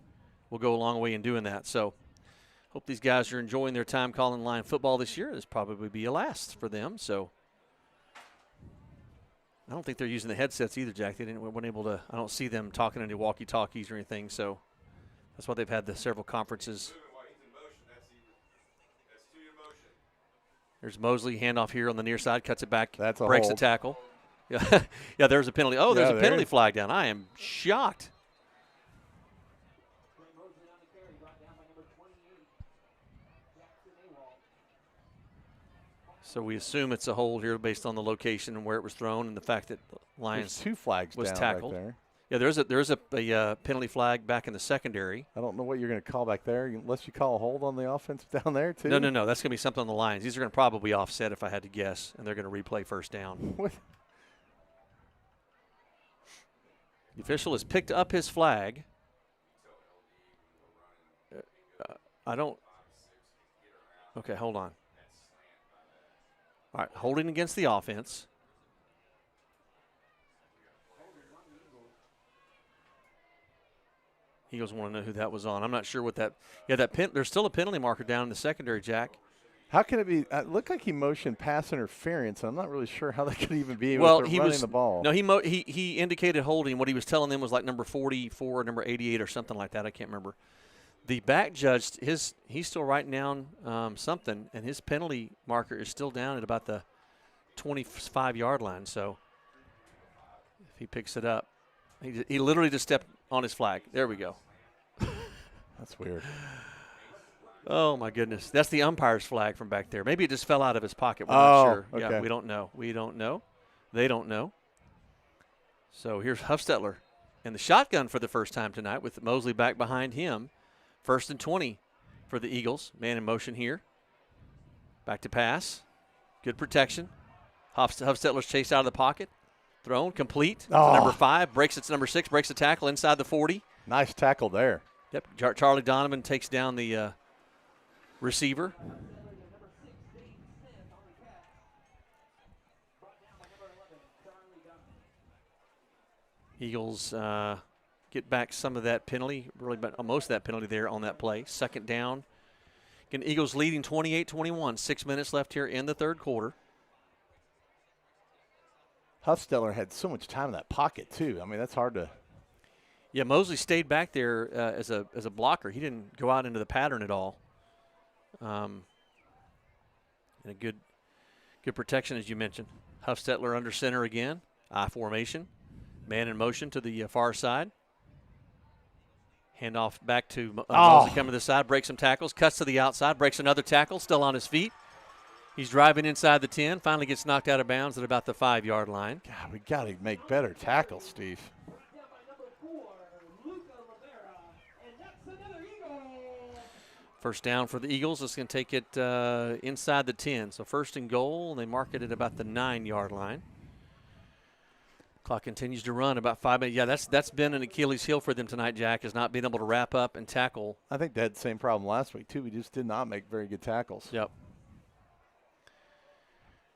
will go a long way in doing that. So hope these guys are enjoying their time calling line football this year. This probably be a last for them. So I don't think they're using the headsets either, Jack. They weren't able to. I don't see them talking into walkie-talkies or anything. So that's why they've had the several conferences. There's Mosley, handoff here on the near side, cuts it back, That's a breaks hold. the tackle. Yeah, yeah. There's a penalty. Oh, there's Yeah, a penalty flag down. I am shocked. So we assume it's a hold here based on the location and where it was thrown and the fact that Lions There's 2 flags was down tackled. back there. Yeah, there's a penalty flag back in the secondary. I don't know what you're going to call back there unless you call a hold on the offense down there, too. No. That's going to be something on the Lions. These are going to probably offset if I had to guess, and they're going to replay first down. What? The official has picked up his flag. I don't. Okay, hold on. All right, holding against the offense. Eagles want to know who that was on. I'm not sure what that. Yeah, there's still a penalty marker down in the secondary, Jack. How can it be? It looked like he motioned pass interference. I'm not really sure how that could even be. Well, if he running was the ball. No, he indicated holding. What he was telling them was like number 44, number 88, or something like that. I can't remember. The back judge, he's still writing down something, and his penalty marker is still down at about the 25-yard line. So if he picks it up, he literally just stepped on his flag. There we go. That's weird. Oh, my goodness. That's the umpire's flag from back there. Maybe it just fell out of his pocket. We're not sure. Okay. Yeah, we don't know. We don't know. They don't know. So here's Huffstetler in the shotgun for the first time tonight with Mosley back behind him. 1st and 20 for the Eagles. Man in motion here. Back to pass. Good protection. Huffstetler's chased out of the pocket. Thrown, complete. To number 5. Breaks it to number 6. Breaks the tackle inside the 40. Nice tackle there. Yep. Charlie Donovan takes down the receiver. Eagles get back some of that penalty, really most of that penalty there on that play. 2nd down. Again, Eagles leading 28-21. 6 minutes left here in the 3rd quarter. Huffstetler had so much time in that pocket, too. I mean, that's hard to. Yeah, Mosley stayed back there as a blocker. He didn't go out into the pattern at all. And a good protection, as you mentioned. Huffstetler under center again. I formation. Man in motion to the far side. Handoff back to Mosley coming to the side. Breaks some tackles. Cuts to the outside. Breaks another tackle. Still on his feet. He's driving inside the 10. Finally gets knocked out of bounds at about the 5-yard line. God, we got to make better tackles, Steve. First down for the Eagles. It's going to take it inside the 10. So 1st and goal, and they mark it at about the 9-yard line. Clock continues to run about 5 minutes. Yeah, that's been an Achilles heel for them tonight, Jack, is not being able to wrap up and tackle. I think they had the same problem last week, too. We just did not make very good tackles. Yep.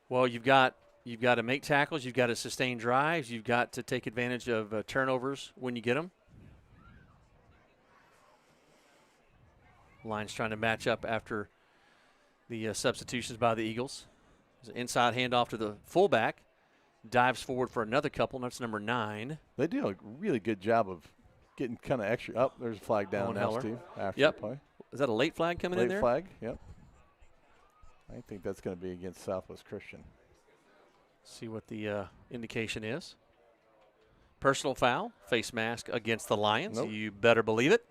Well, you've got to make tackles. You've got to sustain drives. You've got to take advantage of turnovers when you get them. Lions trying to match up after the substitutions by the Eagles. There's an inside handoff to the fullback. Dives forward for another couple. That's number 9. They do a really good job of getting kind of extra. Oh, there's a flag down now, Steve, after the play. Is that a late flag coming in there? Late flag, yep. I think that's going to be against Southwest Christian. See what the indication is. Personal foul, face mask against the Lions. Nope. You better believe it.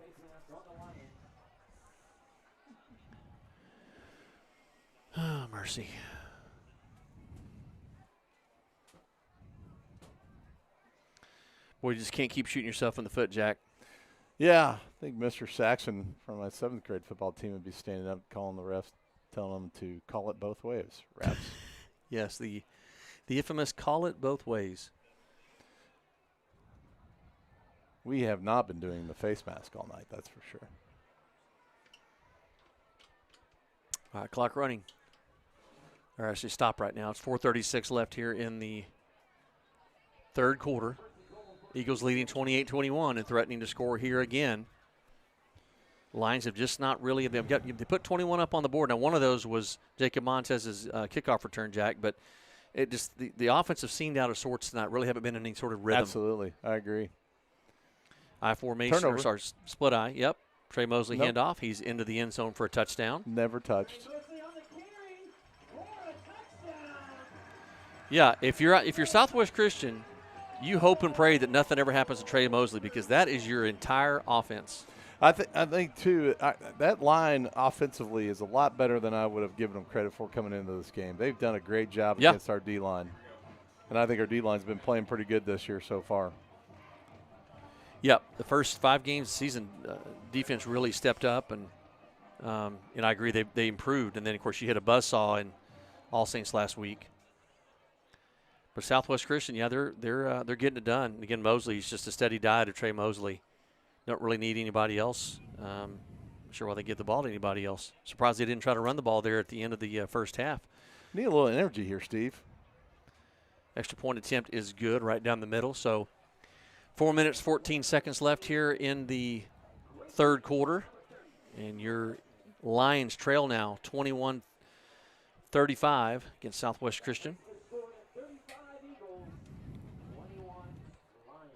Oh, mercy. Boy, you just can't keep shooting yourself in the foot, Jack. Yeah, I think Mr. Saxon from my 7th grade football team would be standing up calling the refs, telling them to call it both ways. Refs. Yes, the infamous call it both ways. We have not been doing the face mask all night, that's for sure. All right, clock running. Or actually stop right now. It's 4:36 left here in the third quarter. Eagles leading 28-21 and threatening to score here again. Lions have just not really. They put 21 up on the board. Now, one of those was Jacob Montez's kickoff return, Jack, but it just the offensive seemed out of sorts tonight. Really haven't been in any sort of rhythm. Absolutely, I agree. I formation, or sorry, split eye. Yep. Trey Mosley Nope. handoff. He's into the end zone for a touchdown. Never touched. Yeah, if you're Southwest Christian, you hope and pray that nothing ever happens to Trey Mosley because that is your entire offense. I think too, that line offensively is a lot better than I would have given them credit for coming into this game. They've done a great job against our D-line. And I think our D-line's been playing pretty good this year so far. Yep, the first 5 games of the season, defense really stepped up, and I agree they improved. And then, of course, you hit a buzzsaw in All Saints last week. But Southwest Christian, yeah, they're getting it done. Again, Mosley's just a steady diet of Trey Mosley. Don't really need anybody else. I'm sure why they give the ball to anybody else. Surprised they didn't try to run the ball there at the end of the first half. Need a little energy here, Steve. Extra point attempt is good right down the middle. So 4 minutes, 14 seconds left here in the third quarter. And your Lions trail now 21-35 against Southwest Christian.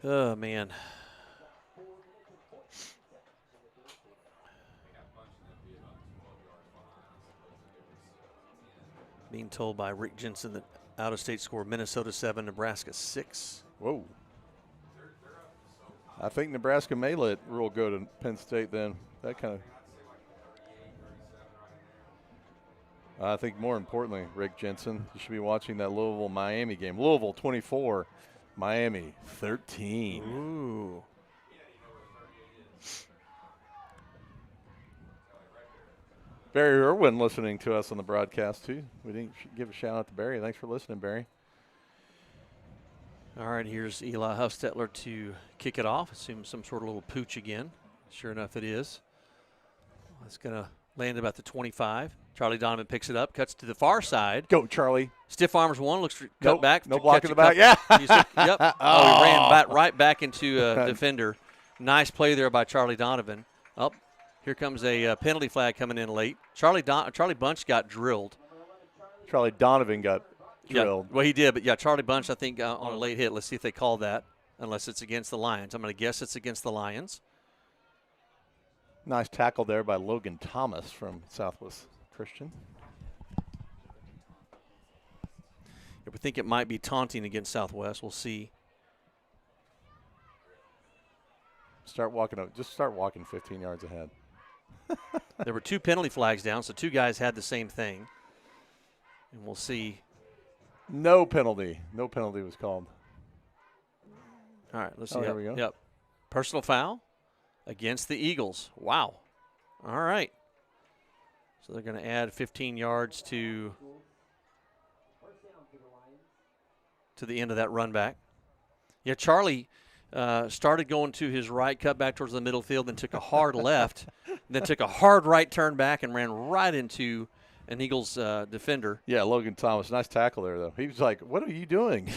Oh, man. Being told by Rick Jensen that out-of-state score Minnesota 7, Nebraska 6. Whoa. I think Nebraska may let Rule go to Penn State then. That kind of. I think more importantly, Rick Jensen, you should be watching that Louisville-Miami game. Louisville 24, Miami 13. Ooh. Barry Irwin listening to us on the broadcast, too. We didn't give a shout out to Barry. Thanks for listening, Barry. All right, here's Eli Huffstetler to kick it off. Assume some sort of little pooch again. Sure enough, it is. It's going to land about the 25. Charlie Donovan picks it up, cuts to the far side. Go, Charlie. Stiff arms one, looks cut back. No block in the back, yeah. Yep. Oh, he ran right back into a defender. Nice play there by Charlie Donovan. Up. Here comes a penalty flag coming in late. Charlie Bunch got drilled. Charlie Donovan got drilled. Yeah, well, he did, but yeah, Charlie Bunch, I think, on a late hit. Let's see if they call that, unless it's against the Lions. I'm going to guess it's against the Lions. Nice tackle there by Logan Thomas from Southwest Christian. If we think it might be taunting against Southwest, we'll see. Just start walking 15 yards ahead. There were 2 penalty flags down, so 2 guys had the same thing. And we'll see. No penalty. No penalty was called. All right, let's see. There we go. Yep. Personal foul against the Eagles. Wow. All right. So they're going to add 15 yards to the end of that run back. Yeah, Charlie started going to his right, cut back towards the middle field, then took a hard left, then took a hard right turn back and ran right into an Eagles defender. Yeah, Logan Thomas. Nice tackle there, though. He was like, what are you doing?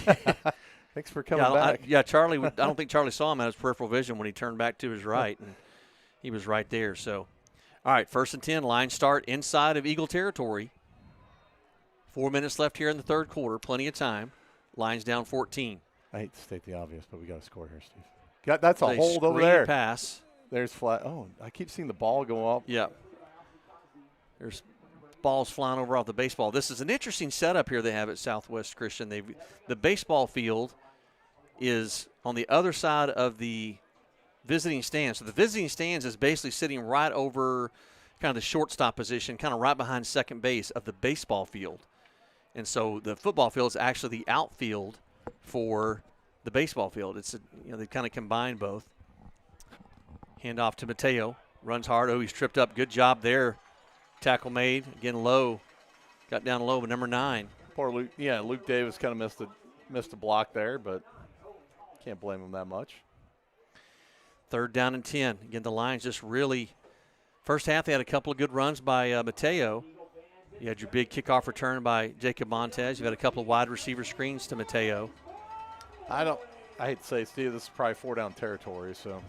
Thanks for coming back. Charlie, I don't think Charlie saw him at his peripheral vision when he turned back to his right, and he was right there. So, all right, 1st and 10, line start inside of Eagle territory. 4 minutes left here in the third quarter, plenty of time. Lions down 14. I hate to state the obvious, but we got to score here, Steve. That's a hold over there. Pass. There's flat. Oh, I keep seeing the ball go up. Yeah. There's balls flying over off the baseball. This is an interesting setup here they have at Southwest Christian. The baseball field is on the other side of the visiting stands. So the visiting stands is basically sitting right over kind of the shortstop position, kind of right behind second base of the baseball field. And so the football field is actually the outfield for the baseball field. It's they kind of combine both. Hand off to Mateo. Runs hard. Oh, he's tripped up. Good job there. Tackle made. Again, low. Got down low, but number 9. Poor Luke. Yeah, Luke Davis kind of missed a block there, but can't blame him that much. 3rd down and 10. Again, the Lions just really, first half they had a couple of good runs by Mateo. You had your big kickoff return by Jacob Montez. You had a couple of wide receiver screens to Mateo. I hate to say, Steve, this is probably 4-down territory, so.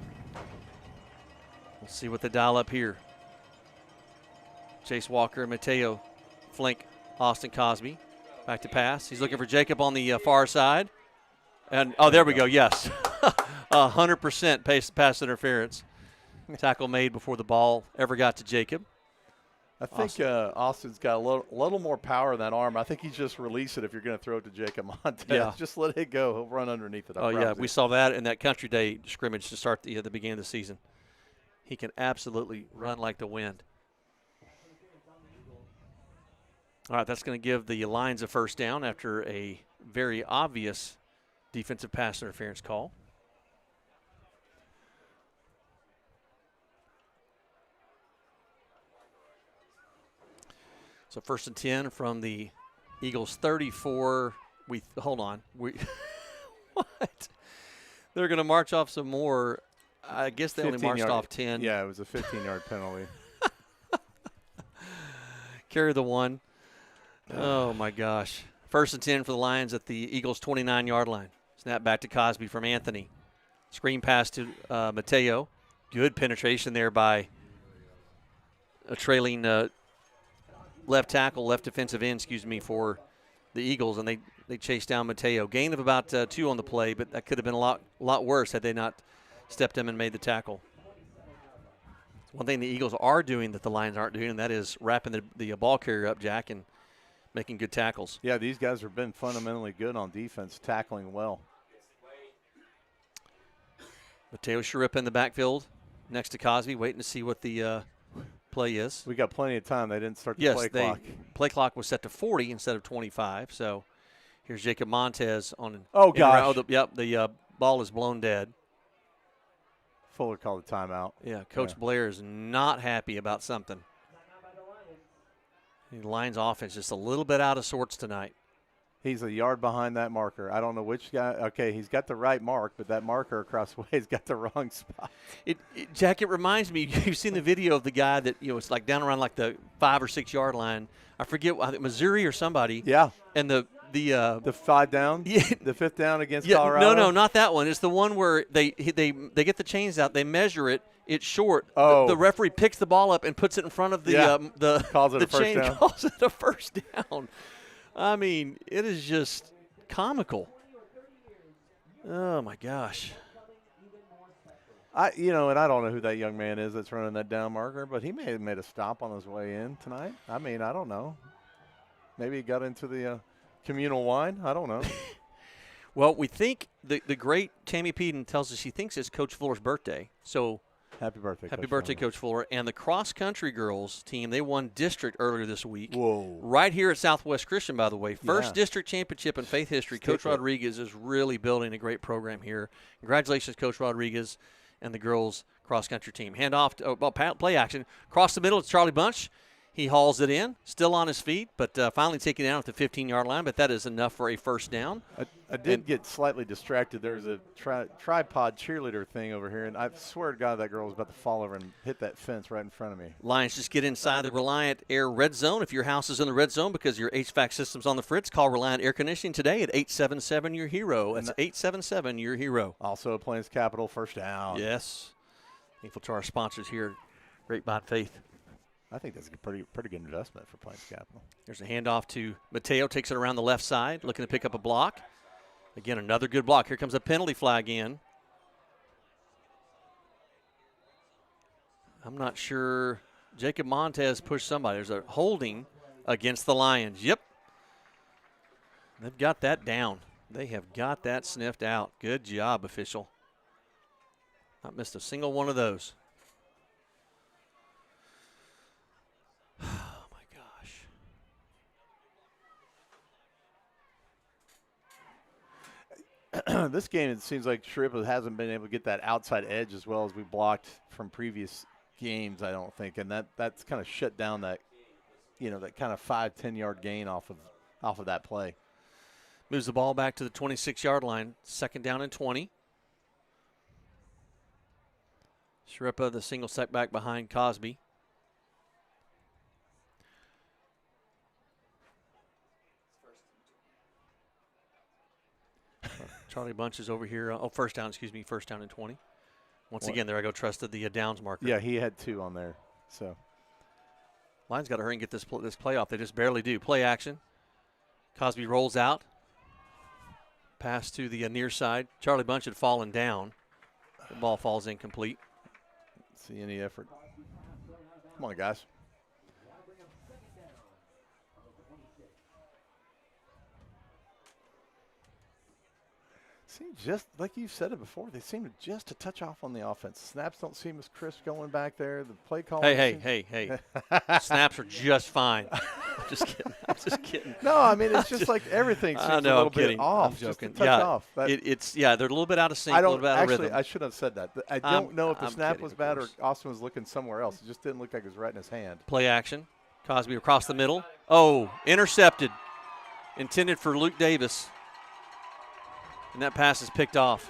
We'll see what they dial up here. Chase Walker, Mateo, flank Austin Cosby. Back to pass. He's looking for Jacob on the far side. And, oh, there we go, yes. 100% pass interference. Tackle made before the ball ever got to Jacob. I think Austin's got a little more power in that arm. I think he's just release it if you're going to throw it to Jacob Montez. Yeah. Just let it go. He'll run underneath it. Oh, yeah, we saw that in that Country Day scrimmage to start the beginning of the season. He can absolutely run like the wind. All right, that's going to give the Lions a first down after a very obvious defensive pass interference call. So 1st and 10 from the Eagles 34. Hold on. What? They're going to march off some more. I guess they only marched off 10. Yeah, it was a 15-yard penalty. Carry the 1. Oh, my gosh. 1st and 10 for the Lions at the Eagles' 29-yard line. Snap back to Cosby from Anthony. Screen pass to Mateo. Good penetration there by a trailing left defensive end, for the Eagles, and they chased down Mateo. Gain of about 2 on the play, but that could have been a lot worse had they not stepped in and made the tackle. One thing the Eagles are doing that the Lions aren't doing, and that is wrapping the ball carrier up, Jack, and making good tackles. Yeah, these guys have been fundamentally good on defense, tackling well. Mateo Sharip in the backfield next to Cosby, waiting to see what the play is. We got plenty of time. They didn't start the play clock. Play clock was set to 40 instead of 25. So here's Jacob Montez on an. Oh, gosh. The ball is blown dead. Fuller called a timeout. Yeah, Coach Blair is not happy about something. The Lions offense just a little bit out of sorts tonight. He's a yard behind that marker. I don't know which guy. Okay, he's got the right mark, but that marker across the way has got the wrong spot. Jack, it reminds me, you've seen the video of the guy that, it's like down around like the 5 or 6 yard line. I forget, Missouri or somebody. Yeah. And the 5 down? Yeah. The 5th down against Colorado? No, not that one. It's the one where they get the chains out, they measure it, it's short. Oh. The referee picks the ball up and puts it in front of the calls it the a first chain, down. calls it a first down. I mean, it is just comical. Oh, my gosh. And I don't know who that young man is that's running that down marker, but he may have made a stop on his way in tonight. I mean, I don't know. Maybe he got into the communal wine. I don't know. Well, we think the great Tammy Peden tells us she thinks it's Coach Fuller's birthday. So happy birthday, Coach Fuller. And the cross-country girls team, they won district earlier this week. Whoa. Right here at Southwest Christian, by the way. First district championship in Faith history. Coach Rodriguez is really building a great program here. Congratulations, Coach Rodriguez and the girls cross-country team. Handoff to play action. Across the middle, it's Charlie Bunch. He hauls it in, still on his feet, but finally taken down at the 15-yard line, but that is enough for a first down. I did get slightly distracted. There's a tripod cheerleader thing over here, and I swear to God that girl was about to fall over and hit that fence right in front of me. Lions just get inside the Reliant Air Red Zone. If your house is in the red zone because your HVAC system's on the fritz, call Reliant Air Conditioning today at 877-YOUR-HERO. That's 877-YOUR-HERO. Also Plains Capital, first down. Yes. Thankful to our sponsors here, Grapevine Faith. I think that's a pretty good investment for Plains Capital. There's a handoff to Mateo, takes it around the left side, looking to pick up a block. Again, another good block. Here comes a penalty flag in. I'm not sure. Jacob Montez pushed somebody. There's a holding against the Lions. Yep. They've got that down. They have got that sniffed out. Good job, official. Not missed a single one of those. Oh, my gosh. This game, it seems like Sharip hasn't been able to get that outside edge as well as we blocked from previous games, I don't think. And that's kind of shut down that, that kind of 5-10 yard gain off of that play. Moves the ball back to the 26-yard line. 2nd down and 20. Shrippa, the single setback behind Cosby. Charlie Bunch is over here. First down, first down and 20. Once again, there I go, trusted the downs marker. Yeah, he had 2 on there. So Lions got to hurry and get this play off. They just barely do. Play action. Cosby rolls out. Pass to the near side. Charlie Bunch had fallen down. The ball falls incomplete. See any effort. Come on, guys. Seem just like you've said it before. They seem just to touch off on the offense. Snaps don't seem as crisp going back there. The play call. Hey! Snaps are just fine. I'm just kidding. No, I mean it's just like everything seems a little bit off. I'm joking. Just a touch off. They're a little bit out of sync. A little bit out of rhythm. I should have said that. I don't know if the snap was bad or Austin was looking somewhere else. It just didn't look like it was right in his hand. Play action. Cosby across the middle. Oh, intercepted. Intended for Luke Davis. And that pass is picked off.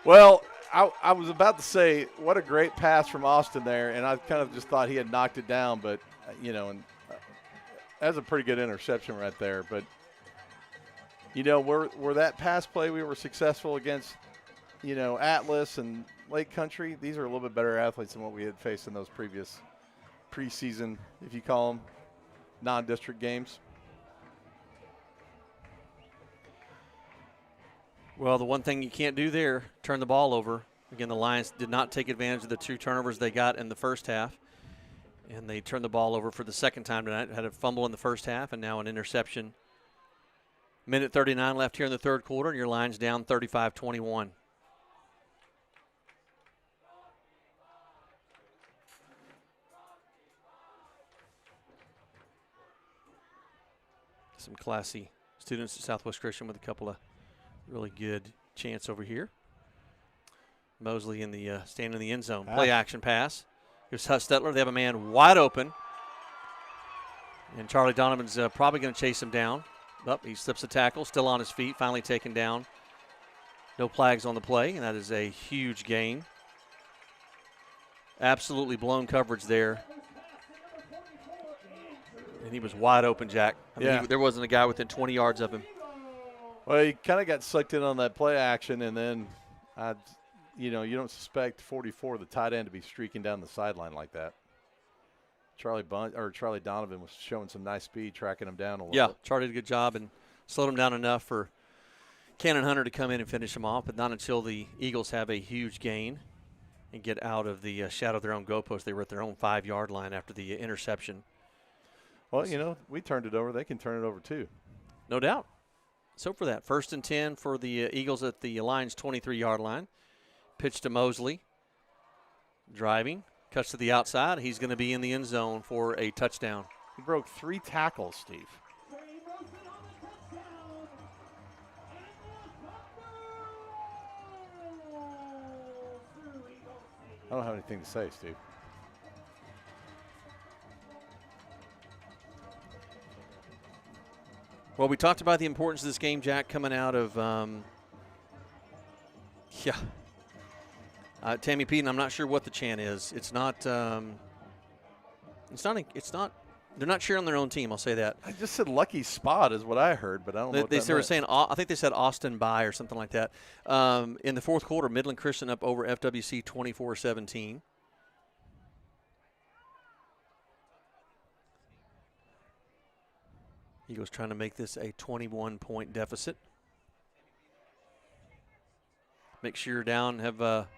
Well, I was about to say, what a great pass from Austin there, and I kind of just thought he had knocked it down, but, that's a pretty good interception right there. But, where that pass play we were successful against, Atlas and Lake Country, these are a little bit better athletes than what we had faced in those previous preseason, if you call them, non-district games. Well, the one thing you can't do there, turn the ball over. Again, the Lions did not take advantage of the 2 turnovers they got in the first half. And they turned the ball over for the second time tonight. Had a fumble in the first half and now an interception. Minute 39 left here in the third quarter, and your Lions down 35-21. Some classy students at Southwest Christian with a couple of really good chance over here. Mosley in the stand in the end zone. Play action pass. Here's Hustetler. They have a man wide open. And Charlie Donovan's probably going to chase him down. He slips a tackle, still on his feet, finally taken down. No flags on the play, and that is a huge gain. Absolutely blown coverage there. And he was wide open, Jack. I mean, there wasn't a guy within 20 yards of him. Well, he kind of got sucked in on that play action, and then, you don't suspect 44, the tight end, to be streaking down the sideline like that. Charlie Donovan was showing some nice speed, tracking him down a little bit. Charlie did a good job and slowed him down enough for Cannon Hunter to come in and finish him off, but not until the Eagles have a huge gain and get out of the shadow of their own goalpost. They were at their own 5-yard line after the interception. Well, we turned it over. They can turn it over too. No doubt. So for that, 1st and 10 for the Eagles at the Lions' 23-yard line. Pitch to Mosley. Driving. Cuts to the outside. He's going to be in the end zone for a touchdown. He broke 3 tackles, Steve. I don't have anything to say, Steve. Well, we talked about the importance of this game, Jack, coming out of, Tammy Peden. I'm not sure what the chant is. It's not. They're not cheering on their own team. I'll say that. I just said lucky spot is what I heard, but I don't know what they were saying. I think they said Austin by or something like that. In the fourth quarter, Midland Christian up over FWC 24-17. Eagles trying to make this a 21-point deficit. Make sure you're down, have a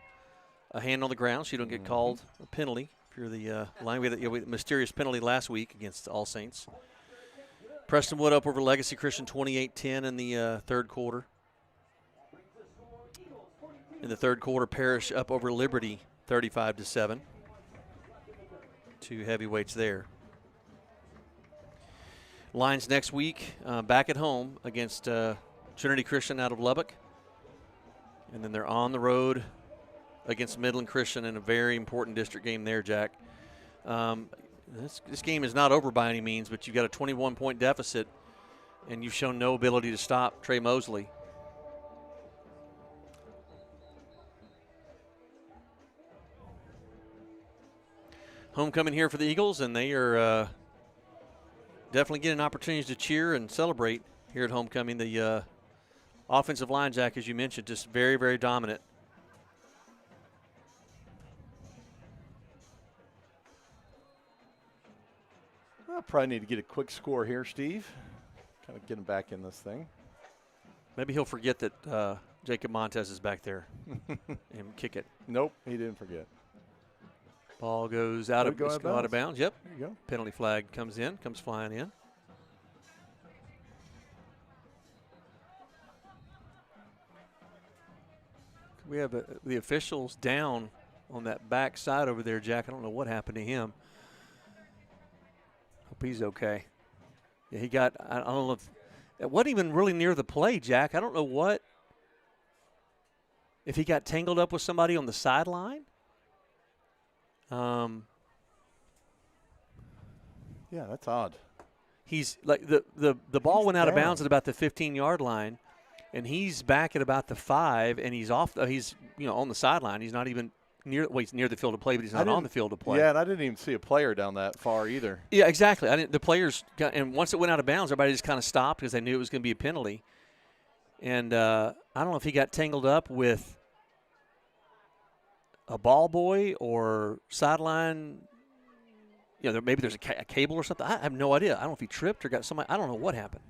hand on the ground so you don't get called a penalty. If you're the line, we had a mysterious penalty last week against All Saints. Prestonwood up over Legacy Christian 28-10 in the third quarter. In the third quarter, Parrish up over Liberty 35-7. 2 heavyweights there. Lions next week, back at home against Trinity Christian out of Lubbock. And then they're on the road against Midland Christian in a very important district game there, Jack. This game is not over by any means, but you've got a 21-point deficit, and you've shown no ability to stop Trey Mosley. homecoming here for the Eagles, and they are definitely getting opportunities to cheer and celebrate here at homecoming. The offensive line, Jack, as you mentioned, just very, very dominant. I'll probably need to get a quick score here, Steve. Kind of get him back in this thing. Maybe he'll forget that Jacob Montez is back there and kick it. Nope, he didn't forget. Ball goes out of bounds. Yep. There you go. Penalty flag comes flying in. We have the officials down on that back side over there, Jack. I don't know what happened to him. Hope he's okay. Yeah, he got, I don't know if, it wasn't even really near the play, Jack. I don't know if he got tangled up with somebody on the sideline. Yeah, that's odd. He's like the ball went out of bounds at about the 15-yard line, and he's back at about the 5, and he's off. He's on the sideline. He's not even near. Well, he's near the field of play, but he's not on the field of play. Yeah, and I didn't even see a player down that far either. Yeah, exactly. The players got, and once it went out of bounds, everybody just kind of stopped because they knew it was going to be a penalty. And I don't know if he got tangled up with a ball boy or sideline. Maybe there's a cable or something. I have no idea. I don't know if he tripped or got somebody. I don't know what happened.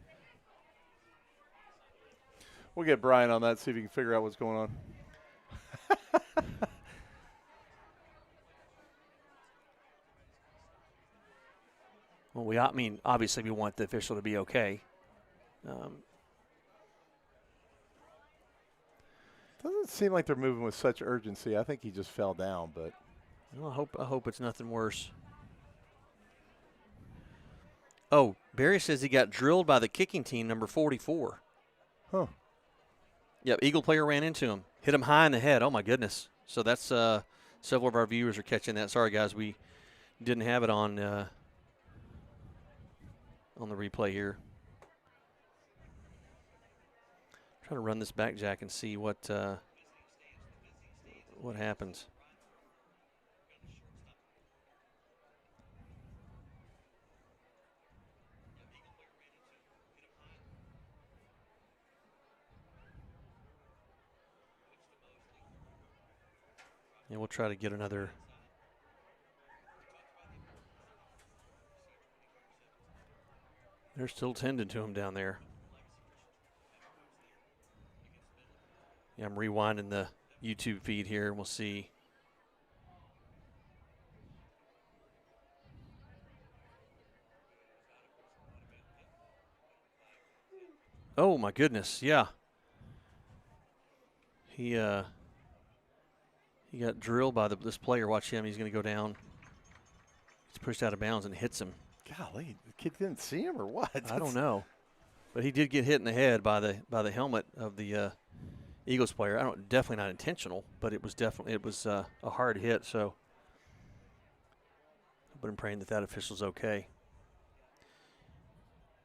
We'll get Brian on that, see if he can figure out what's going on. Well, obviously we want the official to be okay. Doesn't seem like they're moving with such urgency. I think he just fell down, but I hope it's nothing worse. Oh, Barry says he got drilled by the kicking team, number 44. Huh. Yep, Eagle player ran into him, hit him high in the head. Oh my goodness! So that's several of our viewers are catching that. Sorry guys, we didn't have it on the replay here. Try to run this back, Jack, and see what happens. And we'll try to get another. They're still tending to him down there. Yeah, I'm rewinding the YouTube feed here, and we'll see. Oh my goodness, yeah. He got drilled by this player. Watch him. He's going to go down. He's pushed out of bounds and hits him. Golly, the kid didn't see him or what? I don't know. But he did get hit in the head by the helmet of the Eagles player. Definitely not intentional, but it was a hard hit. So, but I'm praying that official's okay.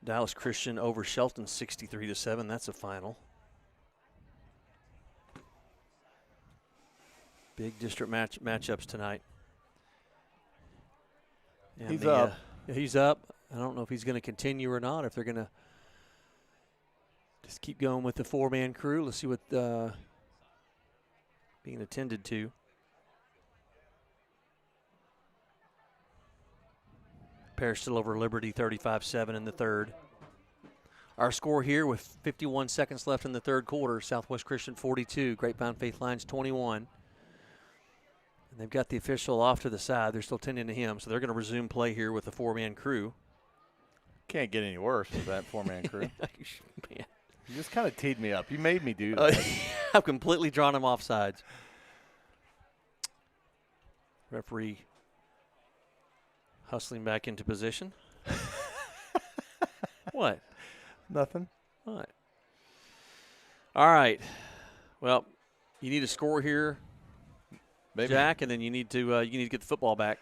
Dallas Christian over Shelton 63-7. That's a final. Big district matchups tonight. And he's up. He's up. I don't know if he's going to continue or not. If they're going to just keep going with the 4-man crew. Let's see what being attended to. Parish still over Liberty 35-7 in the third. Our score here with 51 seconds left in the third quarter. Southwest Christian 42, Grapevine Faith Lions 21. And they've got the official off to the side. They're still tending to him, so they're going to resume play here with the 4-man crew. Can't get any worse with that 4-man crew. Man. You just kind of teed me up. You made me do that. I've completely drawn him off sides. Referee hustling back into position. What? Nothing. What? All right. Well, you need a score here, maybe. Jack, and then you need to get the football back.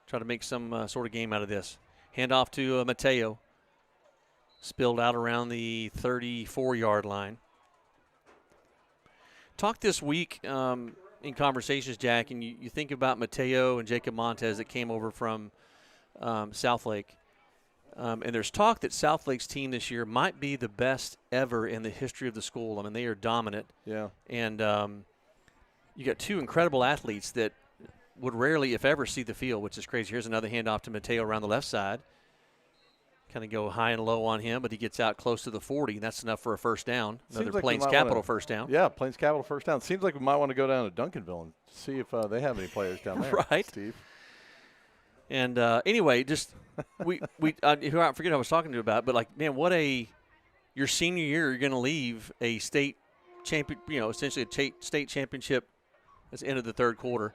Try to make some sort of game out of this. Hand off to Mateo. Spilled out around the 34-yard line. Talked this week in conversations, Jack, and you think about Mateo and Jacob Montez that came over from Southlake, and there's talk that Southlake's team this year might be the best ever in the history of the school. I mean, they are dominant. Yeah. And you got two incredible athletes that would rarely, if ever, see the field, which is crazy. Here's another handoff to Mateo around the left side. Kind of go high and low on him, but he gets out close to the 40. That's enough for a first down. Another like Plains Capital first down. Yeah, Plains Capital first down. Seems like we might want to go down to Duncanville and see if they have any players down there. Right, Steve. And anyway, just I forget who I was talking to about, but like, man, your senior year, you're going to leave a state champion, essentially a state championship at the end of the third quarter.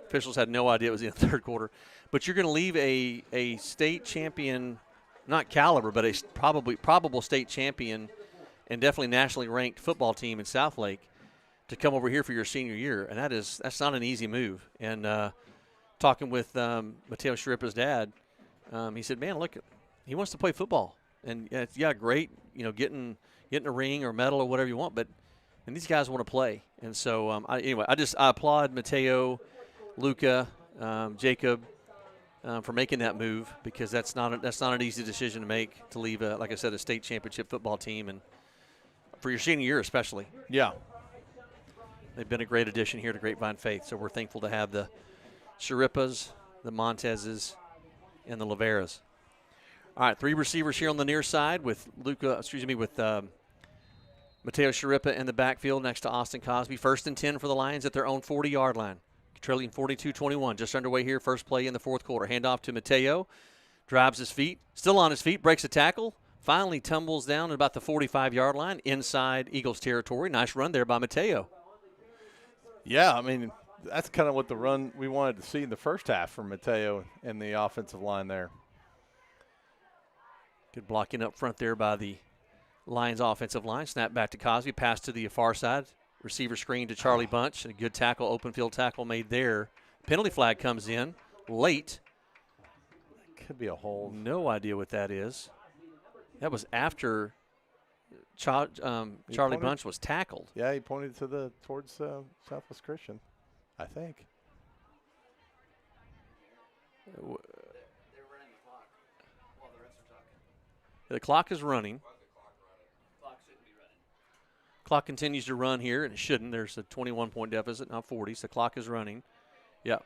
Officials had no idea it was in the third quarter, but you're going to leave a state champion. Not caliber, but a probable state champion and definitely nationally ranked football team in Southlake to come over here for your senior year, and that's not an easy move. And talking with Mateo Sharippa's dad, he said, "Man, look, he wants to play football, and great, getting a ring or medal or whatever you want, but these guys want to play." And so I applaud Mateo, Luca, Jacob. For making that move, because that's not an easy decision to make, to leave like I said, a state championship football team, and for your senior year especially. Yeah, they've been a great addition here to Grapevine Faith, so we're thankful to have the Sharippas, the Montezes, and the Laveras. All right, three receivers here on the near side with Mateo Sharippa in the backfield next to Austin Cosby. 1st and 10 for the Lions at their own 40-yard line. Trailing 42-21, just underway here. First play in the fourth quarter. Handoff to Mateo. Drives his feet. Still on his feet. Breaks a tackle. Finally tumbles down at about the 45-yard line inside Eagles territory. Nice run there by Mateo. Yeah, I mean, that's kind of what the run we wanted to see in the first half from Mateo and the offensive line there. Good blocking up front there by the Lions offensive line. Snap back to Cosby. Pass to the far side. Receiver screen to Charlie Bunch. A good tackle, open field tackle made there. Penalty flag comes in late. Could be a hold. No idea what that is. That was after Charlie Bunch was tackled. Yeah, he pointed towards Southwest Christian, I think. The clock is running. Clock continues to run here, and it shouldn't. There's a 21-point deficit, not 40, so the clock is running. Yeah,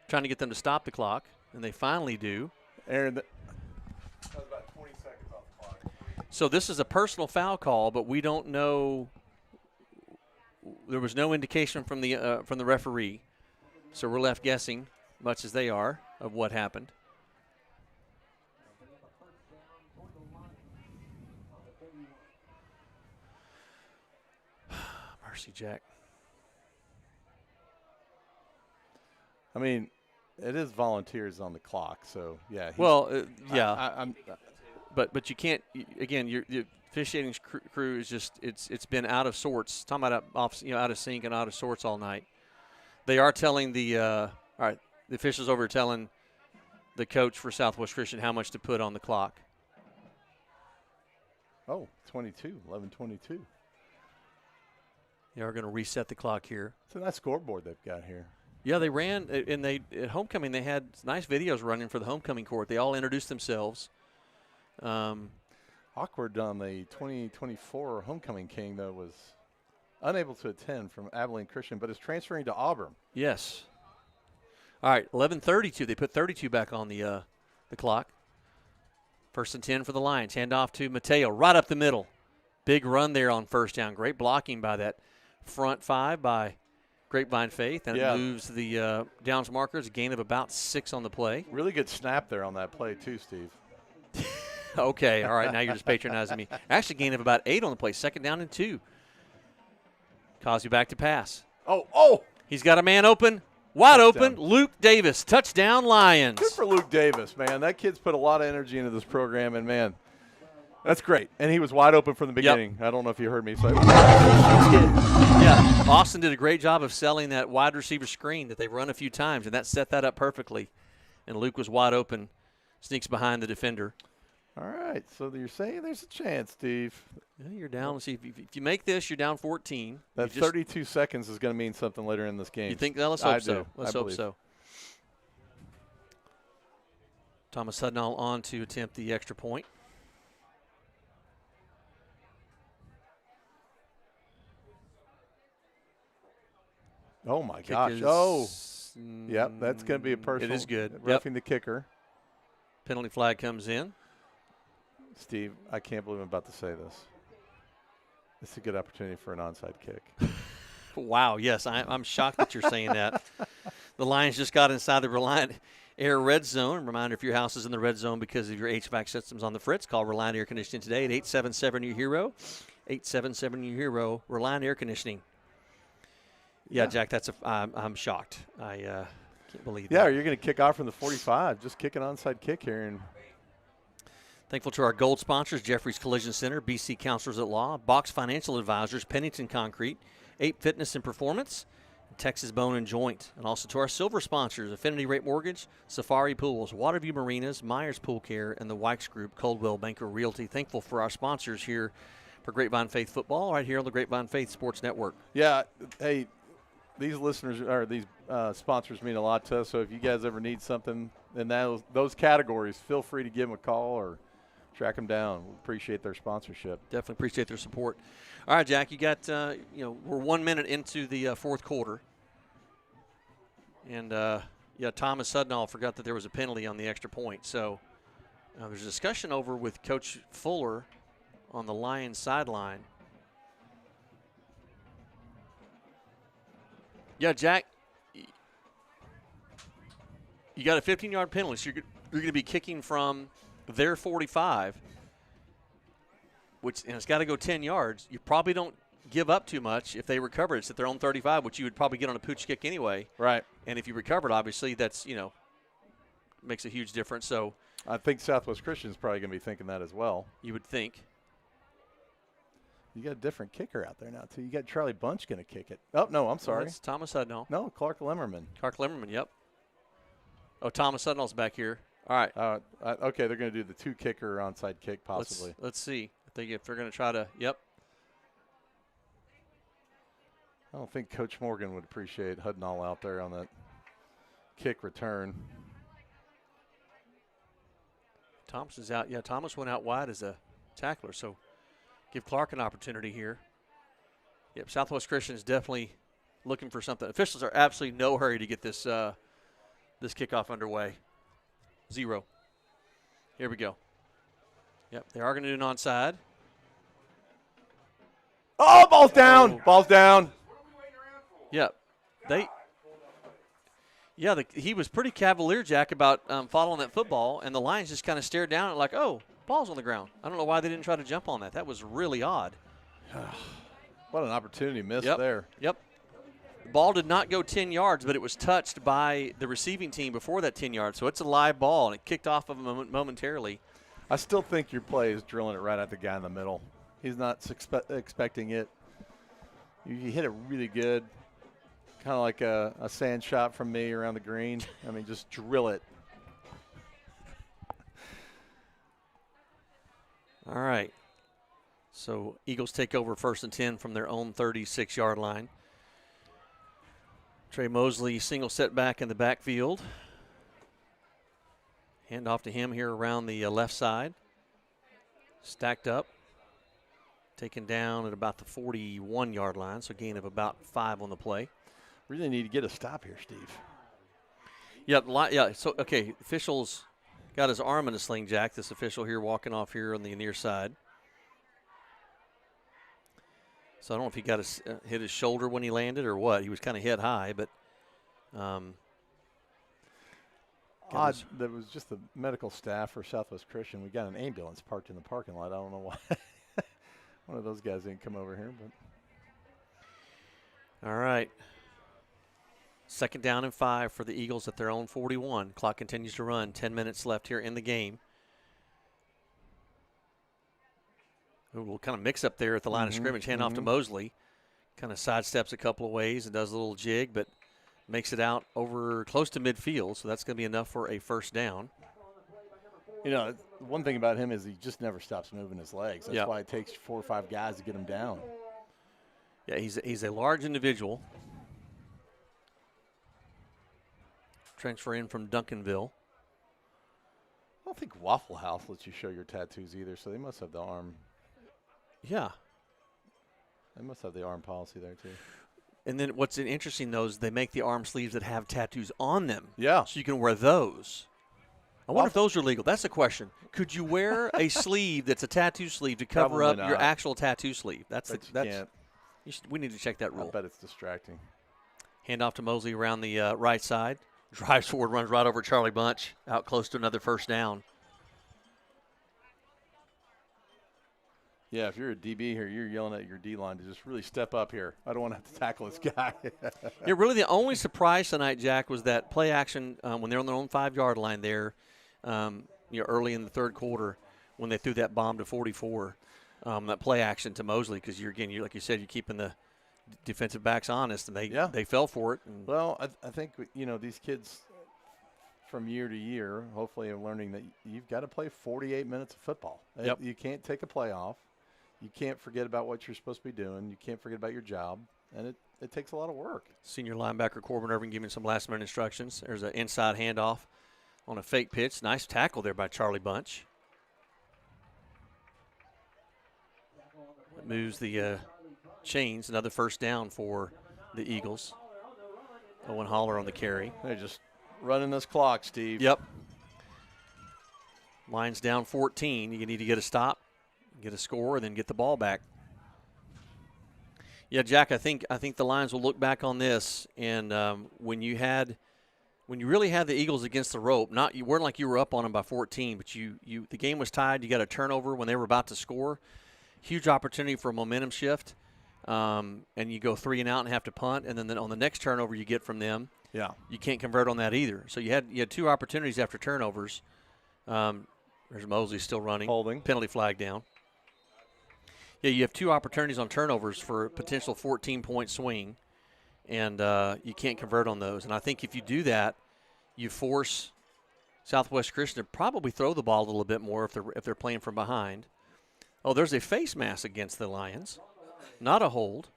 trying to get them to stop the clock, and they finally do. Aaron, that was about 20 seconds off the clock. So this is a personal foul call, but we don't know. There was no indication from the referee, so we're left guessing, much as they are, of what happened. Mercy, Jack. I mean, it is volunteers on the clock, so yeah. But you can't. Again, your officiating crew is just it's been out of sorts. Talking about out of sync and out of sorts all night. They are telling the officials over telling the coach for Southwest Christian how much to put on the clock. Oh, 11:22. They are going to reset the clock here. It's a nice scoreboard they've got here. Yeah, they ran, and at homecoming they had nice videos running for the homecoming court. They all introduced themselves. Awkward on the 2024 homecoming king, though, was unable to attend from Abilene Christian, but is transferring to Auburn. Yes. All right, 11:32. They put 32 back on the clock. 1st and 10 for the Lions. Hand off to Mateo, right up the middle. Big run there on first down. Great blocking by that front five by Grapevine Faith, and it moves the downs markers. A gain of about 6 on the play. Really good snap there on that play too, Steve. Okay, all right, now you're just patronizing me. Actually, gain of about 8 on the play. 2nd down and 2. Cosby back to pass. Oh! He's got a man open, wide open. Luke Davis, touchdown Lions. Good for Luke Davis, man. That kid's put a lot of energy into this program, and man, that's great. And he was wide open from the beginning. Yep. I don't know if you heard me say. Yeah, Austin did a great job of selling that wide receiver screen that they've run a few times, and that set that up perfectly. And Luke was wide open, sneaks behind the defender. All right, so you're saying there's a chance, Steve. Yeah, you're down. See, if you make this, you're down 14. That 32 seconds is going to mean something later in this game. You think? Let's hope so. Do. Let's hope so. Thomas Hudnall on to attempt the extra point. Oh, my gosh. Yep, that's going to be a personal. It is good. Roughing the kicker. Penalty flag comes in. Steve, I can't believe I'm about to say this. It's a good opportunity for an onside kick. Wow, yes, I'm shocked that you're saying that. The Lions just got inside the Reliant Air Red Zone. Reminder, if your house is in the red zone because of your HVAC systems on the fritz, call Reliant Air Conditioning today at 877-YOU-HERO. 877-YOU-HERO, Reliant Air Conditioning. Yeah, Jack, I'm shocked. I can't believe that. Yeah, you're going to kick off from the 45. Just kick an onside kick here. And thankful to our gold sponsors, Jeffries Collision Center, BC Counselors at Law, Box Financial Advisors, Pennington Concrete, 8 Fitness and Performance, Texas Bone and Joint. And also to our silver sponsors, Affinity Rate Mortgage, Safari Pools, Waterview Marinas, Myers Pool Care, and the Wykes Group, Coldwell Banker Realty. Thankful for our sponsors here for Grapevine Faith Football right here on the Grapevine Faith Sports Network. Yeah, hey, these listeners or these sponsors mean a lot to us. So if you guys ever need something in those categories, feel free to give them a call or track them down. We appreciate their sponsorship. Definitely appreciate their support. All right, Jack, you got we're 1 minute into the fourth quarter, and Thomas Hudnall forgot that there was a penalty on the extra point. So there's a discussion over with Coach Fuller on the Lions sideline. Yeah, Jack, you got a 15-yard penalty, so you're going to be kicking from their 45, and it's got to go 10 yards. You probably don't give up too much if they recover it. It's at their own 35, which you would probably get on a pooch kick anyway. Right. And if you recover it, obviously, that's, makes a huge difference. So I think Southwest Christian is probably going to be thinking that as well. You would think. You got a different kicker out there now, too. You got Charlie Bunch going to kick it. Oh, no, I'm sorry. That's Thomas Hudnall. No, Clark Lemmerman. Clark Lemmerman, yep. Oh, Thomas Hudnall's back here. All right. Okay, they're going to do the two-kicker onside kick possibly. Let's see. I think if they're going to try to, yep. I don't think Coach Morgan would appreciate Hudnall out there on that kick return. Thomas is out. Yeah, Thomas went out wide as a tackler, so give Clark an opportunity here. Yep, Southwest Christian is definitely looking for something. Officials are absolutely no hurry to get this this kickoff underway. 0. Here we go. Yep, they are going to do an onside. Oh, ball's down. Oh. Ball's down. Yep. He was pretty cavalier, Jack, about following that football, and the Lions just kind of stared down and like, oh, ball's on the ground. I don't know why they didn't try to jump on that. That was really odd. What an opportunity missed there. Yep. The ball did not go 10 yards, but it was touched by the receiving team before that 10 yards. So it's a live ball, and it kicked off of him momentarily. I still think your play is drilling it right at the guy in the middle. He's not expecting it. You hit it really good, kind of like a sand shot from me around the green. I mean, just drill it. All right. So Eagles take over 1st and 10 from their own 36-yard line. Trey Mosley single setback in the backfield. Hand off to him here around the left side. Stacked up. Taken down at about the 41-yard line, so gain of about 5 on the play. Really need to get a stop here, Steve. Yeah. So, okay, officials got his arm in a sling, Jack. This official here walking off here on the near side. So I don't know if he got hit his shoulder when he landed or what. He was kind of head high, but odd. There was just the medical staff for Southwest Christian. We got an ambulance parked in the parking lot. I don't know why. One of those guys didn't come over here, but all right. 2nd down and 5 for the Eagles at their own 41. Clock continues to run. 10 minutes left here in the game. We'll kind of mix up there at the line of scrimmage. Hand off to Mosley. Kind of sidesteps a couple of ways and does a little jig, but makes it out over close to midfield. So that's going to be enough for a 1st down. You know, one thing about him is he just never stops moving his legs. That's Yep. why it takes 4 or 5 guys to get him down. Yeah, he's a large individual. Transfer in from Duncanville. I don't think Waffle House lets you show your tattoos either, so they must have the arm. Yeah. They must have the arm policy there, too. And then what's interesting, though, is they make the arm sleeves that have tattoos on them. Yeah. So you can wear those. I wonder if those are legal. That's the question. Could you wear a sleeve that's a tattoo sleeve to cover Probably up your not. actual tattoo sleeve? Can't. We need to check that rule. I bet it's distracting. Hand off to Mosley around the right side. Drives forward, runs right over Charlie Bunch, out close to another first down. Yeah, if you're a DB here, you're yelling at your D-line to just really step up here. I don't want to have to tackle this guy. Yeah, really the only surprise tonight, Jack, was that play action when they're on their own 5-yard line there early in the third quarter when they threw that bomb to 44, that play action to Mosley because, you're like you said, you're keeping the defensive backs honest, and they fell for it. Well, I think, these kids from year to year hopefully are learning that you've got to play 48 minutes of football. Yep. You can't take a play off. You can't forget about what you're supposed to be doing. You can't forget about your job, and it takes a lot of work. Senior linebacker Corbin Irving giving some last-minute instructions. There's an inside handoff on a fake pitch. Nice tackle there by Charlie Bunch. It moves the chains. Another first down for the Eagles. Owen Holler on the carry. They're just running this clock, Steve. Yep. Line's down 14. You need to get a stop, get a score, and then get the ball back. Yeah, Jack, I think the Lions will look back on this, and when you really had the Eagles against the rope, you weren't like you were up on them by 14, but the game was tied. You got a turnover when they were about to score. Huge opportunity for a momentum shift, and you go 3 and out and have to punt, and then on the next turnover you get from them, you can't convert on that either. So you had 2 opportunities after turnovers. There's Mosley still running. Holding. Penalty flag down. Yeah, you have 2 opportunities on turnovers for a potential 14-point swing, and you can't convert on those. And I think if you do that, you force Southwest Christian to probably throw the ball a little bit more if they're playing from behind. Oh, there's a face mask against the Lions. Not a hold.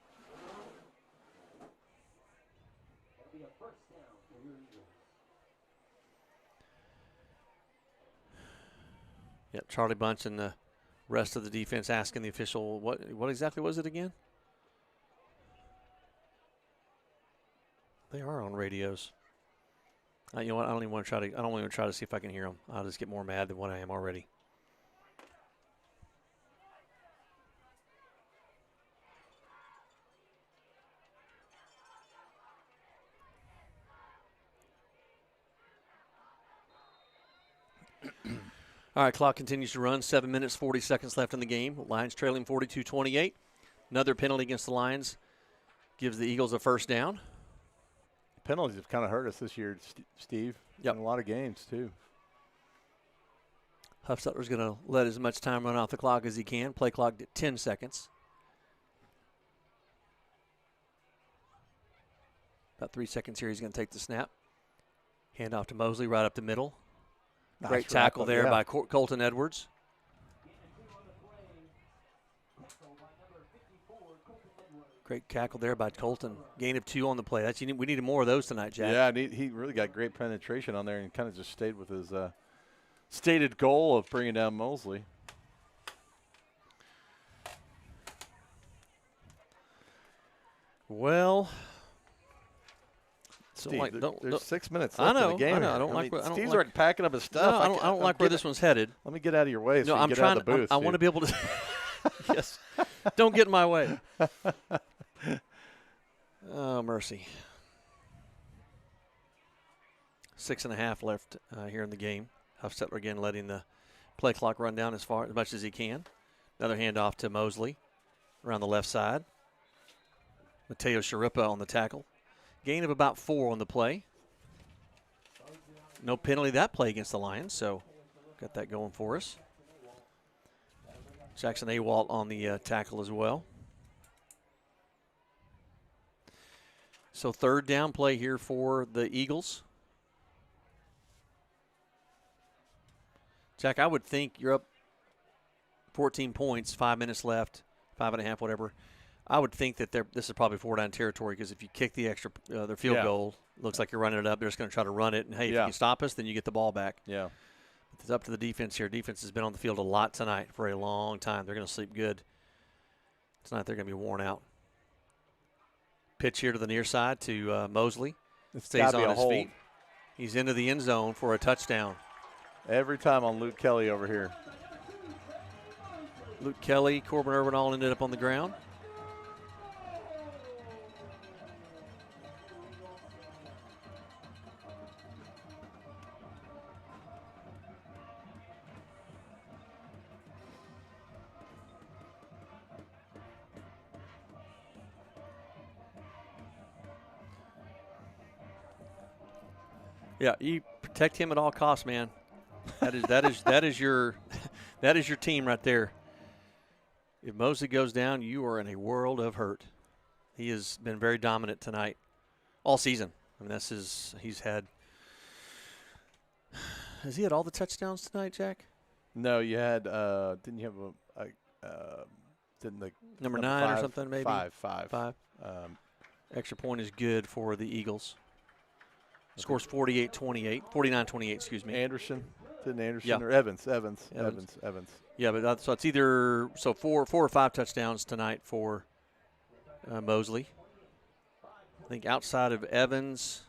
Yeah, Charlie Bunch and the rest of the defense asking the official, what exactly was it again? They are on radios. You know what? I don't even want to try to see if I can hear them. I'll just get more mad than what I am already. All right, clock continues to run. 7 minutes, 40 seconds left in the game. Lions trailing 42-28. Another penalty against the Lions gives the Eagles a first down. Penalties have kind of hurt us this year, Steve. Yep. In a lot of games, too. Huffstetler's going to let as much time run off the clock as he can. Play clock at 10 seconds. About 3 seconds here. He's going to take the snap. Hand off to Mosley right up the middle. Nice Great tackle there by yeah. Colton Edwards. Great tackle there by Colton. Gain of 2 on the play. We needed more of those tonight, Jack. Yeah, he really got great penetration on there and kind of just stayed with his stated goal of bringing down Mosley. Well, Steve, there's 6 minutes I left in know, the game. I know. I don't like. Steve's already packing up his stuff. No, I don't like where this one's headed. Let me get out of your way so No, you I'm can get trying. out of the booth. I want to be able to. Yes. Don't get in my way. Oh, mercy. 6.5 left here in the game. Huffstetler again letting the play clock run down as much as he can. Another handoff to Mosley around the left side. Mateo Sharippa on the tackle. Gain of about 4 on the play. No penalty that play against the Lions, so got that going for us. Jackson Awalt on the tackle as well. So third down play here for the Eagles. Jack, I would think you're up 14 points, 5 minutes left, 5.5, whatever. I would think that this is probably 4-down territory because if you kick the extra their field goal, looks like you're running it up. They're just going to try to run it. And, hey, if you can stop us, then you get the ball back. Yeah. It's up to the defense here. Defense has been on the field a lot tonight for a long time. They're going to sleep good. Tonight they're going to be worn out. Pitch here to the near side to Mosley. Stays on his feet. He's into the end zone for a touchdown. Every time on Luke Kelly over here. Luke Kelly, Corbin Irvin all ended up on the ground. Yeah, you protect him at all costs, man. That is your team right there. If Mosley goes down, you are in a world of hurt. He has been very dominant tonight, all season. I mean, he's had. Has he had all the touchdowns tonight, Jack? No, you had. Didn't you have didn't the number 9 or something maybe? Five. Extra point is good for the Eagles. Scores 49-28, excuse me. Anderson or Evans. Yeah, but so it's either 4 or 5 touchdowns tonight for Mosley. I think outside of Evans,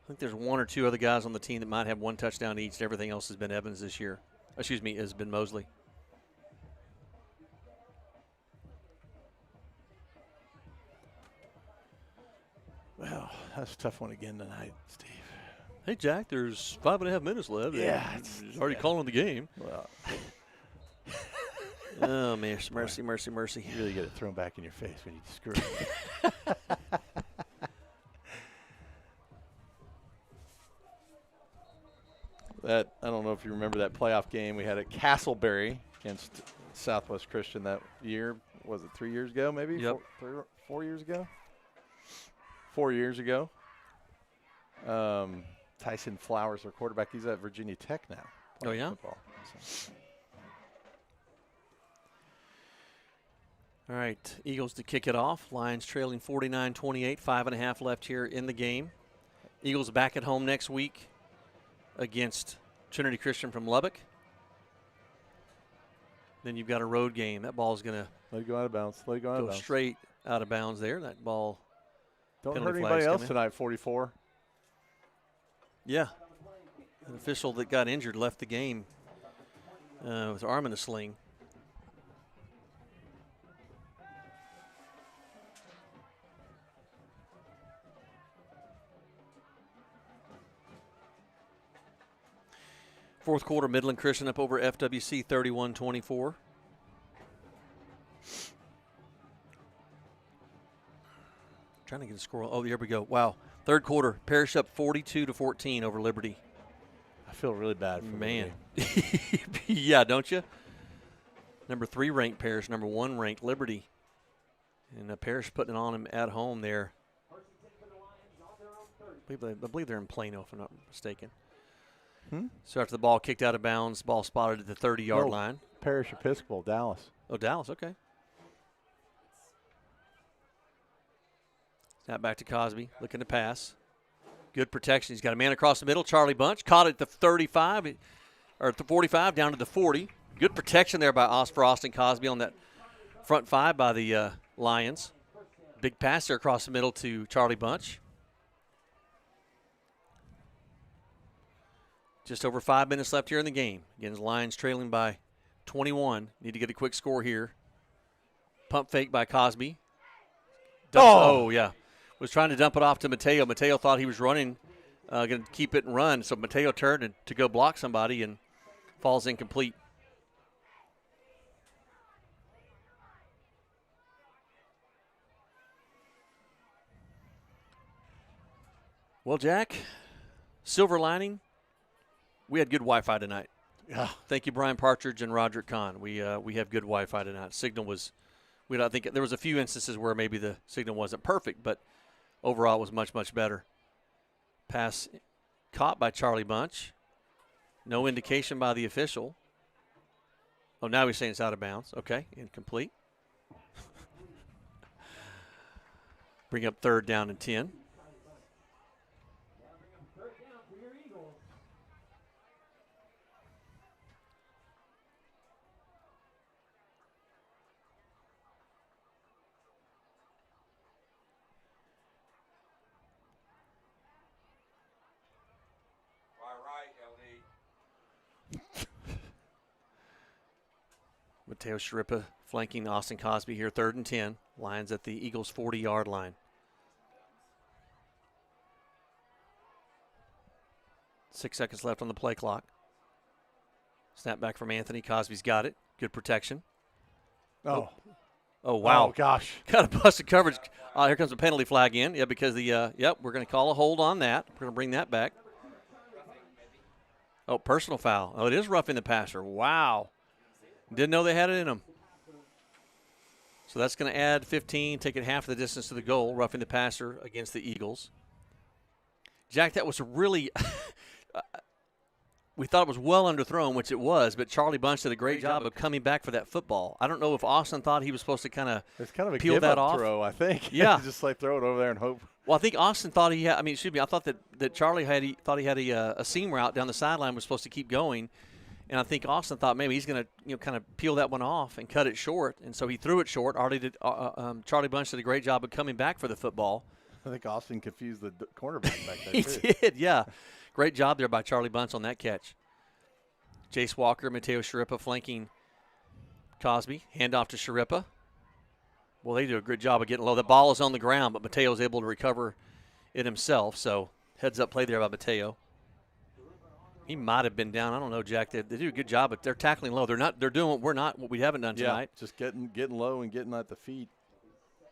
I think there's 1 or 2 other guys on the team that might have 1 touchdown each. Everything else has been Evans this year. Excuse me, has been Mosley. Well, that's a tough one again tonight, Steve. Hey, Jack, there's 5.5 minutes left. Yeah. It's already calling the game. Well. Oh, man, mercy. You really get it thrown back in your face when you screw it. I don't know if you remember that playoff game we had at Castleberry against Southwest Christian that year. Was it 3 years ago, maybe? Yep. 4 years ago? 4 years ago. Tyson Flowers, our quarterback, he's at Virginia Tech now. Oh, yeah? Football, so. All right, Eagles to kick it off. Lions trailing 49-28, 5.5 left here in the game. Eagles back at home next week against Trinity Christian from Lubbock. Then you've got a road game. That ball's going to let it go out of bounds. Go straight out of bounds there. That ball. Don't hurt anybody else tonight, 44. Yeah. An official that got injured left the game with his arm in a sling. Fourth quarter, Midland Christian up over FWC 31-24. Trying to get a score. Oh, here we go. Wow. Third quarter, Parish up 42-14 over Liberty. I feel really bad for man. Yeah, don't you? Number 3 ranked Parish, number 1 ranked Liberty. And Parish putting it on him at home there. I believe they're in Plano, if I'm not mistaken. So after the ball kicked out of bounds, ball spotted at the 30-yard line. Parish Episcopal, Dallas. Oh, Dallas, okay. Snap back to Cosby, looking to pass. Good protection. He's got a man across the middle. Charlie Bunch caught it at the 35, or at the 45, down to the 40. Good protection there by Austin Cosby on that front 5 by the Lions. Big pass there across the middle to Charlie Bunch. Just over 5 minutes left here in the game. Again, the Lions trailing by 21. Need to get a quick score here. Pump fake by Cosby. Yeah. Was trying to dump it off to Mateo. Mateo thought he was running, going to keep it and run. So Mateo turned to go block somebody and falls incomplete. Well, Jack, silver lining. We had good Wi-Fi tonight. Yeah. Thank you, Brian Partridge and Roderick Kahn. We have good Wi-Fi tonight. Signal was, I think there was a few instances where maybe the signal wasn't perfect, but overall it was much, much better. Pass caught by Charlie Bunch. No indication by the official. Oh, now he's saying it's out of bounds. Okay, incomplete. Bring up 3rd down and 10. Mateo Sharippa flanking Austin Cosby here, 3rd and 10. Lions at the Eagles' 40-yard line. 6 seconds left on the play clock. Snap back from Anthony. Cosby's got it. Good protection. Oh, wow. Oh, gosh. Got a busted coverage. Here comes a penalty flag in. Yeah, because we're going to call a hold on that. We're going to bring that back. Oh, personal foul. Oh, it is roughing the passer. Wow. Didn't know they had it in them. So that's going to add 15, take it half the distance to the goal, roughing the passer against the Eagles. Jack, that was really we thought it was well underthrown, which it was, but Charlie Bunch did a great job of coming back for that football. I don't know if Austin thought he was supposed to kind of peel that off. Throw, I think. Yeah. Just like throw it over there and hope. Well, I think Austin thought he had, I thought that Charlie thought he had a seam route down the sideline, was supposed to keep going. And I think Austin thought maybe he's going to, kind of peel that one off and cut it short. And so he threw it short. Charlie Bunch did a great job of coming back for the football. I think Austin confused the cornerback back there, He too. did, yeah. Great job there by Charlie Bunch on that catch. Jace Walker, Mateo Sharippa flanking Cosby. Handoff to Sharippa. Well, they do a good job of getting low. The ball is on the ground, but Mateo is able to recover it himself. So heads-up play there by Mateo. He might have been down. I don't know, Jack. They do a good job, but they're tackling low. They're doing what we haven't done tonight. Just getting low and getting at the feet,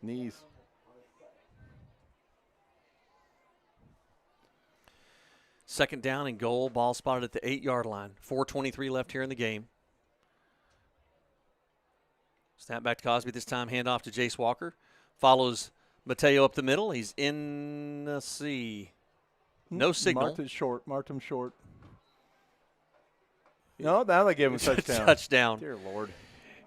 knees. Second down and goal. Ball spotted at the 8-yard line. 4:23 left here in the game. Snap back to Cosby this time. Handoff to Jace Walker. Follows Mateo up the middle. He's in, let's see. No signal. Marked him short. No, now they gave him a touchdown. Touchdown. Dear Lord.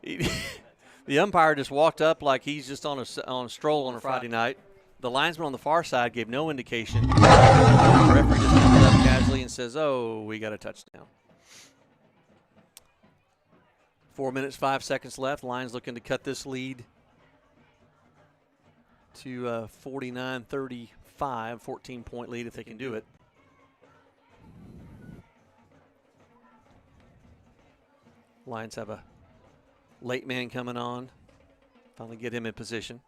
The umpire just walked up like he's just on a stroll on a Friday night. The linesman on the far side gave no indication. The referee just comes up casually and says, "Oh, we got a touchdown." 4 minutes, 5 seconds left. Lions looking to cut this lead to 49-35, 14-point lead if they can do it. Lions have a late man coming on. Finally get him in position.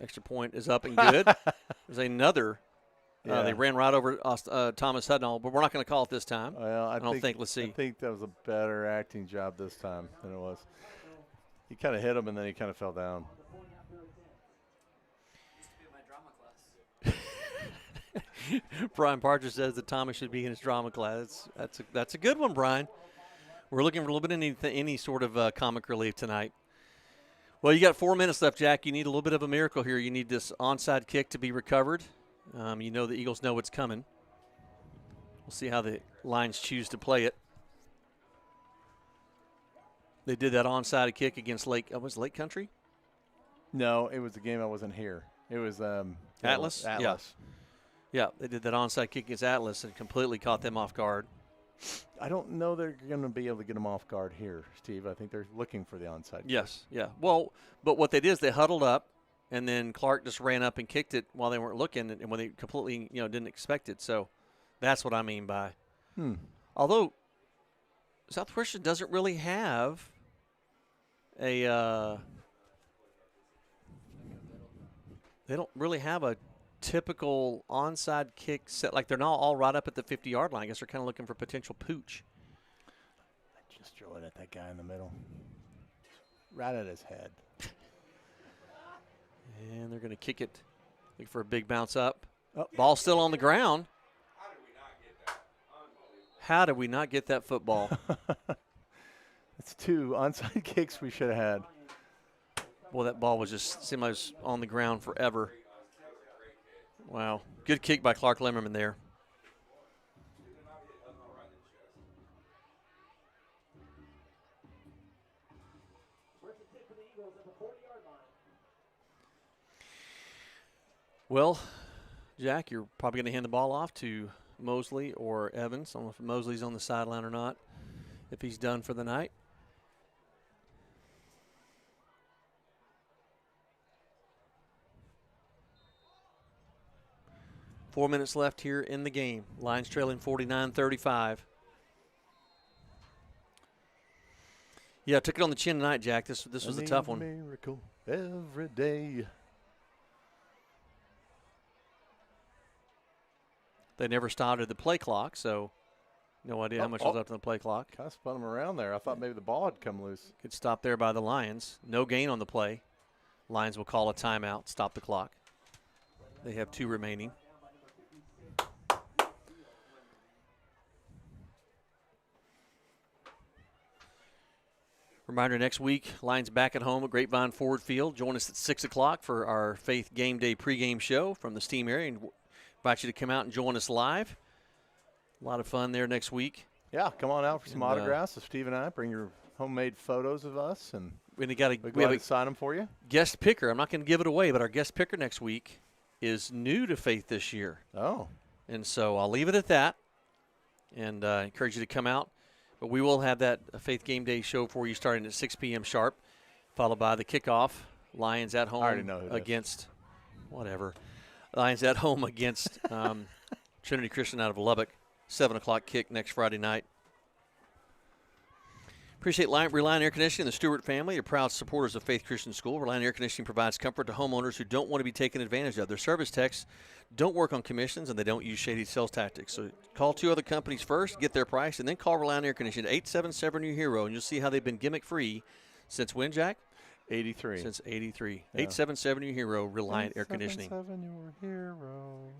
Extra point is up and good. There's another. Yeah. They ran right over Thomas Hudnall, but we're not going to call it this time. Well, I don't think. Let's see. I think that was a better acting job this time than it was. He kind of hit him, and then he kind of fell down. Brian Partridge says that Thomas should be in his drama class. That's a good one, Brian. We're looking for a little bit of any sort of comic relief tonight. Well, you got 4 minutes left, Jack. You need a little bit of a miracle here. You need this onside kick to be recovered. You know the Eagles know what's coming. We'll see how the Lions choose to play it. They did that onside kick against Lake Country? No, it was a game I wasn't here. It was Atlas? Yeah, they did that onside kick against Atlas and completely caught them off guard. I don't know they're going to be able to get them off guard here, Steve. I think they're looking for the onside kick. Yes, yeah. Well, but what they did is they huddled up, and then Clark just ran up and kicked it while they weren't looking, and when they completely didn't expect it. So that's what I mean by. Although Southwestern doesn't really have a they don't really have a typical onside kick set. Like they're not all right up at the 50-yard line. I guess they're kind of looking for potential pooch. Just throw it at that guy in the middle. Right at his head. And they're going to kick it. Look for a big bounce up. Oh. Ball still on the ground. How did we not get that football? That's 2 onside kicks we should have had. Boy, that ball was just seemed like it was on the ground forever. Wow. Good kick by Clark Lemmerman there. Well, Jack, you're probably going to hand the ball off to Mosley or Evans. I don't know if Mosley's on the sideline or not, if he's done for the night. Four minutes left here in the game. Lions trailing 49-35. Yeah, took it on the chin tonight, Jack. This was a tough one. Miracle every day. They never started the play clock, so no idea how much was left on the play clock. Kind of spun them around there. I thought maybe the ball had come loose. Good stop there by the Lions. No gain on the play. Lions will call a timeout, stop the clock. They have 2 remaining. Reminder, next week, Lions back at home at Grapevine Ford Field. Join us at 6 o'clock for our Faith Game Day pregame show from the Steam area. And invite you to come out and join us live. A lot of fun there next week. Yeah, come on out for some autographs. So Steve and I bring your homemade photos of us, and we have to sign them for you. Guest picker. I'm not going to give it away, but our guest picker next week is new to Faith this year. Oh. And so I'll leave it at that and encourage you to come out. But we will have that Faith Game Day show for you starting at 6 p.m. sharp, followed by the kickoff. Lions at home against whatever. Lions at home against Trinity Christian out of Lubbock. 7 o'clock kick next Friday night. Appreciate Reliant Air Conditioning and the Stewart family. They're proud supporters of Faith Christian School. Reliant Air Conditioning provides comfort to homeowners who don't want to be taken advantage of. Their service techs don't work on commissions, and they don't use shady sales tactics. So call 2 other companies first, get their price, and then call Reliant Air Conditioning at 877 New Hero, and you'll see how they've been gimmick-free since when, Jack? 83. Since 83. Yeah. 877 New Hero, Reliant Air Conditioning. 877 New Hero.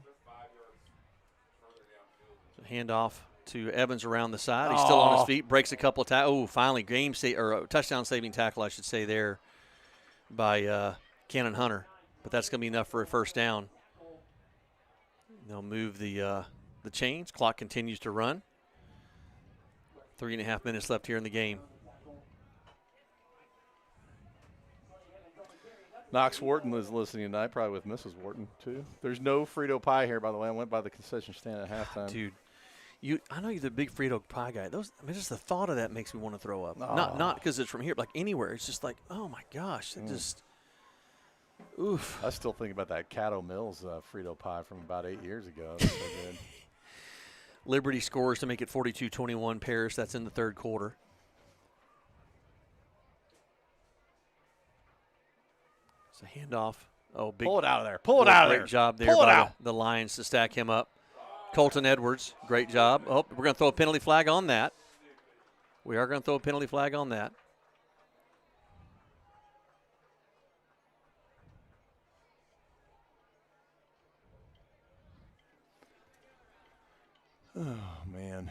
So handoff to Evans around the side. He's still on his feet, breaks a couple of tackles. Oh, finally, touchdown-saving tackle, I should say, there by Cannon Hunter. But that's going to be enough for a first down. They'll move the chains. Clock continues to run. 3.5 minutes left here in the game. Knox Wharton is listening tonight, probably with Mrs. Wharton, too. There's no Frito pie here, by the way. I went by the concession stand at halftime. Dude. I know you're the big Frito pie guy. Just the thought of that makes me want to throw up. Oh. Not because it's from here, but like anywhere. It's just like, oh my gosh, it just, oof. I still think about that Caddo Mills Frito pie from about 8 years ago. That was so good. Liberty scores to make it 42-21 Paris. That's in the third quarter. It's a handoff. Oh, big! Pull it out of there. Pull it out of there. Great job there by the Lions to stack him up. Colton Edwards, great job. Oh, we're going to throw a penalty flag on that. We are going to throw a penalty flag on that. Oh, man.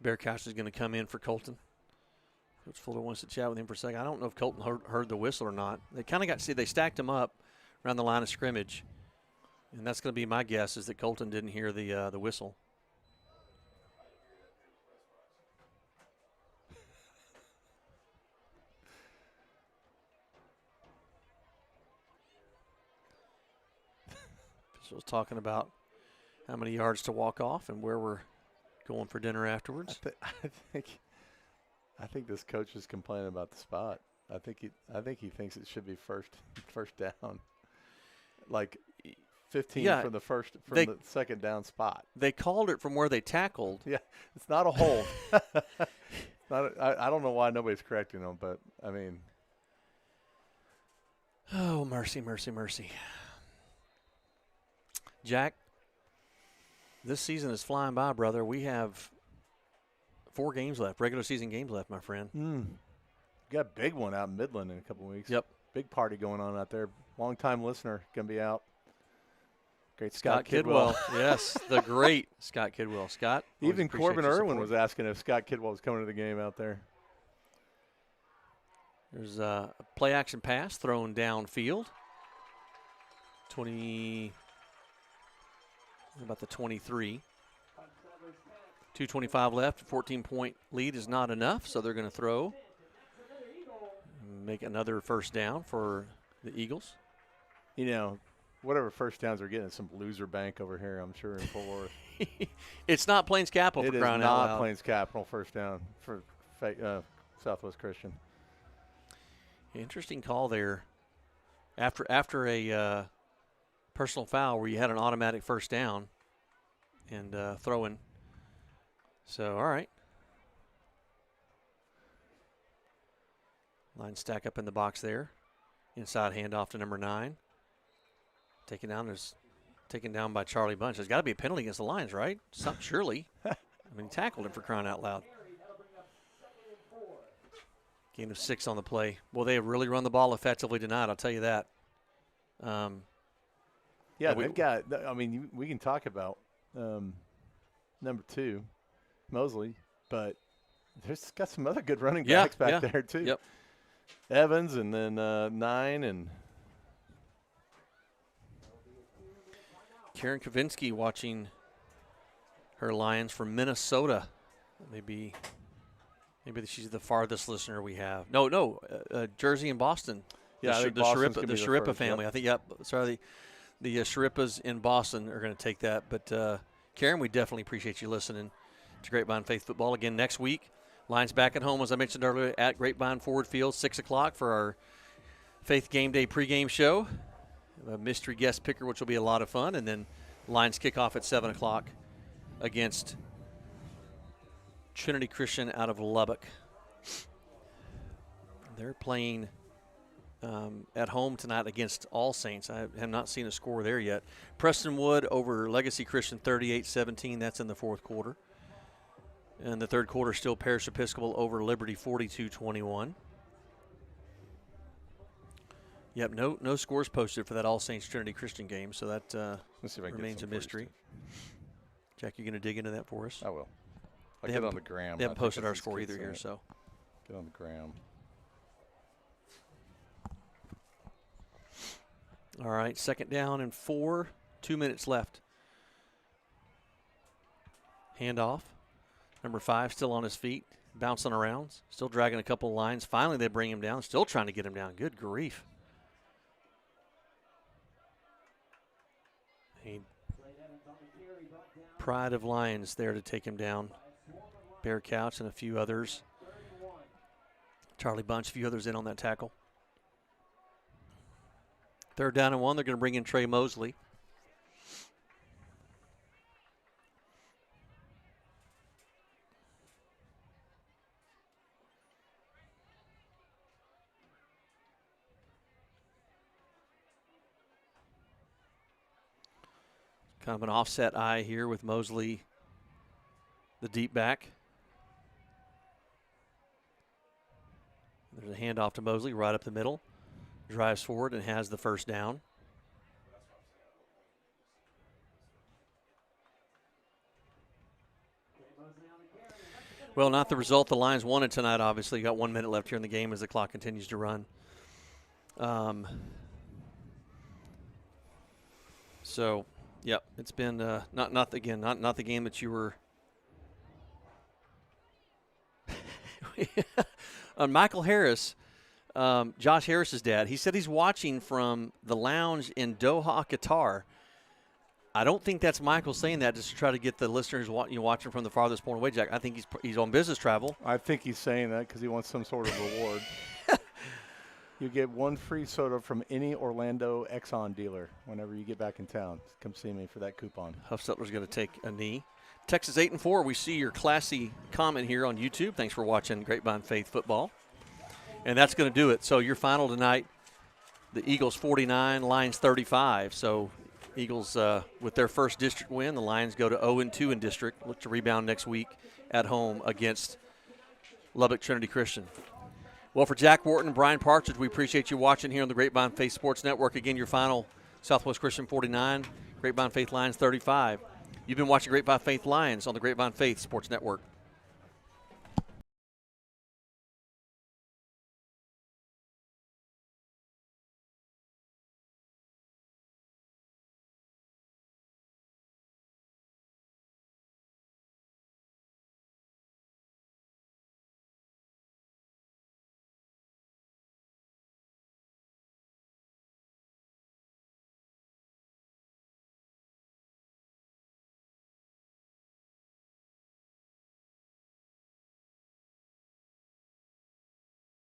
Bearcatcher is going to come in for Colton. Coach Fuller wants to chat with him for a second. I don't know if Colton heard the whistle or not. They kind of they stacked him up around the line of scrimmage. And that's going to be my guess, is that Colton didn't hear the whistle. Officials talking about how many yards to walk off and where we're going for dinner afterwards. I think this coach is complaining about the spot. I think he thinks it should be first down, like 15 from the second down spot. They called it from where they tackled. Yeah, it's not a hold. I don't know why nobody's correcting them, but I mean, oh mercy, mercy, mercy. Jack, this season is flying by, brother. We have 4 games left, regular season games left, my friend. Got a big one out in Midland in a couple weeks. Yep. Big party going on out there. Long-time listener going to be out. Great Scott Kidwell. Yes, the great Scott Kidwell. Scott. Even Corbin Irwin was asking if Scott Kidwell was coming to the game out there. There's a play action pass thrown downfield. About the 23. 2:25 left. 14-point lead is not enough, so they're going to throw. Make another first down for the Eagles. You know, whatever first downs they're getting, some loser bank over here, I'm sure, in Fort Worth. It's not Plains Capital for crying out loud. It is not Plains Capital first down for Southwest Christian. Interesting call there. After a personal foul where you had an automatic first down and throwing. So, all right. Line stack up in the box there. Inside handoff to number 9. Taken down by Charlie Bunch. There's got to be a penalty against the Lions, right? Surely. I mean, he tackled him for crying out loud. Gain of 6 on the play. Well, they have really run the ball effectively tonight, I'll tell you that. Yeah, they've got – I mean, we can talk about number 2, Mosley, but there's got some other good running backs back there too. Yep. Evans and then 9 and – Karen Kavinsky watching her Lions from Minnesota. Maybe she's the farthest listener we have. No, Jersey and Boston. Yeah, the Sharippa family. Yep. I think. Sorry, the Sharippas in Boston are going to take that. But Karen, we definitely appreciate you listening to Grapevine Faith Football again next week. Lions back at home, as I mentioned earlier, at Grapevine Ford Field, 6 o'clock for our Faith Game Day pregame show. A mystery guest picker, which will be a lot of fun, and then Lions kick off at 7 o'clock against Trinity Christian out of Lubbock. They're playing at home tonight against All Saints. I have not seen a score there yet. Prestonwood over Legacy Christian 38-17. That's in the fourth quarter. And the third quarter still Parish Episcopal over Liberty 42-21. Yep, no scores posted for that All Saints Trinity Christian game, so that remains a mystery. Jack, you going to dig into that for us? I will. I'll get on the gram. They haven't posted our score either here, so. Get on the gram. All right, 2nd down and 4, 2 minutes left. Handoff. Number 5 still on his feet, bouncing around, still dragging a couple of lines. Finally, they bring him down, still trying to get him down. Good grief. Pride of Lions there to take him down. Bear Couch and a few others. Charlie Bunch, a few others in on that tackle. 3rd down and 1, they're going to bring in Trey Mosley. Kind of an offset eye here with Mosley, the deep back. There's a handoff to Mosley right up the middle. Drives forward and has the first down. Well, not the result the Lions wanted tonight, obviously. You got 1 minute left here in the game as the clock continues to run. So, yep, it's been not the game that you were. Michael Harris, Josh Harris's dad, he said he's watching from the lounge in Doha, Qatar. I don't think that's Michael saying that just to try to get the listeners watching from the farthest point away, Jack. I think he's on business travel. I think he's saying that because he wants some sort of reward. You get 1 free soda from any Orlando Exxon dealer whenever you get back in town. Come see me for that coupon. Huffstetler's going to take a knee. Texas 8-4. We see your classy comment here on YouTube. Thanks for watching Grapevine Faith Football. And that's going to do it. So your final tonight, the Eagles 49, Lions 35. So Eagles with their first district win. The Lions go to 0-2 in district. Look to rebound next week at home against Lubbock Trinity Christian. Well, for Jack Wharton and Brian Partridge, we appreciate you watching here on the Grapevine Faith Sports Network. Again, your final Southwest Christian 49, Grapevine Faith Lions 35. You've been watching Grapevine Faith Lions on the Grapevine Faith Sports Network.